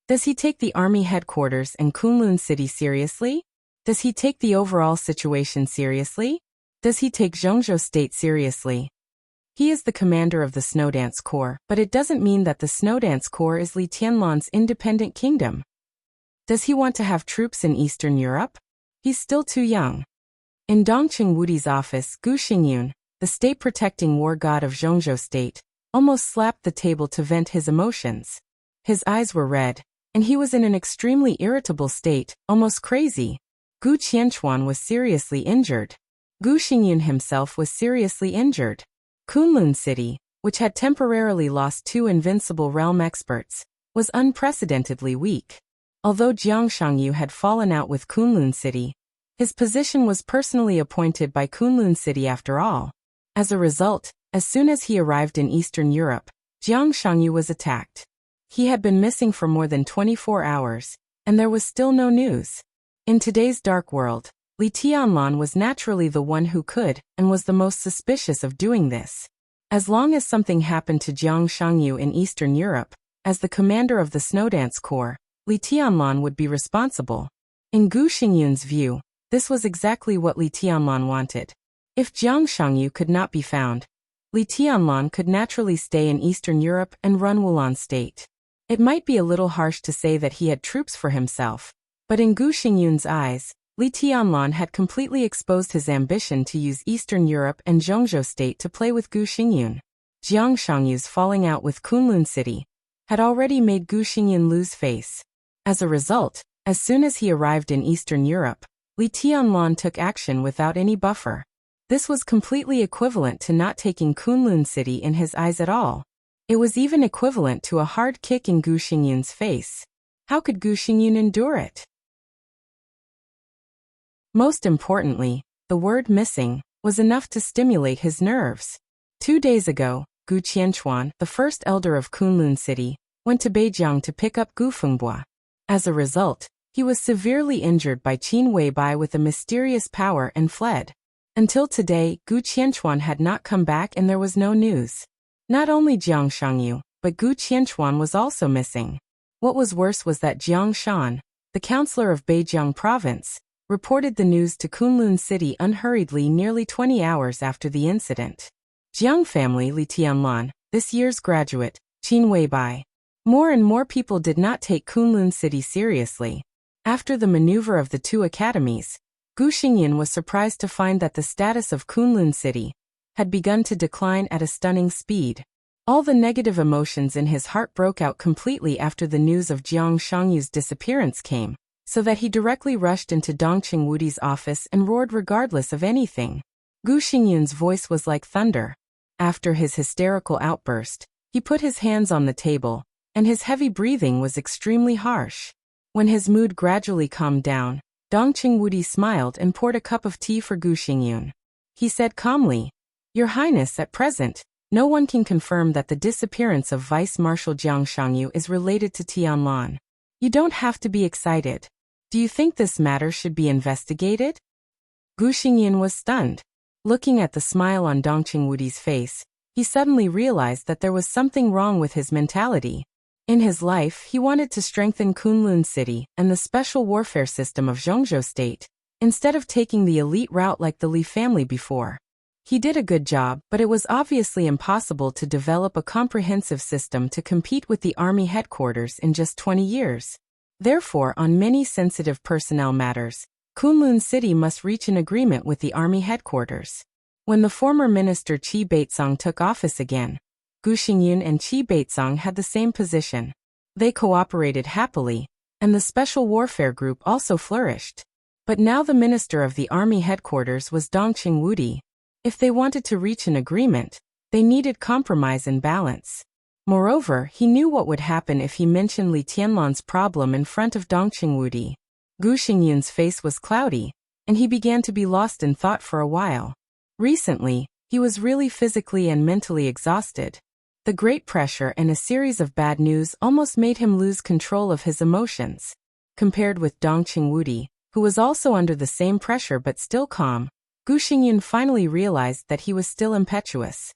Speaker 1: Does he take the army headquarters and Kunlun City seriously? Does he take the overall situation seriously? Does he take Zhongzhou State seriously? He is the commander of the Snowdance Corps, but it doesn't mean that the Snowdance Corps is Li Tianlan's independent kingdom. Does he want to have troops in Eastern Europe? He's still too young. In Dongqing Wudi's office, Gu Xingyun, the state-protecting war god of Zhongzhou State, almost slapped the table to vent his emotions. His eyes were red, and he was in an extremely irritable state, almost crazy. Gu Qianchuan was seriously injured. Gu Xingyun himself was seriously injured. Kunlun City, which had temporarily lost 2 invincible realm experts, was unprecedentedly weak. Although Jiang Shangyu had fallen out with Kunlun City, his position was personally appointed by Kunlun City after all. As a result, as soon as he arrived in Eastern Europe, Jiang Shangyu was attacked. He had been missing for more than 24 hours, and there was still no news. In today's dark world, Li Tianlan was naturally the one who could and was the most suspicious of doing this. As long as something happened to Jiang Shangyu in Eastern Europe, as the commander of the Snowdance Corps, Li Tianlan would be responsible. In Gu Xingyun's view, this was exactly what Li Tianlan wanted. If Jiang Shangyu could not be found, Li Tianlan could naturally stay in Eastern Europe and run Wulan State. It might be a little harsh to say that he had troops for himself, but in Gu Xingyun's eyes, Li Tianlan had completely exposed his ambition to use Eastern Europe and Zhongzhou State to play with Gu Xingyun. Jiang Shangyu's falling out with Kunlun City had already made Gu Xingyun lose face. As a result, as soon as he arrived in Eastern Europe, Li Tianlan took action without any buffer. This was completely equivalent to not taking Kunlun City in his eyes at all. It was even equivalent to a hard kick in Gu Xingyun's face. How could Gu Xingyun endure it? Most importantly, the word missing was enough to stimulate his nerves. 2 days ago, Gu Qianchuan, the first elder of Kunlun City, went to Beijing to pick up Gu Fengbua. As a result, he was severely injured by Qin Weibai with a mysterious power and fled. Until today, Gu Qianchuan had not come back and there was no news. Not only Jiang Shangyu, but Gu Qianchuan was also missing. What was worse was that Jiang Shan, the counselor of Beijing province, reported the news to Kunlun City unhurriedly nearly 20 hours after the incident. Jiang family Li Tianlan, this year's graduate, Qin Weibai. More and more people did not take Kunlun City seriously. After the maneuver of the two academies, Gu Xingyun was surprised to find that the status of Kunlun City had begun to decline at a stunning speed. All the negative emotions in his heart broke out completely after the news of Jiang Shangyu's disappearance came, so that he directly rushed into Dongqing Wudi's office and roared regardless of anything. Gu Xingyun's voice was like thunder. After his hysterical outburst, he put his hands on the table, and his heavy breathing was extremely harsh. When his mood gradually calmed down, Dongqing Wudi smiled and poured a cup of tea for Gu Xingyun. He said calmly, "Your Highness, at present, no one can confirm that the disappearance of Vice Marshal Jiang Shangyu is related to Tianlan. You don't have to be excited. Do you think this matter should be investigated?" Gu Xingyun was stunned. Looking at the smile on Dongqing Wudi's face, he suddenly realized that there was something wrong with his mentality. In his life, he wanted to strengthen Kunlun City and the special warfare system of Zhongzhou State, instead of taking the elite route like the Li family before. He did a good job, but it was obviously impossible to develop a comprehensive system to compete with the army headquarters in just 20 years. Therefore, on many sensitive personnel matters, Kunlun City must reach an agreement with the army headquarters. When the former minister Qi Beizong took office again, Gu Xingyun and Qi Beizong had the same position. They cooperated happily, and the Special Warfare Group also flourished. But now the minister of the army headquarters was Dongqing Wudi. If they wanted to reach an agreement, they needed compromise and balance. Moreover, he knew what would happen if he mentioned Li Tianlan's problem in front of Dongqing Wudi. Gu Xingyun's face was cloudy, and he began to be lost in thought for a while. Recently, he was really physically and mentally exhausted. The great pressure and a series of bad news almost made him lose control of his emotions. Compared with Dongqing Wudi, who was also under the same pressure but still calm, Gu Xingyun finally realized that he was still impetuous.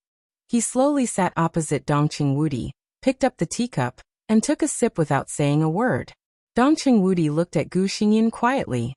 Speaker 1: He slowly sat opposite Dongqing Wudi, picked up the teacup, and took a sip without saying a word. Dongqing Wudi looked at Gu Xingyun quietly.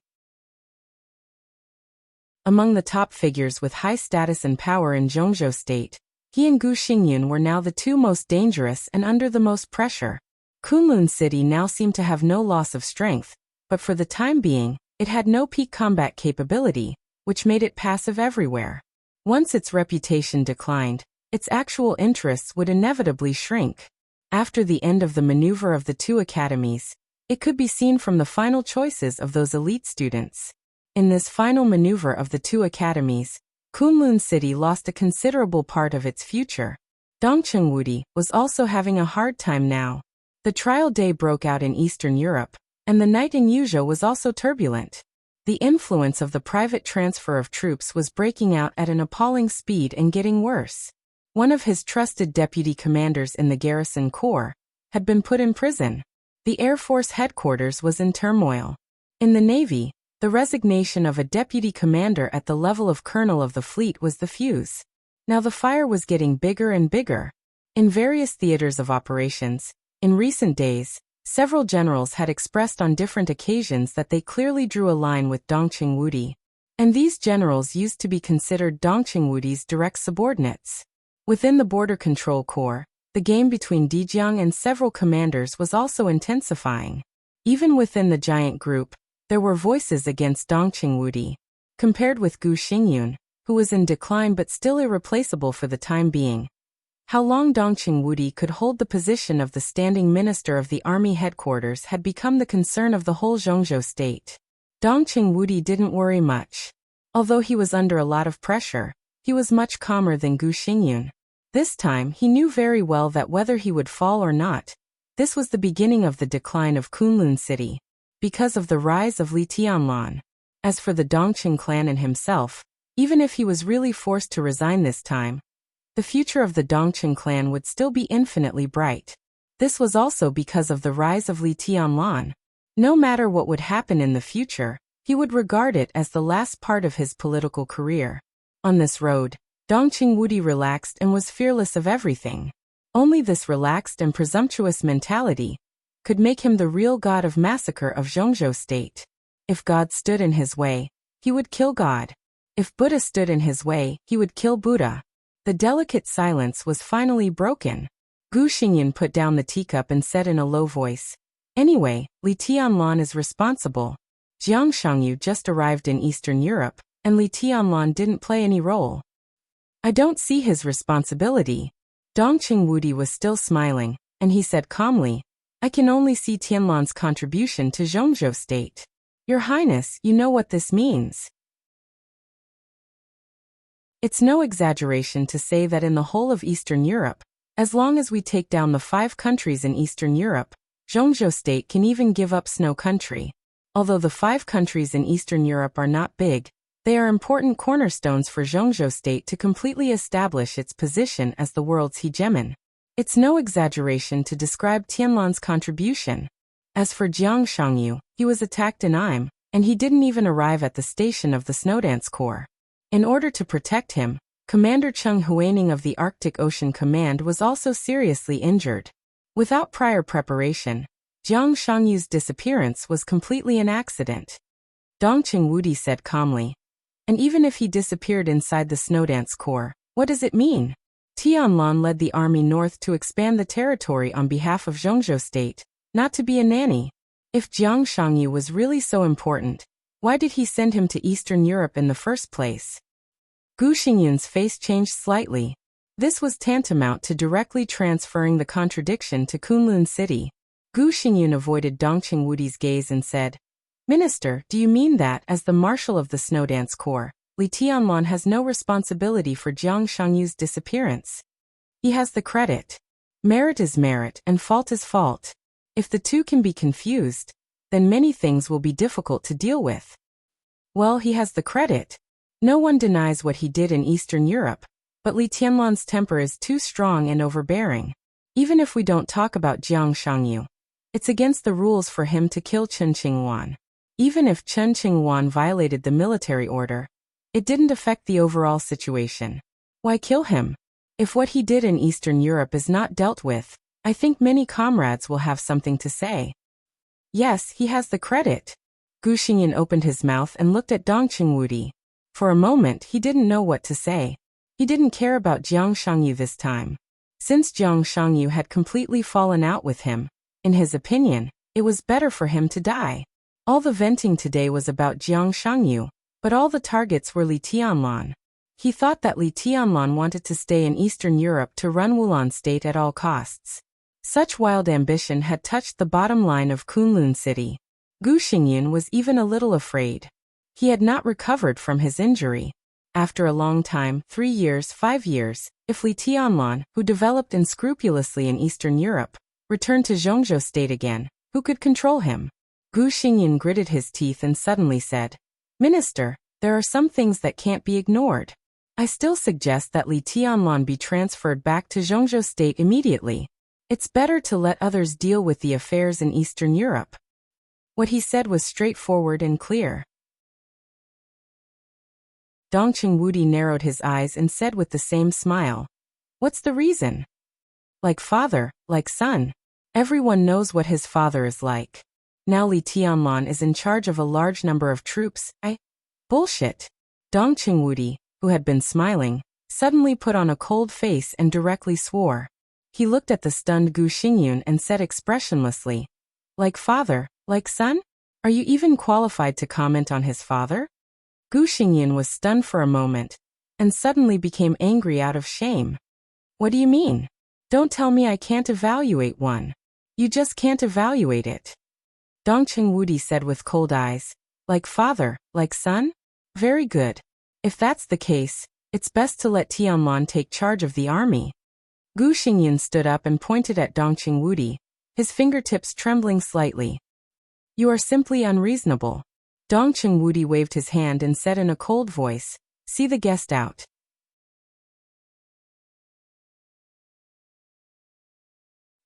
Speaker 1: Among the top figures with high status and power in Zhongzhou State, he and Gu Xingyun were now the two most dangerous and under the most pressure. Kunlun City now seemed to have no loss of strength, but for the time being, it had no peak combat capability, which made it passive everywhere. Once its reputation declined, its actual interests would inevitably shrink. After the end of the maneuver of the two academies, it could be seen from the final choices of those elite students. In this final maneuver of the two academies, Kunlun City lost a considerable part of its future. Dongqing Wudi was also having a hard time now. The trial day broke out in Eastern Europe, And the night in Yuzhou was also turbulent. The influence of the private transfer of troops was breaking out at an appalling speed and getting worse. One of his trusted deputy commanders in the garrison corps had been put in prison. The Air Force headquarters was in turmoil. In the Navy, the resignation of a deputy commander at the level of colonel of the fleet was the fuse. Now the fire was getting bigger and bigger. In various theaters of operations, in recent days, several generals had expressed on different occasions that they clearly drew a line with Dong Qingwudi. And these generals used to be considered Dong Qingwudi's direct subordinates. Within the Border Control Corps, the game between Dijiang and several commanders was also intensifying. Even within the giant group, there were voices against Dong Qingwudi. Compared with Gu Xingyun, who was in decline but still irreplaceable for the time being. How long Dong Qingwudi could hold the position of the standing minister of the army headquarters had become the concern of the whole Zhongzhou state. Dong Qingwudi didn't worry much. Although he was under a lot of pressure, he was much calmer than Gu Xingyun. This time he knew very well that whether he would fall or not, this was the beginning of the decline of Kunlun City, because of the rise of Li Tianlan. As for the Dongqing clan and himself, even if he was really forced to resign this time, the future of the Dongqing clan would still be infinitely bright. This was also because of the rise of Li Tianlan. No matter what would happen in the future, he would regard it as the last part of his political career. On this road, Dong Qingwudi relaxed and was fearless of everything. Only this relaxed and presumptuous mentality could make him the real god of massacre of Zhongzhou state. If God stood in his way, he would kill God. If Buddha stood in his way, he would kill Buddha. The delicate silence was finally broken. Gu Xingyun put down the teacup and said in a low voice, "Anyway, Li Tianlan is responsible. Jiang Shangyu just arrived in Eastern Europe, and Li Tianlan didn't play any role. I don't see his responsibility." Dong Qingwudi was still smiling, and he said calmly, "I can only see Tianlan's contribution to Zhongzhou state. Your Highness, you know what this means." It's no exaggeration to say that in the whole of Eastern Europe, as long as we take down the 5 countries in Eastern Europe, Zhongzhou state can even give up Snow Country. Although the 5 countries in Eastern Europe are not big, they are important cornerstones for Zhongzhou state to completely establish its position as the world's hegemon. It's no exaggeration to describe Tianlan's contribution. As for Jiang Shangyu, he was attacked in Im, and he didn't even arrive at the station of the Snowdance Corps. In order to protect him, Commander Cheng Huaining of the Arctic Ocean Command was also seriously injured. Without prior preparation, Jiang Shangyu's disappearance was completely an accident. Dong Qingwudi said calmly, "And even if he disappeared inside the Snowdance Corps, what does it mean? Tianlan led the army north to expand the territory on behalf of Zhongzhou state, not to be a nanny. If Jiang Shangyu was really so important, why did he send him to Eastern Europe in the first place?" Gu Xingyun's face changed slightly. This was tantamount to directly transferring the contradiction to Kunlun City. Gu Xingyun avoided Dong Qingwudi's gaze and said, "Minister, do you mean that, as the marshal of the Snowdance Corps, Li Tianlan has no responsibility for Jiang Shangyu's disappearance? He has the credit. Merit is merit and fault is fault. If the two can be confused, then many things will be difficult to deal with. Well, he has the credit. No one denies what he did in Eastern Europe, but Li Tianlan's temper is too strong and overbearing. Even if we don't talk about Jiang Shangyu, it's against the rules for him to kill Chen Qingwan. Even if Chen Qingwan violated the military order, it didn't affect the overall situation. Why kill him? If what he did in Eastern Europe is not dealt with, I think many comrades will have something to say." "Yes, he has the credit." Gu Xingyun opened his mouth and looked at Dong Qingwudi. For a moment he didn't know what to say. He didn't care about Jiang Shangyu this time. Since Jiang Shangyu had completely fallen out with him, in his opinion, it was better for him to die. All the venting today was about Jiang Shangyu, but all the targets were Li Tianlan. He thought that Li Tianlan wanted to stay in Eastern Europe to run Wulan state at all costs. Such wild ambition had touched the bottom line of Kunlun City. Gu Xingyun was even a little afraid. He had not recovered from his injury. After a long time, 3 years, 5 years, if Li Tianlan, who developed unscrupulously in Eastern Europe, returned to Zhongzhou state again, who could control him? Gu Xingyan gritted his teeth and suddenly said, Minister, there are some things that can't be ignored. I still suggest that Li Tianlan be transferred back to Zhongzhou State immediately. It's better to let others deal with the affairs in Eastern Europe. What he said was straightforward and clear. Dongqing Wudi narrowed his eyes and said with the same smile, What's the reason? Like father, like son. Everyone knows what his father is like. Now Li Tianlan is in charge of a large number of troops. Bullshit. Dongqing Wudi, who had been smiling, suddenly put on a cold face and directly swore. He looked at the stunned Gu Xingyun and said expressionlessly, Like father, like son? Are you even qualified to comment on his father? Gu Xingyun was stunned for a moment, and suddenly became angry out of shame. What do you mean? Don't tell me I can't evaluate one. You just can't evaluate it. Dongqing Wudi said with cold eyes, Like father, like son? Very good. If that's the case, it's best to let Tianlan take charge of the army. Gu Xingyan stood up and pointed at Dongqing Wudi, his fingertips trembling slightly. You are simply unreasonable. Dongqing Wudi waved his hand and said in a cold voice, See the guest out.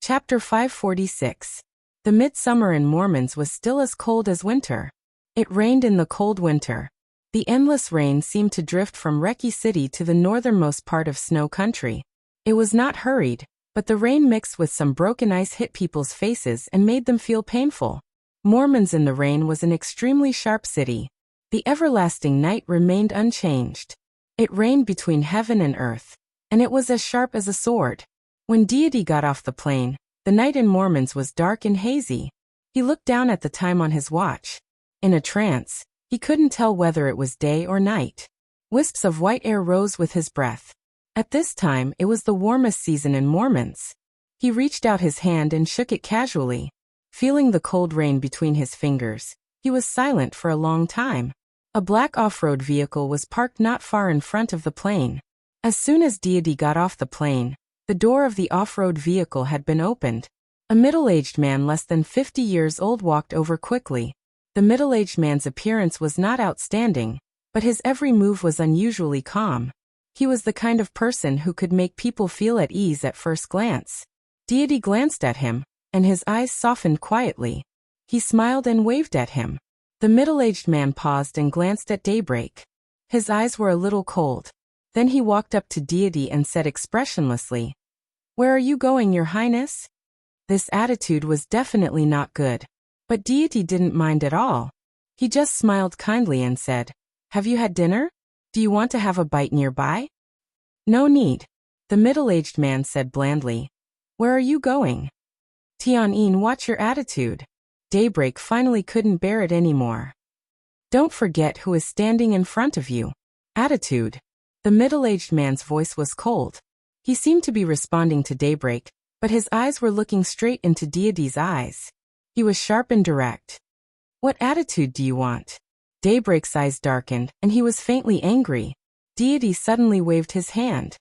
Speaker 1: Chapter 546. The midsummer in Mormons was still as cold as winter. It rained in the cold winter. The endless rain seemed to drift from Reki City to the northernmost part of Snow Country. It was not hurried, but the rain mixed with some broken ice hit people's faces and made them feel painful. Mormons in the rain was an extremely sharp city. The everlasting night remained unchanged. It rained between heaven and earth, and it was as sharp as a sword. When Deity got off the plane, the night in Mormons was dark and hazy. He looked down at the time on his watch. In a trance, he couldn't tell whether it was day or night. Wisps of white air rose with his breath. At this time, it was the warmest season in Mormons. He reached out his hand and shook it casually. Feeling the cold rain between his fingers, he was silent for a long time. A black off-road vehicle was parked not far in front of the plane. As soon as Deity got off the plane, the door of the off-road vehicle had been opened. A middle-aged man less than 50 years old walked over quickly. The middle-aged man's appearance was not outstanding, but his every move was unusually calm. He was the kind of person who could make people feel at ease at first glance. Deity glanced at him, and his eyes softened quietly. He smiled and waved at him. The middle-aged man paused and glanced at Daybreak. His eyes were a little cold. Then he walked up to Deity and said expressionlessly, Where are you going, Your Highness? This attitude was definitely not good. But Deity didn't mind at all. He just smiled kindly and said, Have you had dinner? Do you want to have a bite nearby? No need. The middle-aged man said blandly. Where are you going? Tianyin, watch your attitude. Daybreak finally couldn't bear it anymore. Don't forget who is standing in front of you. Attitude. The middle-aged man's voice was cold. He seemed to be responding to Daybreak, but his eyes were looking straight into Deity's eyes. He was sharp and direct. What attitude do you want? Daybreak's eyes darkened, and he was faintly angry. Deity suddenly waved his hand.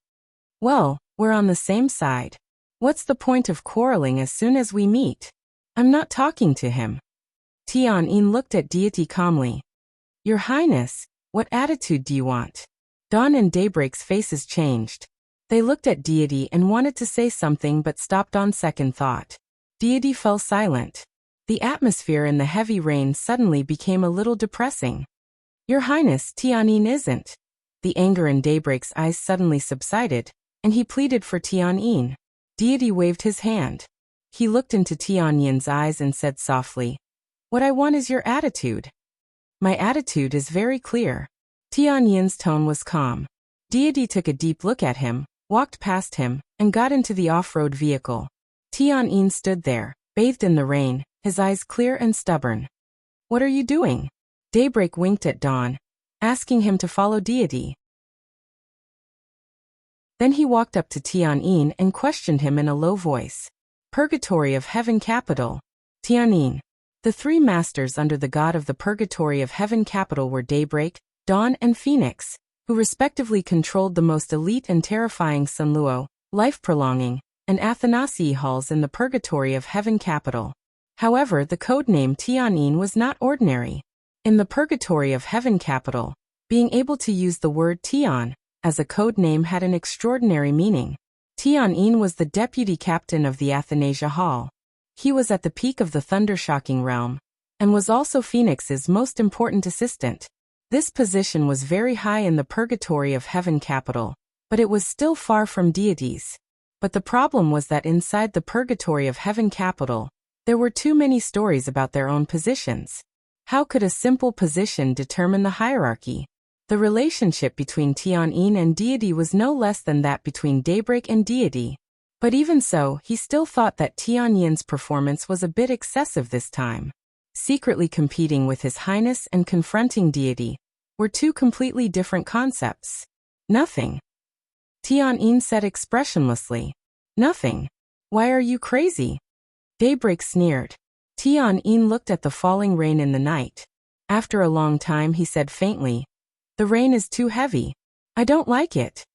Speaker 1: Well, we're on the same side. What's the point of quarreling as soon as we meet? I'm not talking to him. Tianyin looked at Deity calmly. Your Highness, what attitude do you want? Dawn and Daybreak's faces changed. They looked at Deity and wanted to say something but stopped on second thought. Deity fell silent. The atmosphere in the heavy rain suddenly became a little depressing. Your Highness, Tianyin isn't. The anger in Daybreak's eyes suddenly subsided, and he pleaded for Tianyin. Deity waved his hand. He looked into Tianyin's eyes and said softly, What I want is your attitude. My attitude is very clear. Tianyin's tone was calm. Deity took a deep look at him, walked past him, and got into the off-road vehicle. Tianyin stood there, bathed in the rain, his eyes clear and stubborn. What are you doing? Daybreak winked at Dawn, asking him to follow Deity. Then he walked up to Tianyin and questioned him in a low voice. Purgatory of Heaven Capital. Tianyin. The three masters under the god of the Purgatory of Heaven Capital were Daybreak, Dawn and Phoenix, who respectively controlled the most elite and terrifying Sunluo, life-prolonging, and Athanasii halls in the Purgatory of Heaven Capital. However, the codename Tianyin was not ordinary. In the purgatory of heaven capital, being able to use the word Tian as a code name had an extraordinary meaning. Tianyin was the deputy captain of the Athanasia Hall. He was at the peak of the thundershocking realm, and was also Phoenix's most important assistant. This position was very high in the purgatory of heaven capital, but it was still far from deities. But the problem was that inside the purgatory of heaven capital, there were too many stories about their own positions. How could a simple position determine the hierarchy? The relationship between Tianyin and deity was no less than that between Daybreak and deity. But even so, he still thought that Tianyin's performance was a bit excessive this time. Secretly competing with His Highness and confronting deity were two completely different concepts. Nothing. Tianyin said expressionlessly. Nothing. Why are you crazy? Daybreak sneered. Tianyin looked at the falling rain in the night. After a long time he said faintly, "The rain is too heavy. I don't like it."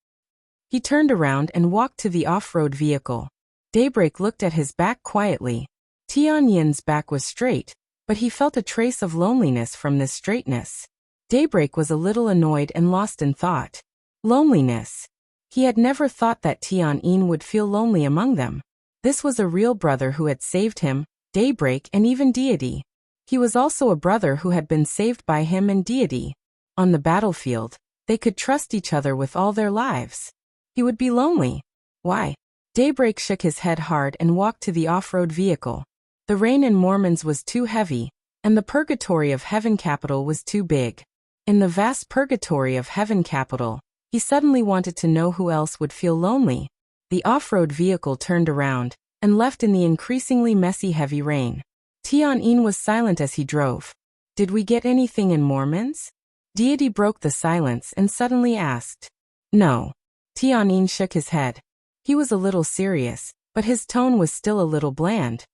Speaker 1: He turned around and walked to the off-road vehicle. Daybreak looked at his back quietly. Tianyin's back was straight, but he felt a trace of loneliness from this straightness. Daybreak was a little annoyed and lost in thought. Loneliness. He had never thought that Tianyin would feel lonely among them. This was a real brother who had saved him, Daybreak, and even deity. He was also a brother who had been saved by him and deity. On the battlefield, they could trust each other with all their lives. He would be lonely. Why? Daybreak shook his head hard and walked to the off-road vehicle. The rain in Mormons was too heavy, and the purgatory of heaven capital was too big. In the vast purgatory of heaven capital, he suddenly wanted to know who else would feel lonely. The off-road vehicle turned around and left in the increasingly messy heavy rain. Tianyin was silent as he drove. Did we get anything in Mormons? Deity broke the silence and suddenly asked. No. Tianyin shook his head. He was a little serious, but his tone was still a little bland.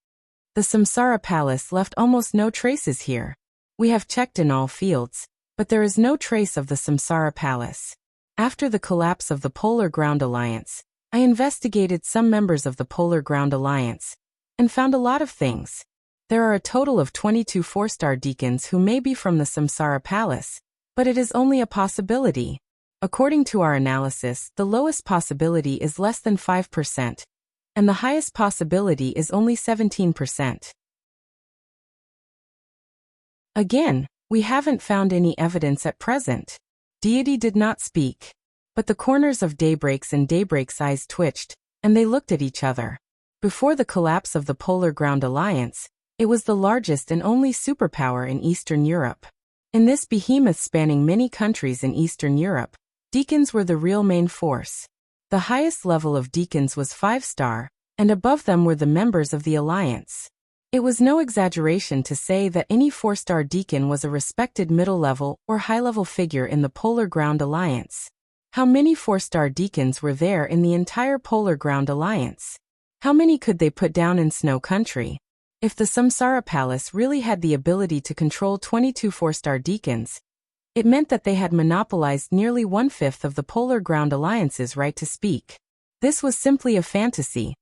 Speaker 1: The Samsara Palace left almost no traces here. We have checked in all fields, but there is no trace of the Samsara Palace. After the collapse of the Polar Ground Alliance, I investigated some members of the Polar Ground Alliance and found a lot of things. There are a total of 22 four-star deacons who may be from the Samsara Palace, but it is only a possibility. According to our analysis, the lowest possibility is less than 5%, and the highest possibility is only 17%. Again, we haven't found any evidence at present. Deity did not speak, but the corners of Daybreak's and Daybreak's eyes twitched, and they looked at each other. Before the collapse of the Polar Ground Alliance, it was the largest and only superpower in Eastern Europe. In this behemoth spanning many countries in Eastern Europe, deacons were the real main force. The highest level of deacons was 5-star, and above them were the members of the alliance. It was no exaggeration to say that any 4-star deacon was a respected middle-level or high-level figure in the Polar Ground Alliance. How many 4-star deacons were there in the entire Polar Ground Alliance? How many could they put down in Snow Country? If the Samsara Palace really had the ability to control 22 4-star deacons, it meant that they had monopolized nearly 1/5 of the Polar Ground Alliance's right to speak. This was simply a fantasy.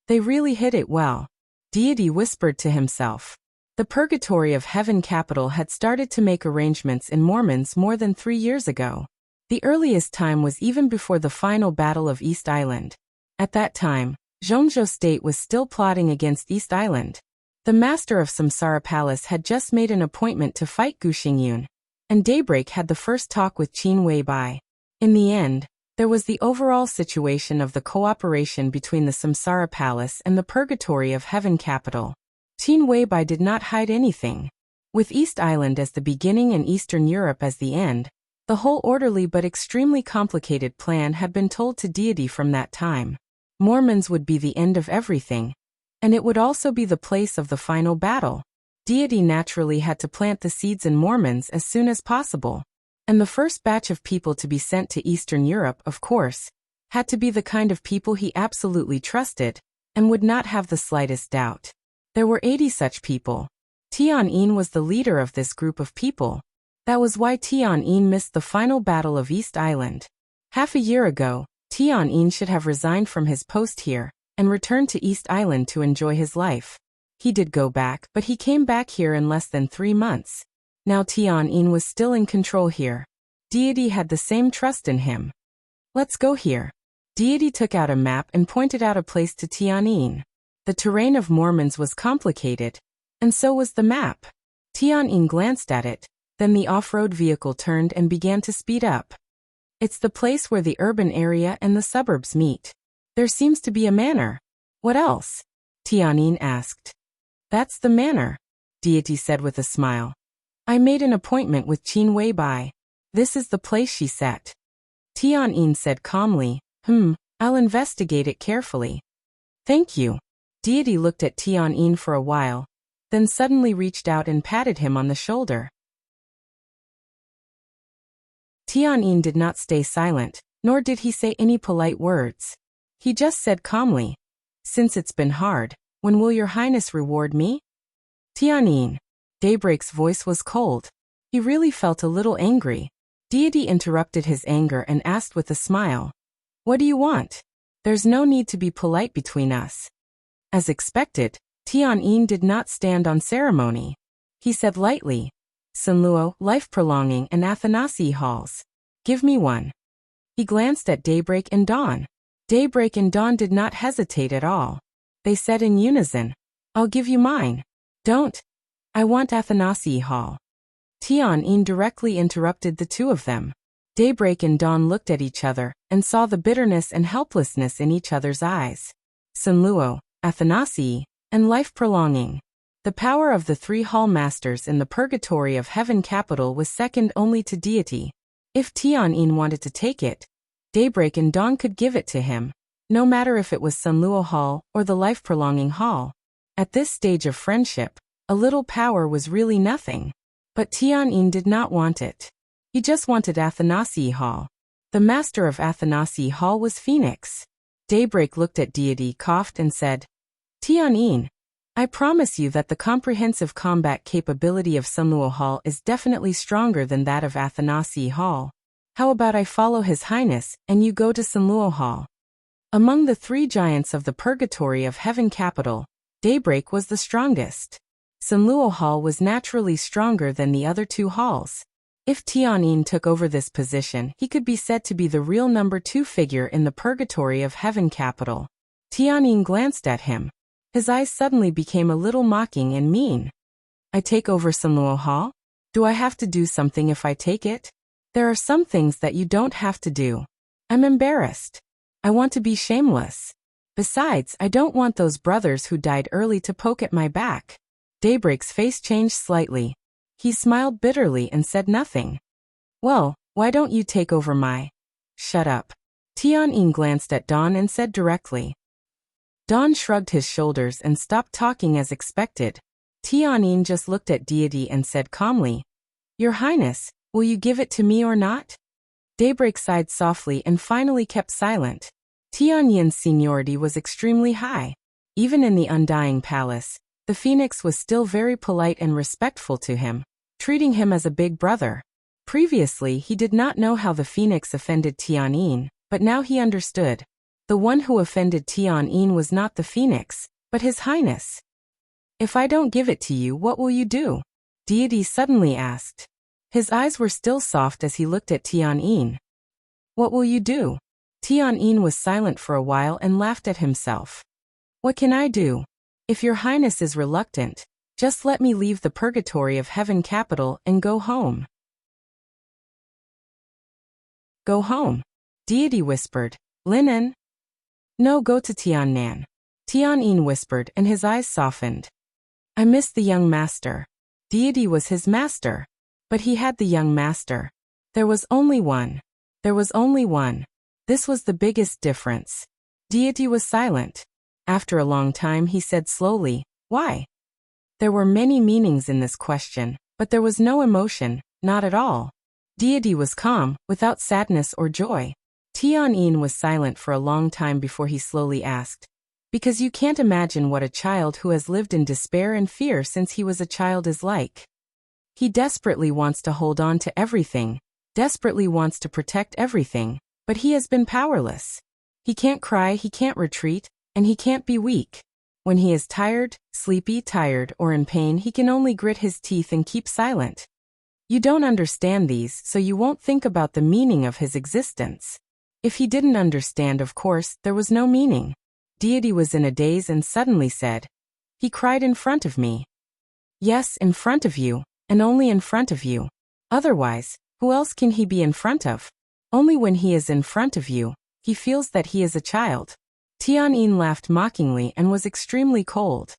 Speaker 1: They really hid it well. Deity whispered to himself. The purgatory of heaven capital had started to make arrangements in Mormons more than 3 years ago. The earliest time was even before the final battle of East Island. At that time, Zhongzhou State was still plotting against East Island. The master of Samsara Palace had just made an appointment to fight Gu Xingyun, and Daybreak had the first talk with Qin Weibai. In the end, there was the overall situation of the cooperation between the Samsara Palace and the purgatory of heaven capital. Qin Weibai did not hide anything. With East Island as the beginning and Eastern Europe as the end, the whole orderly but extremely complicated plan had been told to deity from that time. Mormons would be the end of everything, and it would also be the place of the final battle. Deity naturally had to plant the seeds in Mormons as soon as possible. And the first batch of people to be sent to Eastern Europe, of course, had to be the kind of people he absolutely trusted, and would not have the slightest doubt. There were 80 such people. Tianyin was the leader of this group of people. That was why Tianyin missed the final battle of East Island. Half a year ago, Tianyin should have resigned from his post here, and returned to East Island to enjoy his life. He did go back, but he came back here in less than 3 months. Now Tianyin was still in control here. Deity had the same trust in him. Let's go here. Deity took out a map and pointed out a place to Tianyin. The terrain of Mormons was complicated, and so was the map. Tianyin glanced at it, then the off-road vehicle turned and began to speed up. It's the place where the urban area and the suburbs meet. There seems to be a manor. What else? Tianyin asked. That's the manor, Deity said with a smile. I made an appointment with Qin Weibai. This is the place she set. Tianyin said calmly, I'll investigate it carefully. Thank you. Deity looked at Tianyin for a while, then suddenly reached out and patted him on the shoulder. Tianyin did not stay silent, nor did he say any polite words. He just said calmly, Since it's been hard, when will your highness reward me? Tianyin. Daybreak's voice was cold. He really felt a little angry. Deity interrupted his anger and asked with a smile, What do you want? There's no need to be polite between us. As expected, Tianyin did not stand on ceremony. He said lightly, Sunluo, life-prolonging and Athanasi halls. Give me one. He glanced at Daybreak and Dawn. Daybreak and Dawn did not hesitate at all. They said in unison, I'll give you mine. Don't. I want Athanasi hall. Tianyin directly interrupted the two of them. Daybreak and Dawn looked at each other and saw the bitterness and helplessness in each other's eyes. Sunluo, Athanasi, and life-prolonging. The power of the 3 hall masters in the purgatory of heaven capital was second only to Deity. If Tianyin wanted to take it, Daybreak and Dawn could give it to him, no matter if it was Sunluo Hall or the life-prolonging hall. At this stage of friendship, a little power was really nothing. But Tianyin did not want it. He just wanted Athanasi Hall. The master of Athanasi Hall was Phoenix. Daybreak looked at Deity, coughed and said, Tianyin, I promise you that the comprehensive combat capability of Sunluo Hall is definitely stronger than that of Athanasi Hall. How about I follow His Highness and you go to Sunluo Hall? Among the 3 giants of the purgatory of heaven capital, Daybreak was the strongest. Sunluo Hall was naturally stronger than the other 2 halls. If Tianyin took over this position, he could be said to be the real number 2 figure in the purgatory of heaven capital. Tianyin glanced at him. His eyes suddenly became a little mocking and mean. I take over Sunluo Hall? Do I have to do something if I take it? There are some things that you don't have to do. I'm embarrassed. I want to be shameless. Besides, I don't want those brothers who died early to poke at my back. Daybreak's face changed slightly. He smiled bitterly and said nothing. Well, why don't you take over my... Shut up. Tianyin glanced at Dawn and said directly. Dawn shrugged his shoulders and stopped talking as expected. Tianyin just looked at Deity and said calmly, Your Highness, will you give it to me or not? Daybreak sighed softly and finally kept silent. Tianyin's seniority was extremely high. Even in the Undying Palace, the Phoenix was still very polite and respectful to him, treating him as a big brother. Previously, he did not know how the Phoenix offended Tianyin, but now he understood. The one who offended Tianyin was not the Phoenix, but His Highness. If I don't give it to you, what will you do? Deity suddenly asked. His eyes were still soft as he looked at Tianyin. What will you do? Tianyin was silent for a while and laughed at himself. What can I do? If your highness is reluctant, just let me leave the purgatory of heaven capital and go home. Go home? Deity whispered. Linen? No, go to Tiannan. Tianyin whispered and his eyes softened. I miss the young master. Deity was his master. But he had the young master. There was only one. There was only one. This was the biggest difference. Deity was silent. After a long time he said slowly, Why? There were many meanings in this question, but there was no emotion, not at all. Deity was calm, without sadness or joy. Tianyin was silent for a long time before he slowly asked, Because you can't imagine what a child who has lived in despair and fear since he was a child is like. He desperately wants to hold on to everything, desperately wants to protect everything, but he has been powerless. He can't cry, he can't retreat, and he can't be weak. When he is tired, sleepy, tired, or in pain, he can only grit his teeth and keep silent. You don't understand these, so you won't think about the meaning of his existence. If he didn't understand, of course, there was no meaning. Deity was in a daze and suddenly said, "He cried in front of me." Yes, in front of you, and only in front of you. Otherwise, who else can he be in front of? Only when he is in front of you, he feels that he is a child. Tianyin laughed mockingly and was extremely cold.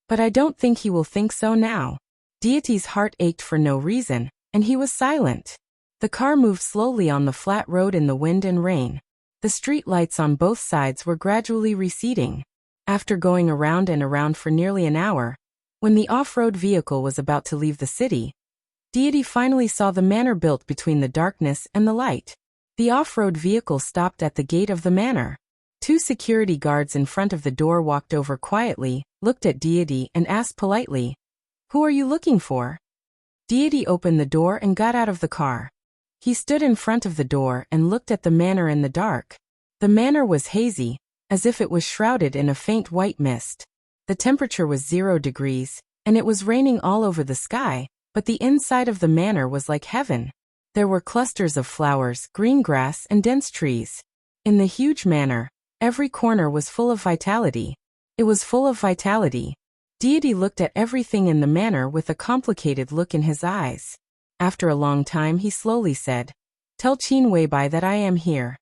Speaker 1: But I don't think he will think so now. Deity's heart ached for no reason, and he was silent. The car moved slowly on the flat road in the wind and rain. The street lights on both sides were gradually receding. After going around and around for nearly an hour, when the off-road vehicle was about to leave the city, Deity finally saw the manor built between the darkness and the light. The off-road vehicle stopped at the gate of the manor. Two security guards in front of the door walked over quietly, looked at Deity and asked politely, "Who are you looking for?" Deity opened the door and got out of the car. He stood in front of the door and looked at the manor in the dark. The manor was hazy, as if it was shrouded in a faint white mist. The temperature was 0 degrees, and it was raining all over the sky, but the inside of the manor was like heaven. There were clusters of flowers, green grass, and dense trees. In the huge manor, every corner was full of vitality. It was full of vitality. Deity looked at everything in the manor with a complicated look in his eyes. After a long time he slowly said, "Tell Qin Weibai that I am here."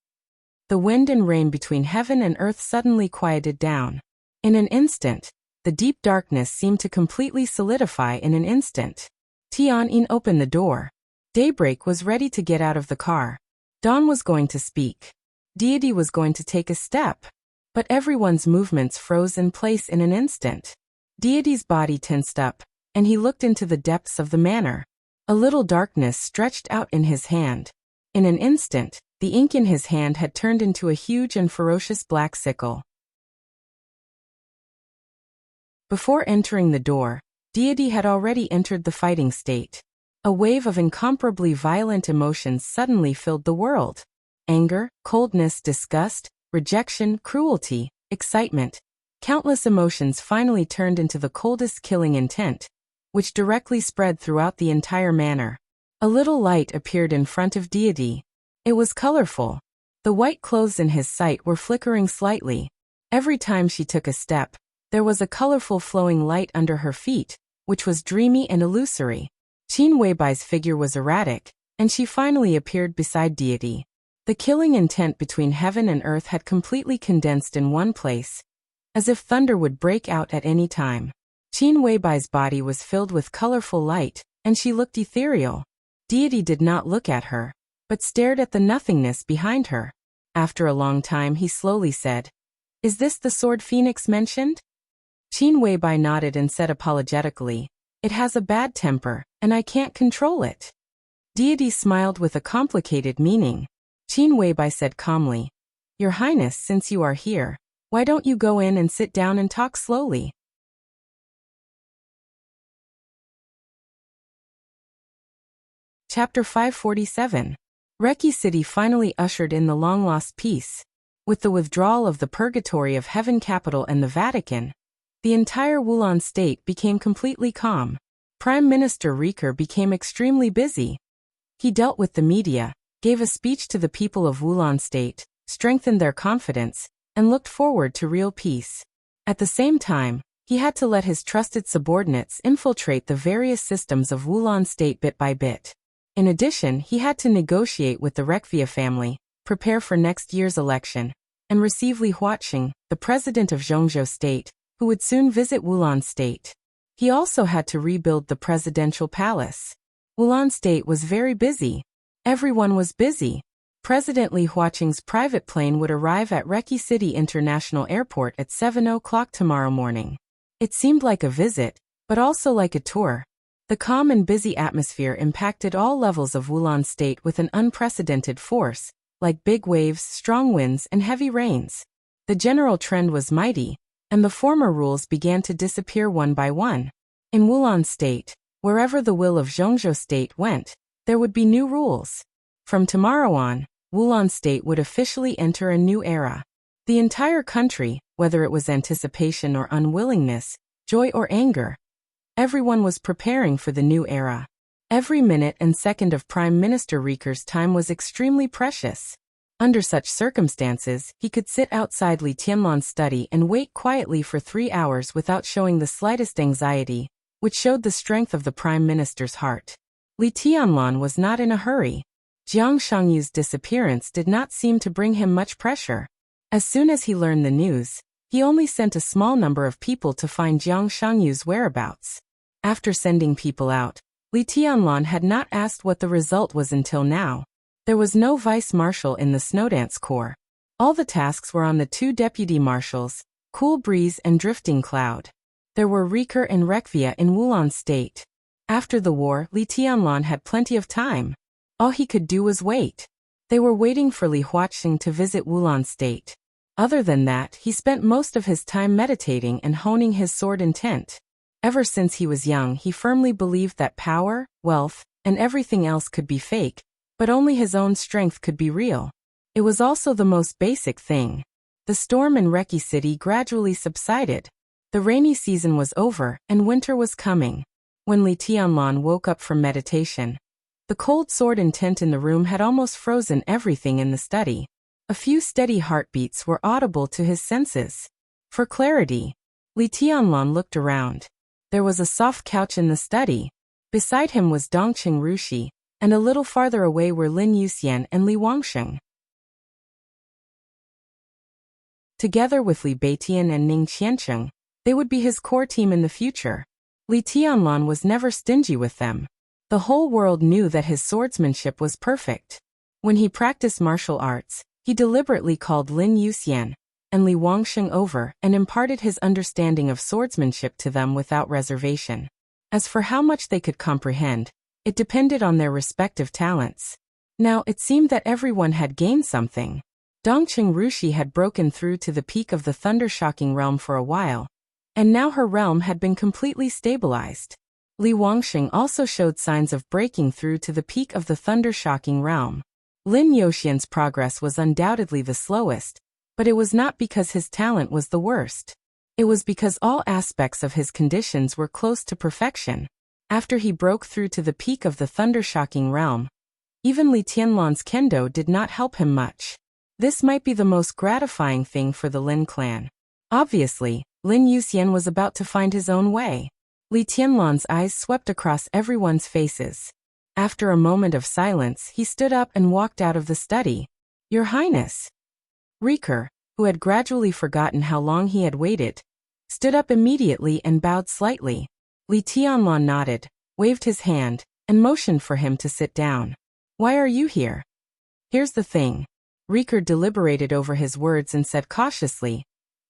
Speaker 1: The wind and rain between heaven and earth suddenly quieted down. In an instant, the deep darkness seemed to completely solidify in an instant. Tianyin opened the door. Daybreak was ready to get out of the car. Dawn was going to speak. Deity was going to take a step. But everyone's movements froze in place in an instant. Deity's body tensed up, and he looked into the depths of the manor. A little darkness stretched out in his hand. In an instant, the ink in his hand had turned into a huge and ferocious black sickle. Before entering the door, Deity had already entered the fighting state. A wave of incomparably violent emotions suddenly filled the world. Anger, coldness, disgust, rejection, cruelty, excitement. Countless emotions finally turned into the coldest killing intent, which directly spread throughout the entire manor. A little light appeared in front of Deity. It was colorful. The white clothes in his sight were flickering slightly. Every time she took a step, there was a colorful flowing light under her feet, which was dreamy and illusory. Qin Weibai's figure was erratic, and she finally appeared beside Deity. The killing intent between heaven and earth had completely condensed in one place, as if thunder would break out at any time. Qin Weibai's body was filled with colorful light, and she looked ethereal. Deity did not look at her, but stared at the nothingness behind her. After a long time he slowly said, "Is this the sword Phoenix mentioned?" Qin Weibai nodded and said apologetically, "It has a bad temper, and I can't control it." Deity smiled with a complicated meaning. Qin Weibai said calmly, "Your Highness, since you are here, why don't you go in and sit down and talk slowly?" Chapter 547. Reki City finally ushered in the long-lost peace. With the withdrawal of the Purgatory of Heaven capital and the Vatican, the entire Wulan state became completely calm. Prime Minister Riker became extremely busy. He dealt with the media, gave a speech to the people of Wulan state, strengthened their confidence, and looked forward to real peace. At the same time, he had to let his trusted subordinates infiltrate the various systems of Wulan state bit by bit. In addition, he had to negotiate with the Rekvia family, prepare for next year's election, and receive Li Huaqing, the president of Zhongzhou state, who would soon visit Wulan state. He also had to rebuild the presidential palace. Wulan state was very busy. Everyone was busy. President Li Huaqing's private plane would arrive at Reki City International Airport at 7 o'clock tomorrow morning. It seemed like a visit, but also like a tour. The calm and busy atmosphere impacted all levels of Wulan state with an unprecedented force, like big waves, strong winds, and heavy rains. The general trend was mighty, and the former rules began to disappear one by one. In Wulan state, wherever the will of Zhongzhou state went, there would be new rules. From tomorrow on, Wulan state would officially enter a new era. The entire country, whether it was anticipation or unwillingness, joy or anger. Everyone was preparing for the new era. Every minute and second of Prime Minister Riker's time was extremely precious. Under such circumstances, he could sit outside Li Tianlan's study and wait quietly for 3 hours without showing the slightest anxiety, which showed the strength of the Prime Minister's heart. Li Tianlan was not in a hurry. Jiang Shangyu's disappearance did not seem to bring him much pressure. As soon as he learned the news, he only sent a small number of people to find Jiang Shangyu's whereabouts. After sending people out, Li Tianlan had not asked what the result was until now. There was no vice-marshal in the Snowdance Corps. All the tasks were on the 2 deputy marshals, Cool Breeze and Drifting Cloud. There were Riker and Rekvia in Wulan State. After the war, Li Tianlan had plenty of time. All he could do was wait. They were waiting for Li Huaxing to visit Wulan State. Other than that, he spent most of his time meditating and honing his sword intent. Ever since he was young, he firmly believed that power, wealth, and everything else could be fake, but only his own strength could be real. It was also the most basic thing. The storm in Reki City gradually subsided. The rainy season was over, and winter was coming. When Li Tianlan woke up from meditation, the cold sword intent in the room had almost frozen everything in the study. A few steady heartbeats were audible to his senses. For clarity, Li Tianlan looked around. There was a soft couch in the study. Beside him was Dongqing Rushi, and a little farther away were Lin Yuxian and Li Wangsheng. Together with Li Beitian and Ning Qiancheng, they would be his core team in the future. Li Tianlan was never stingy with them. The whole world knew that his swordsmanship was perfect. When he practiced martial arts, he deliberately called Lin Yuxian and Li Wangsheng over and imparted his understanding of swordsmanship to them without reservation. As for how much they could comprehend, it depended on their respective talents. Now it seemed that everyone had gained something. Dongqing Rushi had broken through to the peak of the thunder-shocking realm for a while, and now her realm had been completely stabilized. Li Wangsheng also showed signs of breaking through to the peak of the thunder-shocking realm. Lin Yuxian's progress was undoubtedly the slowest, but it was not because his talent was the worst. It was because all aspects of his conditions were close to perfection. After he broke through to the peak of the thunder-shocking realm, even Li Tianlan's kendo did not help him much. This might be the most gratifying thing for the Lin clan. Obviously, Lin Yuxian was about to find his own way. Li Tianlan's eyes swept across everyone's faces. After a moment of silence, he stood up and walked out of the study. "Your Highness." Riker, who had gradually forgotten how long he had waited, stood up immediately and bowed slightly. Li Tianlan nodded, waved his hand, and motioned for him to sit down. "Why are you here?" "Here's the thing." Riker deliberated over his words and said cautiously,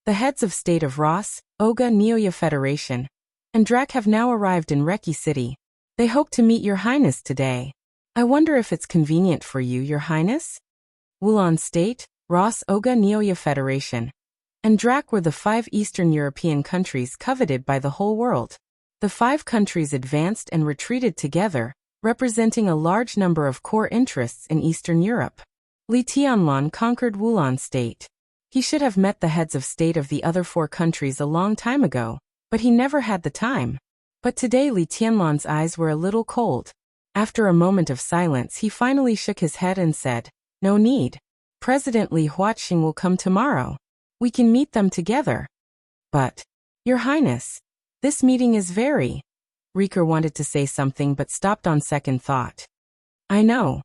Speaker 1: "The heads of state of Ross, Oga Neoya Federation, and Drac have now arrived in Reki City. They hope to meet Your Highness today. I wonder if it's convenient for you, Your Highness?" Wulan State, Ross Oga Neoya Federation, and Drac were the 5 Eastern European countries coveted by the whole world. The 5 countries advanced and retreated together, representing a large number of core interests in Eastern Europe. Li Tianlan conquered Wulan State. He should have met the heads of state of the other 4 countries a long time ago, but he never had the time. But today Li Tianlan's eyes were a little cold. After a moment of silence, he finally shook his head and said, "No need. President Li Huaxing will come tomorrow. We can meet them together." "But, Your Highness, this meeting is very..." Riker wanted to say something but stopped on second thought. "I know."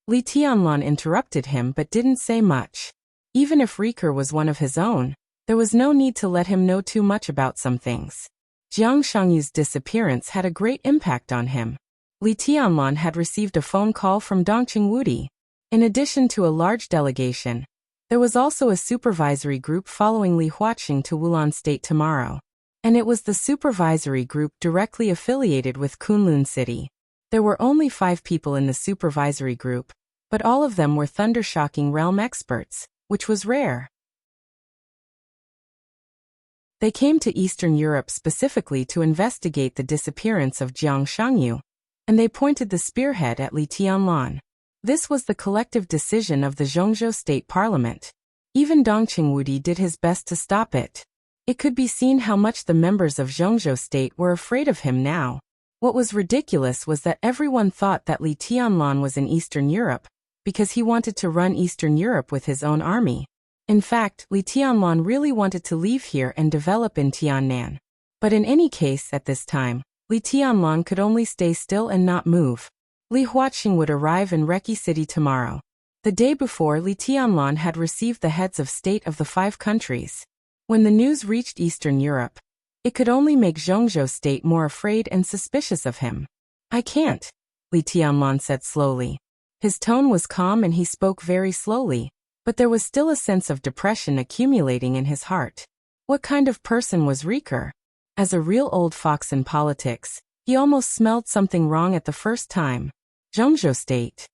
Speaker 1: Li Tianlan interrupted him but didn't say much. Even if Riker was one of his own, there was no need to let him know too much about some things. Jiang Shangyu's disappearance had a great impact on him. Li Tianlan had received a phone call from Dongqing Wudi. In addition to a large delegation, there was also a supervisory group following Li Huaxing to Wulan State tomorrow. And it was the supervisory group directly affiliated with Kunlun City. There were only 5 people in the supervisory group, but all of them were thunder-shocking realm experts, which was rare. They came to Eastern Europe specifically to investigate the disappearance of Jiang Shangyu, and they pointed the spearhead at Li Tianlan. This was the collective decision of the Zhongzhou State Parliament. Even Dongqing Wudi did his best to stop it. It could be seen how much the members of Zhongzhou state were afraid of him now. What was ridiculous was that everyone thought that Li Tianlan was in Eastern Europe, because he wanted to run Eastern Europe with his own army. In fact, Li Tianlan really wanted to leave here and develop in Tiannan. But in any case at this time, Li Tianlan could only stay still and not move. Li Huaqing would arrive in Reki City tomorrow. The day before, Li Tianlan had received the heads of state of the 5 countries. When the news reached Eastern Europe, it could only make Zhongzhou state more afraid and suspicious of him. I can't, Li Tianlan said slowly. His tone was calm and he spoke very slowly, but there was still a sense of depression accumulating in his heart. What kind of person was Riker? As a real old fox in politics, he almost smelled something wrong at the first time. Zhongzhou state?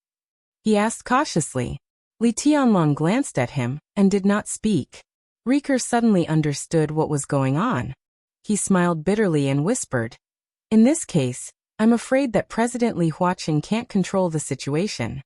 Speaker 1: He asked cautiously. Li Tianlan glanced at him and did not speak. Riker suddenly understood what was going on. He smiled bitterly and whispered, "In this case, I'm afraid that President Li Huaqing can't control the situation."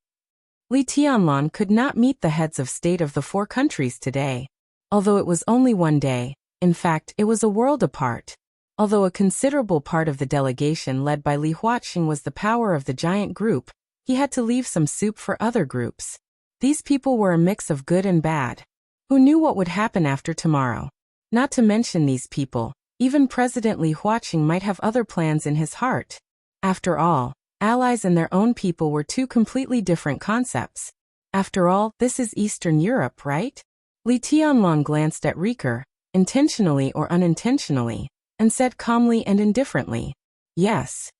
Speaker 1: Li Tianlan could not meet the heads of state of the 4 countries today. Although it was only one day, in fact, it was a world apart. Although a considerable part of the delegation led by Li Huaqing was the power of the giant group, he had to leave some soup for other groups. These people were a mix of good and bad. Who knew what would happen after tomorrow? Not to mention these people, even President Li Huaqing might have other plans in his heart. After all, allies and their own people were 2 completely different concepts. After all, this is Eastern Europe, right? Li Tianlan glanced at Riker, intentionally or unintentionally, and said calmly and indifferently, "Yes."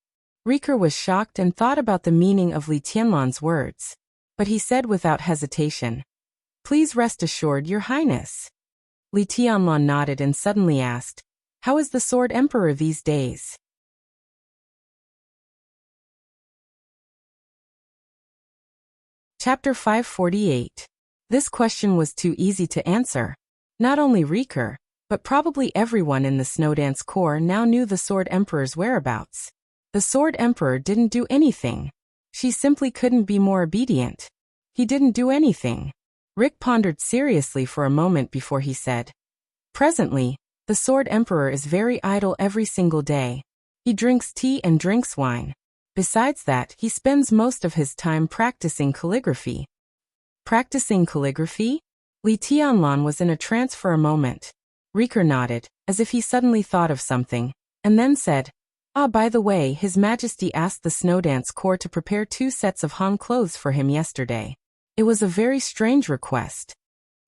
Speaker 1: Riker was shocked and thought about the meaning of Li Tianlan's words. But he said without hesitation, "Please rest assured, Your Highness." Li Tianlan nodded and suddenly asked, "How is the Sword Emperor these days?" Chapter 548. This question was too easy to answer. Not only Riker, but probably everyone in the Snowdance Corps now knew the Sword Emperor's whereabouts. The Sword Emperor didn't do anything. She simply couldn't be more obedient. He didn't do anything. Rick pondered seriously for a moment before he said, "Presently, the Sword Emperor is very idle every single day. He drinks tea and drinks wine. Besides that, he spends most of his time practicing calligraphy." Practicing calligraphy? Li Tianlan was in a trance for a moment. Riker nodded, as if he suddenly thought of something, and then said, "Ah, by the way, His Majesty asked the Snowdance Corps to prepare 2 sets of Han clothes for him yesterday. It was a very strange request."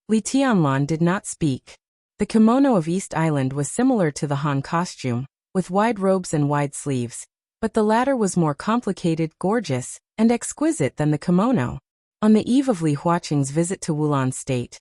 Speaker 1: Li Tianlan did not speak. The kimono of East Island was similar to the Han costume, with wide robes and wide sleeves, but the latter was more complicated, gorgeous, and exquisite than the kimono. On the eve of Li Huaqing's visit to Wulan State,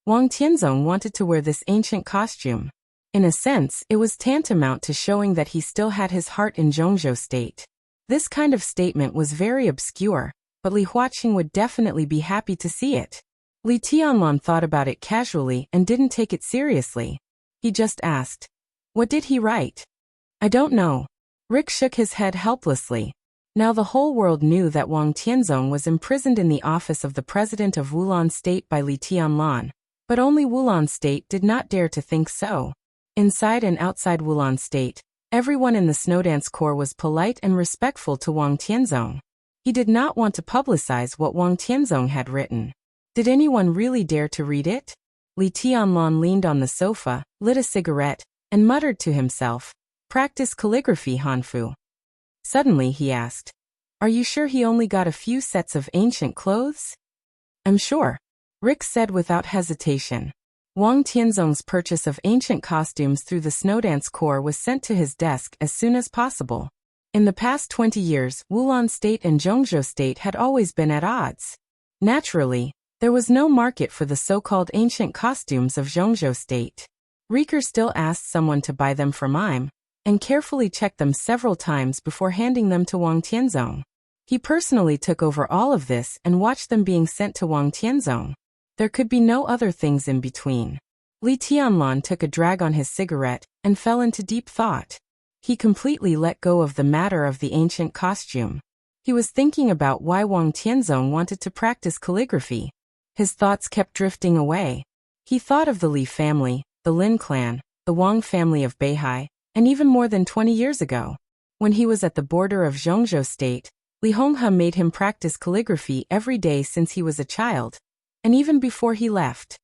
Speaker 1: Wang Tianzong wanted to wear this ancient costume. In a sense, it was tantamount to showing that he still had his heart in Zhongzhou State. This kind of statement was very obscure, but Li Huaqing would definitely be happy to see it. Li Tianlan thought about it casually and didn't take it seriously. He just asked, "What did he write?" "I don't know." Rick shook his head helplessly. Now the whole world knew that Wang Tianzong was imprisoned in the office of the president of Wulan State by Li Tianlan, but only Wulan State did not dare to think so. Inside and outside Wulan State, everyone in the Snowdance Corps was polite and respectful to Wang Tianzong. He did not want to publicize what Wang Tianzong had written. Did anyone really dare to read it? Li Tianlan leaned on the sofa, lit a cigarette, and muttered to himself, "Practice calligraphy, Hanfu." Suddenly he asked, "Are you sure he only got a few sets of ancient clothes?" "I'm sure," Rick said without hesitation. Wang Tianzong's purchase of ancient costumes through the Snowdance Corps was sent to his desk as soon as possible. In the past 20 years, Wulan State and Zhongzhou State had always been at odds. Naturally, there was no market for the so-called ancient costumes of Zhongzhou State. Riker still asked someone to buy them for mime, and carefully checked them several times before handing them to Wang Tianzong. He personally took over all of this and watched them being sent to Wang Tianzong. There could be no other things in between. Li Tianlan took a drag on his cigarette and fell into deep thought. He completely let go of the matter of the ancient costume. He was thinking about why Wang Tianzong wanted to practice calligraphy. His thoughts kept drifting away. He thought of the Li family, the Lin clan, the Wang family of Beihai, and even more than 20 years ago. When he was at the border of Zhongzhou State, Li Honghe made him practice calligraphy every day since he was a child, and even before he left.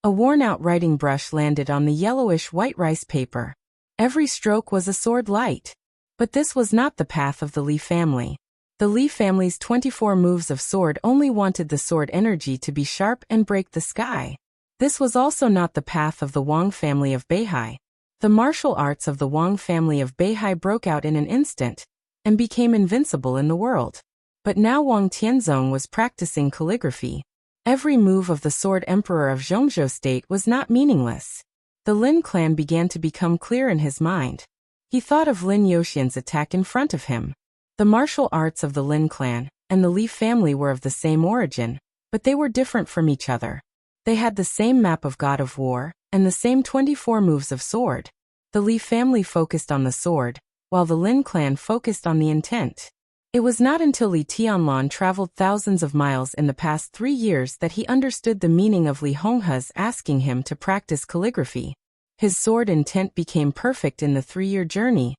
Speaker 1: A worn-out writing brush landed on the yellowish-white rice paper. Every stroke was a sword light. But this was not the path of the Li family. The Li family's 24 moves of sword only wanted the sword energy to be sharp and break the sky. This was also not the path of the Wang family of Beihai. The martial arts of the Wang family of Beihai broke out in an instant, and became invincible in the world. But now Wang Tianzong was practicing calligraphy. Every move of the Sword Emperor of Zhongzhou State was not meaningless. The Lin clan began to become clear in his mind. He thought of Lin Yoxian's attack in front of him. The martial arts of the Lin clan and the Li family were of the same origin, but they were different from each other. They had the same map of God of War, and the same 24 moves of sword. The Li family focused on the sword, while the Lin clan focused on the intent. It was not until Li Tianlan traveled thousands of miles in the past 3 years that he understood the meaning of Li Honghe's asking him to practice calligraphy. His sword intent became perfect in the 3-year journey,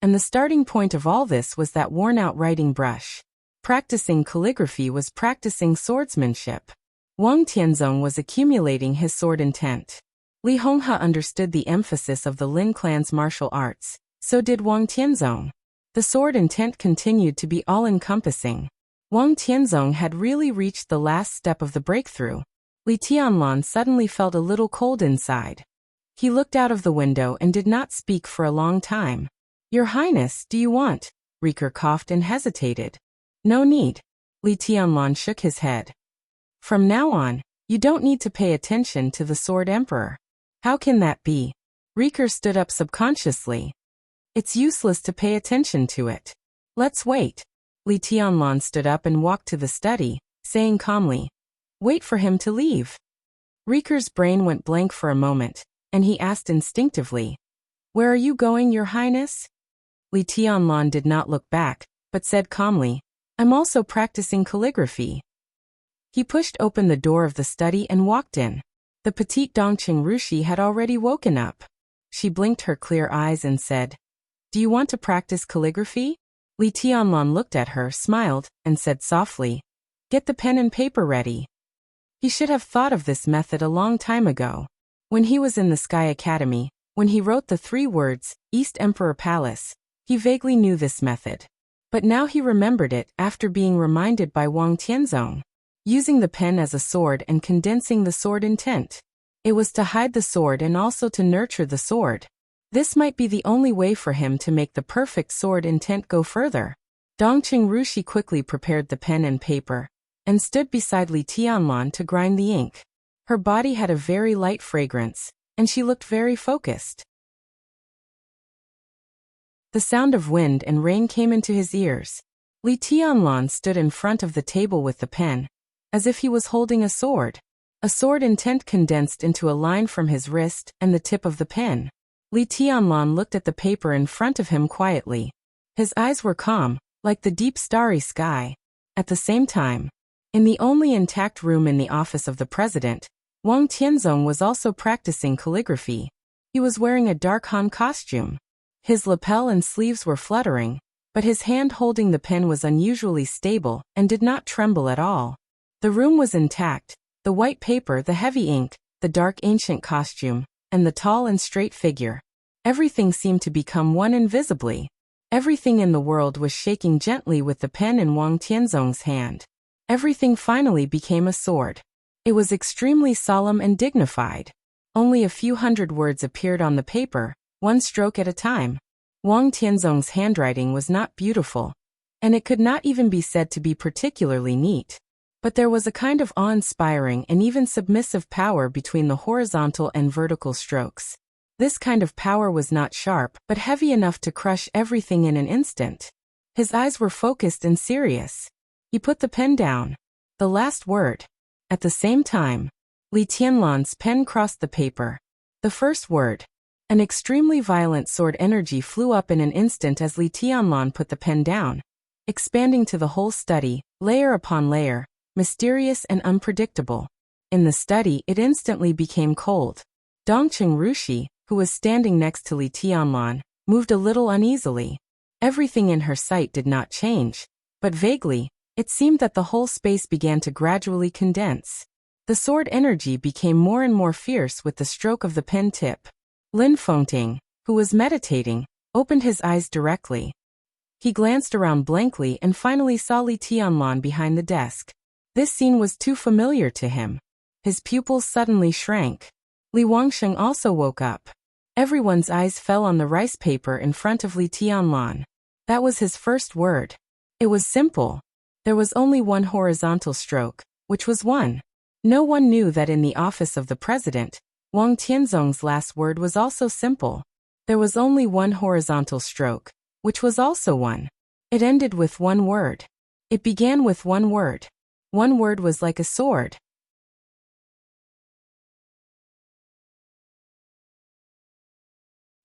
Speaker 1: and the starting point of all this was that worn-out writing brush. Practicing calligraphy was practicing swordsmanship. Wang Tianzong was accumulating his sword intent. Li Honghe understood the emphasis of the Lin clan's martial arts, so did Wang Tianzong. The sword intent continued to be all-encompassing. Wang Tianzong had really reached the last step of the breakthrough. Li Tianlan suddenly felt a little cold inside. He looked out of the window and did not speak for a long time. "Your Highness, do you want?" Riker coughed and hesitated. "No need." Li Tianlan shook his head. "From now on, you don't need to pay attention to the Sword Emperor." "How can that be?" Riker stood up subconsciously. "It's useless to pay attention to it. Let's wait." Li Tianlan stood up and walked to the study, saying calmly, "Wait for him to leave." Riker's brain went blank for a moment, and he asked instinctively, "Where are you going, Your Highness?" Li Tianlan did not look back, but said calmly, "I'm also practicing calligraphy." He pushed open the door of the study and walked in. The petite Dongqing Rushi had already woken up. She blinked her clear eyes and said, "Do you want to practice calligraphy?" Li Tianlan looked at her, smiled, and said softly, "Get the pen and paper ready." He should have thought of this method a long time ago. When he was in the Sky Academy, when he wrote the 3 words, East Emperor Palace, he vaguely knew this method. But now he remembered it after being reminded by Wang Tianzong. Using the pen as a sword and condensing the sword intent. It was to hide the sword and also to nurture the sword. This might be the only way for him to make the perfect sword intent go further. Dongqing Rushi quickly prepared the pen and paper, and stood beside Li Tianlan to grind the ink. Her body had a very light fragrance, and she looked very focused. The sound of wind and rain came into his ears. Li Tianlan stood in front of the table with the pen, as if he was holding a sword. A sword intent condensed into a line from his wrist and the tip of the pen. Li Tianlan looked at the paper in front of him quietly. His eyes were calm, like the deep starry sky. At the same time, in the only intact room in the office of the president, Wang Tianzong was also practicing calligraphy. He was wearing a dark Han costume. His lapel and sleeves were fluttering, but his hand holding the pen was unusually stable and did not tremble at all. The room was intact, the white paper, the heavy ink, the dark ancient costume, and the tall and straight figure. Everything seemed to become one invisibly. Everything in the world was shaking gently with the pen in Wang Tianzong's hand. Everything finally became a sword. It was extremely solemn and dignified. Only a few hundred words appeared on the paper, one stroke at a time. Wang Tianzong's handwriting was not beautiful, and it could not even be said to be particularly neat. But there was a kind of awe-inspiring and even submissive power between the horizontal and vertical strokes. This kind of power was not sharp, but heavy enough to crush everything in an instant. His eyes were focused and serious. He put the pen down. The last word. At the same time, Li Tianlan's pen crossed the paper. The first word. An extremely violent sword energy flew up in an instant as Li Tianlan put the pen down, expanding to the whole study, layer upon layer, mysterious and unpredictable. In the study, it instantly became cold. Dongqing Rushi, who was standing next to Li Tianlan, moved a little uneasily. Everything in her sight did not change, but vaguely, it seemed that the whole space began to gradually condense. The sword energy became more and more fierce with the stroke of the pen tip. Lin Fengting, who was meditating, opened his eyes directly. He glanced around blankly and finally saw Li Tianlan behind the desk. This scene was too familiar to him. His pupils suddenly shrank. Li Wangsheng also woke up. Everyone's eyes fell on the rice paper in front of Li Tianlan. That was his first word. It was simple. There was only one horizontal stroke, which was one. No one knew that in the office of the president, Wang Tianzong's last word was also simple. There was only one horizontal stroke, which was also one. It ended with one word. It began with one word. One word was like a sword.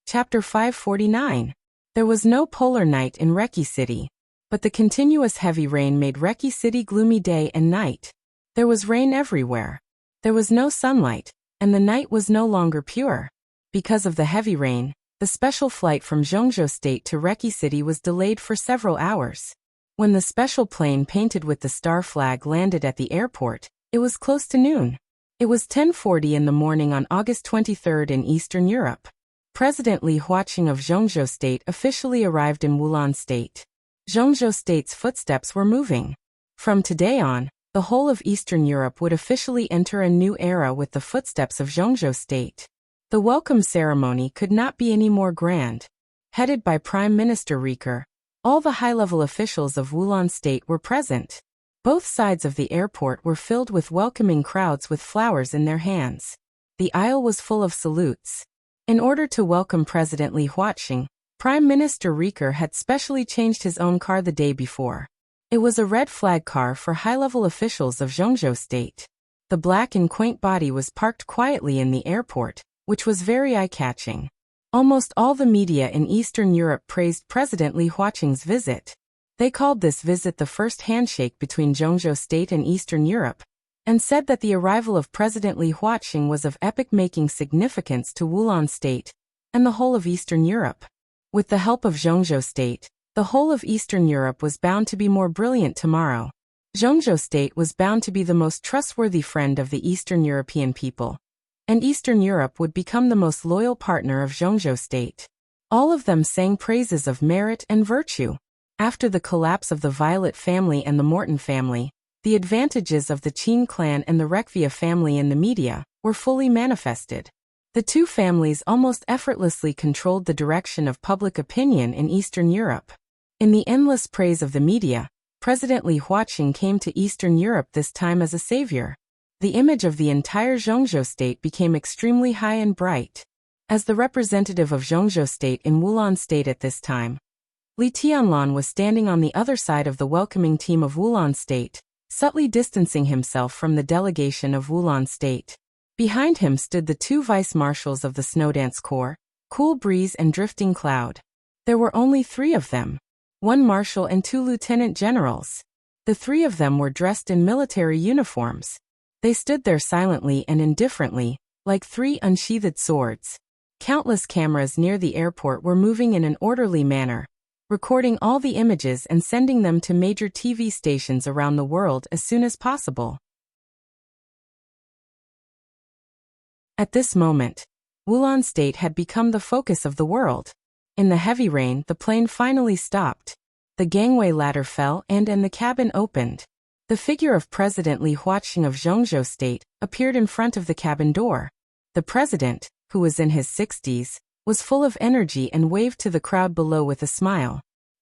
Speaker 1: Chapter 549. There was no polar night in Reki City, but the continuous heavy rain made Reki City gloomy day and night. There was rain everywhere. There was no sunlight, and the night was no longer pure. Because of the heavy rain, the special flight from Zhengzhou State to Reki City was delayed for several hours. When the special plane painted with the star flag landed at the airport, it was close to noon. It was 10:40 in the morning on August 23 in Eastern Europe. President Li Huaqing of Zhengzhou State officially arrived in Wulan State. Zhengzhou State's footsteps were moving. From today on, the whole of Eastern Europe would officially enter a new era with the footsteps of Zhengzhou State. The welcome ceremony could not be any more grand. Headed by Prime Minister Riker, all the high-level officials of Wulan State were present. Both sides of the airport were filled with welcoming crowds with flowers in their hands. The aisle was full of salutes. In order to welcome President Li Huaqing, Prime Minister Riker had specially changed his own car the day before. It was a red flag car for high-level officials of Zhengzhou State. The black and quaint body was parked quietly in the airport, which was very eye-catching. Almost all the media in Eastern Europe praised President Li Huaqing's visit. They called this visit the first handshake between Zhengzhou State and Eastern Europe, and said that the arrival of President Li Huaqing was of epoch-making significance to Wulan State and the whole of Eastern Europe. With the help of Zhengzhou State, the whole of Eastern Europe was bound to be more brilliant tomorrow. Zhengzhou State was bound to be the most trustworthy friend of the Eastern European people, and Eastern Europe would become the most loyal partner of Zhengzhou State. All of them sang praises of merit and virtue. After the collapse of the Violet family and the Morton family, the advantages of the Qin clan and the Rekvia family in the media were fully manifested. The two families almost effortlessly controlled the direction of public opinion in Eastern Europe. In the endless praise of the media, President Li Huaqing came to Eastern Europe this time as a savior. The image of the entire Zhengzhou State became extremely high and bright. As the representative of Zhengzhou State in Wulan State at this time, Li Tianlan was standing on the other side of the welcoming team of Wulan State, subtly distancing himself from the delegation of Wulan State. Behind him stood the two vice-marshals of the Snowdance Corps, Cool Breeze and Drifting Cloud. There were only 3 of them, 1 marshal and 2 lieutenant generals. The 3 of them were dressed in military uniforms. They stood there silently and indifferently, like 3 unsheathed swords. Countless cameras near the airport were moving in an orderly manner, recording all the images and sending them to major TV stations around the world as soon as possible. At this moment, Wulan State had become the focus of the world. In the heavy rain, the plane finally stopped. The gangway ladder fell and the cabin opened. The figure of President Li Huaqing of Zhengzhou State appeared in front of the cabin door. The president, who was in his 60s, was full of energy and waved to the crowd below with a smile.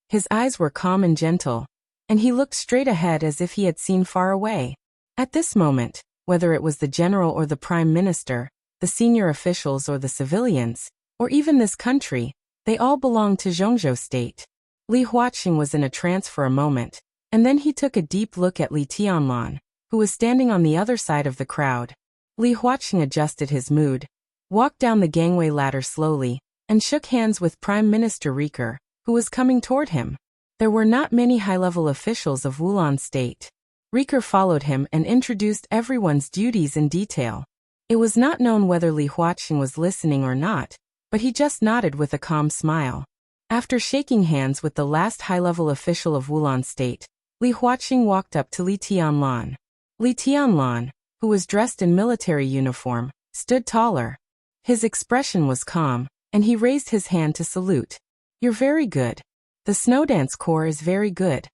Speaker 1: His eyes were calm and gentle, and he looked straight ahead as if he had seen far away. At this moment, whether it was the general or the prime minister, the senior officials or the civilians, or even this country, they all belonged to Zhengzhou State. Li Huaqing was in a trance for a moment, and then he took a deep look at Li Tianlan, who was standing on the other side of the crowd. Li Huaqing adjusted his mood, walked down the gangway ladder slowly, and shook hands with Prime Minister Riker, who was coming toward him. There were not many high-level officials of Wulan State. Riker followed him and introduced everyone's duties in detail. It was not known whether Li Huaqing was listening or not, but he just nodded with a calm smile. After shaking hands with the last high-level official of Wulan State, Li Huaqing walked up to Li Tianlan. Li Tianlan, who was dressed in military uniform, stood taller. His expression was calm, and he raised his hand to salute. "You're very good. The Snowdance Corps is very good."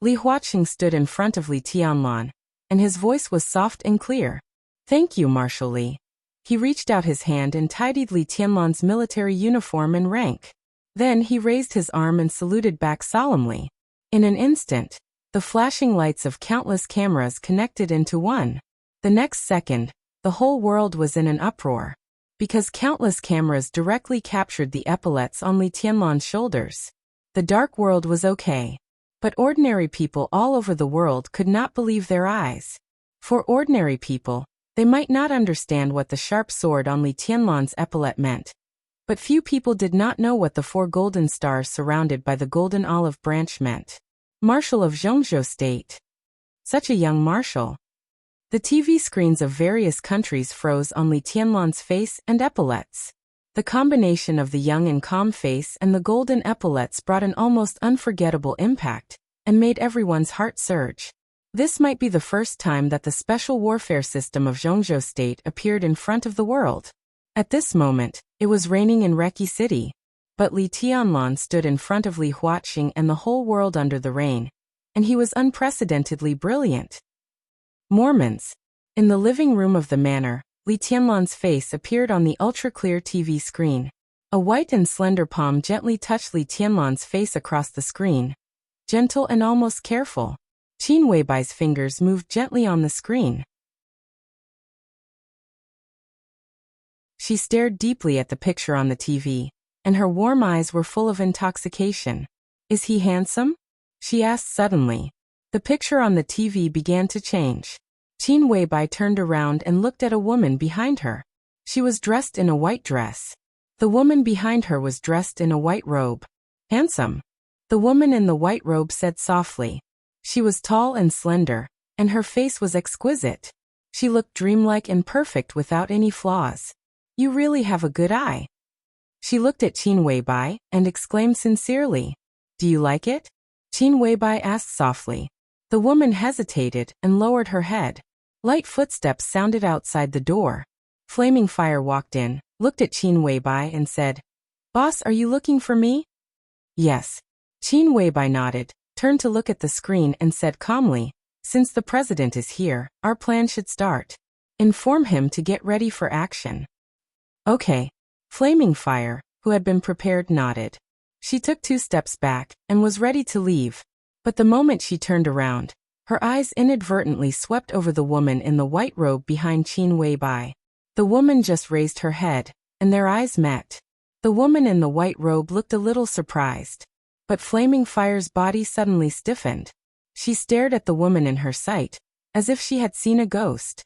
Speaker 1: Li Huaqing stood in front of Li Tianlan, and his voice was soft and clear. "Thank you, Marshal Li." He reached out his hand and tidied Li Tianlan's military uniform and rank. Then he raised his arm and saluted back solemnly. In an instant, the flashing lights of countless cameras connected into one. The next second, the whole world was in an uproar. Because countless cameras directly captured the epaulets on Li Tianlan's shoulders. The dark world was okay. But ordinary people all over the world could not believe their eyes. For ordinary people, they might not understand what the sharp sword on Li Tianlan's epaulette meant. But few people did not know what the 4 golden stars surrounded by the golden olive branch meant. Marshal of Zhongzhou State. Such a young marshal. The TV screens of various countries froze on Li Tianlan's face and epaulettes. The combination of the young and calm face and the golden epaulettes brought an almost unforgettable impact, and made everyone's heart surge. This might be the first time that the special warfare system of Zhongzhou State appeared in front of the world. At this moment, it was raining in Reki City, but Li Tianlan stood in front of Li Huaqing and the whole world under the rain, and he was unprecedentedly brilliant. Mormons. In the living room of the manor, Li Tianlan's face appeared on the ultra-clear TV screen. A white and slender palm gently touched Li Tianlan's face across the screen. Gentle and almost careful. Qin Weibai's fingers moved gently on the screen. She stared deeply at the picture on the TV, and her warm eyes were full of intoxication. "Is he handsome?" she asked suddenly. The picture on the TV began to change. Qin Weibai turned around and looked at a woman behind her. She was dressed in a white dress. The woman behind her was dressed in a white robe. "Handsome," the woman in the white robe said softly. She was tall and slender, and her face was exquisite. She looked dreamlike and perfect without any flaws. "You really have a good eye." She looked at Qin Weibai and exclaimed sincerely, "Do you like it?" Qin Weibai asked softly. The woman hesitated and lowered her head. Light footsteps sounded outside the door. Flaming Fire walked in, looked at Qin Weibai and said, "Boss, are you looking for me?" "Yes." Qin Weibai nodded, turned to look at the screen and said calmly, "Since the president is here, our plan should start. Inform him to get ready for action." "Okay." Flaming Fire, who had been prepared, nodded. She took 2 steps back and was ready to leave. But the moment she turned around, her eyes inadvertently swept over the woman in the white robe behind Qin Weibai. The woman just raised her head, and their eyes met. The woman in the white robe looked a little surprised. But Flaming Fire's body suddenly stiffened. She stared at the woman in her sight, as if she had seen a ghost.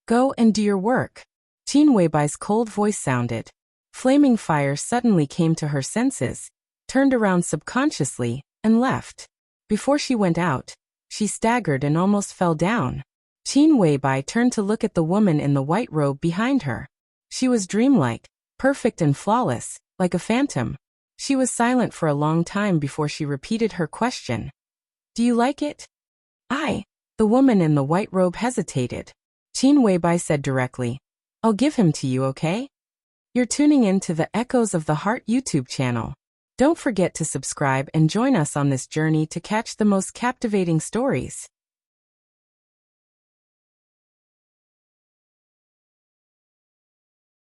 Speaker 1: "Go and do your work." Qin Weibai's cold voice sounded. Flaming Fire suddenly came to her senses, turned around subconsciously, and left. Before she went out, she staggered and almost fell down. Qin Weibai turned to look at the woman in the white robe behind her. She was dreamlike, perfect and flawless, like a phantom. She was silent for a long time before she repeated her question. "Do you like it?" The woman in the white robe hesitated. Qin Weibai said directly, "I'll give him to you, okay?" You're tuning in to the Echoes of the Heart YouTube channel. Don't forget to subscribe and join us on this journey to catch the most captivating stories.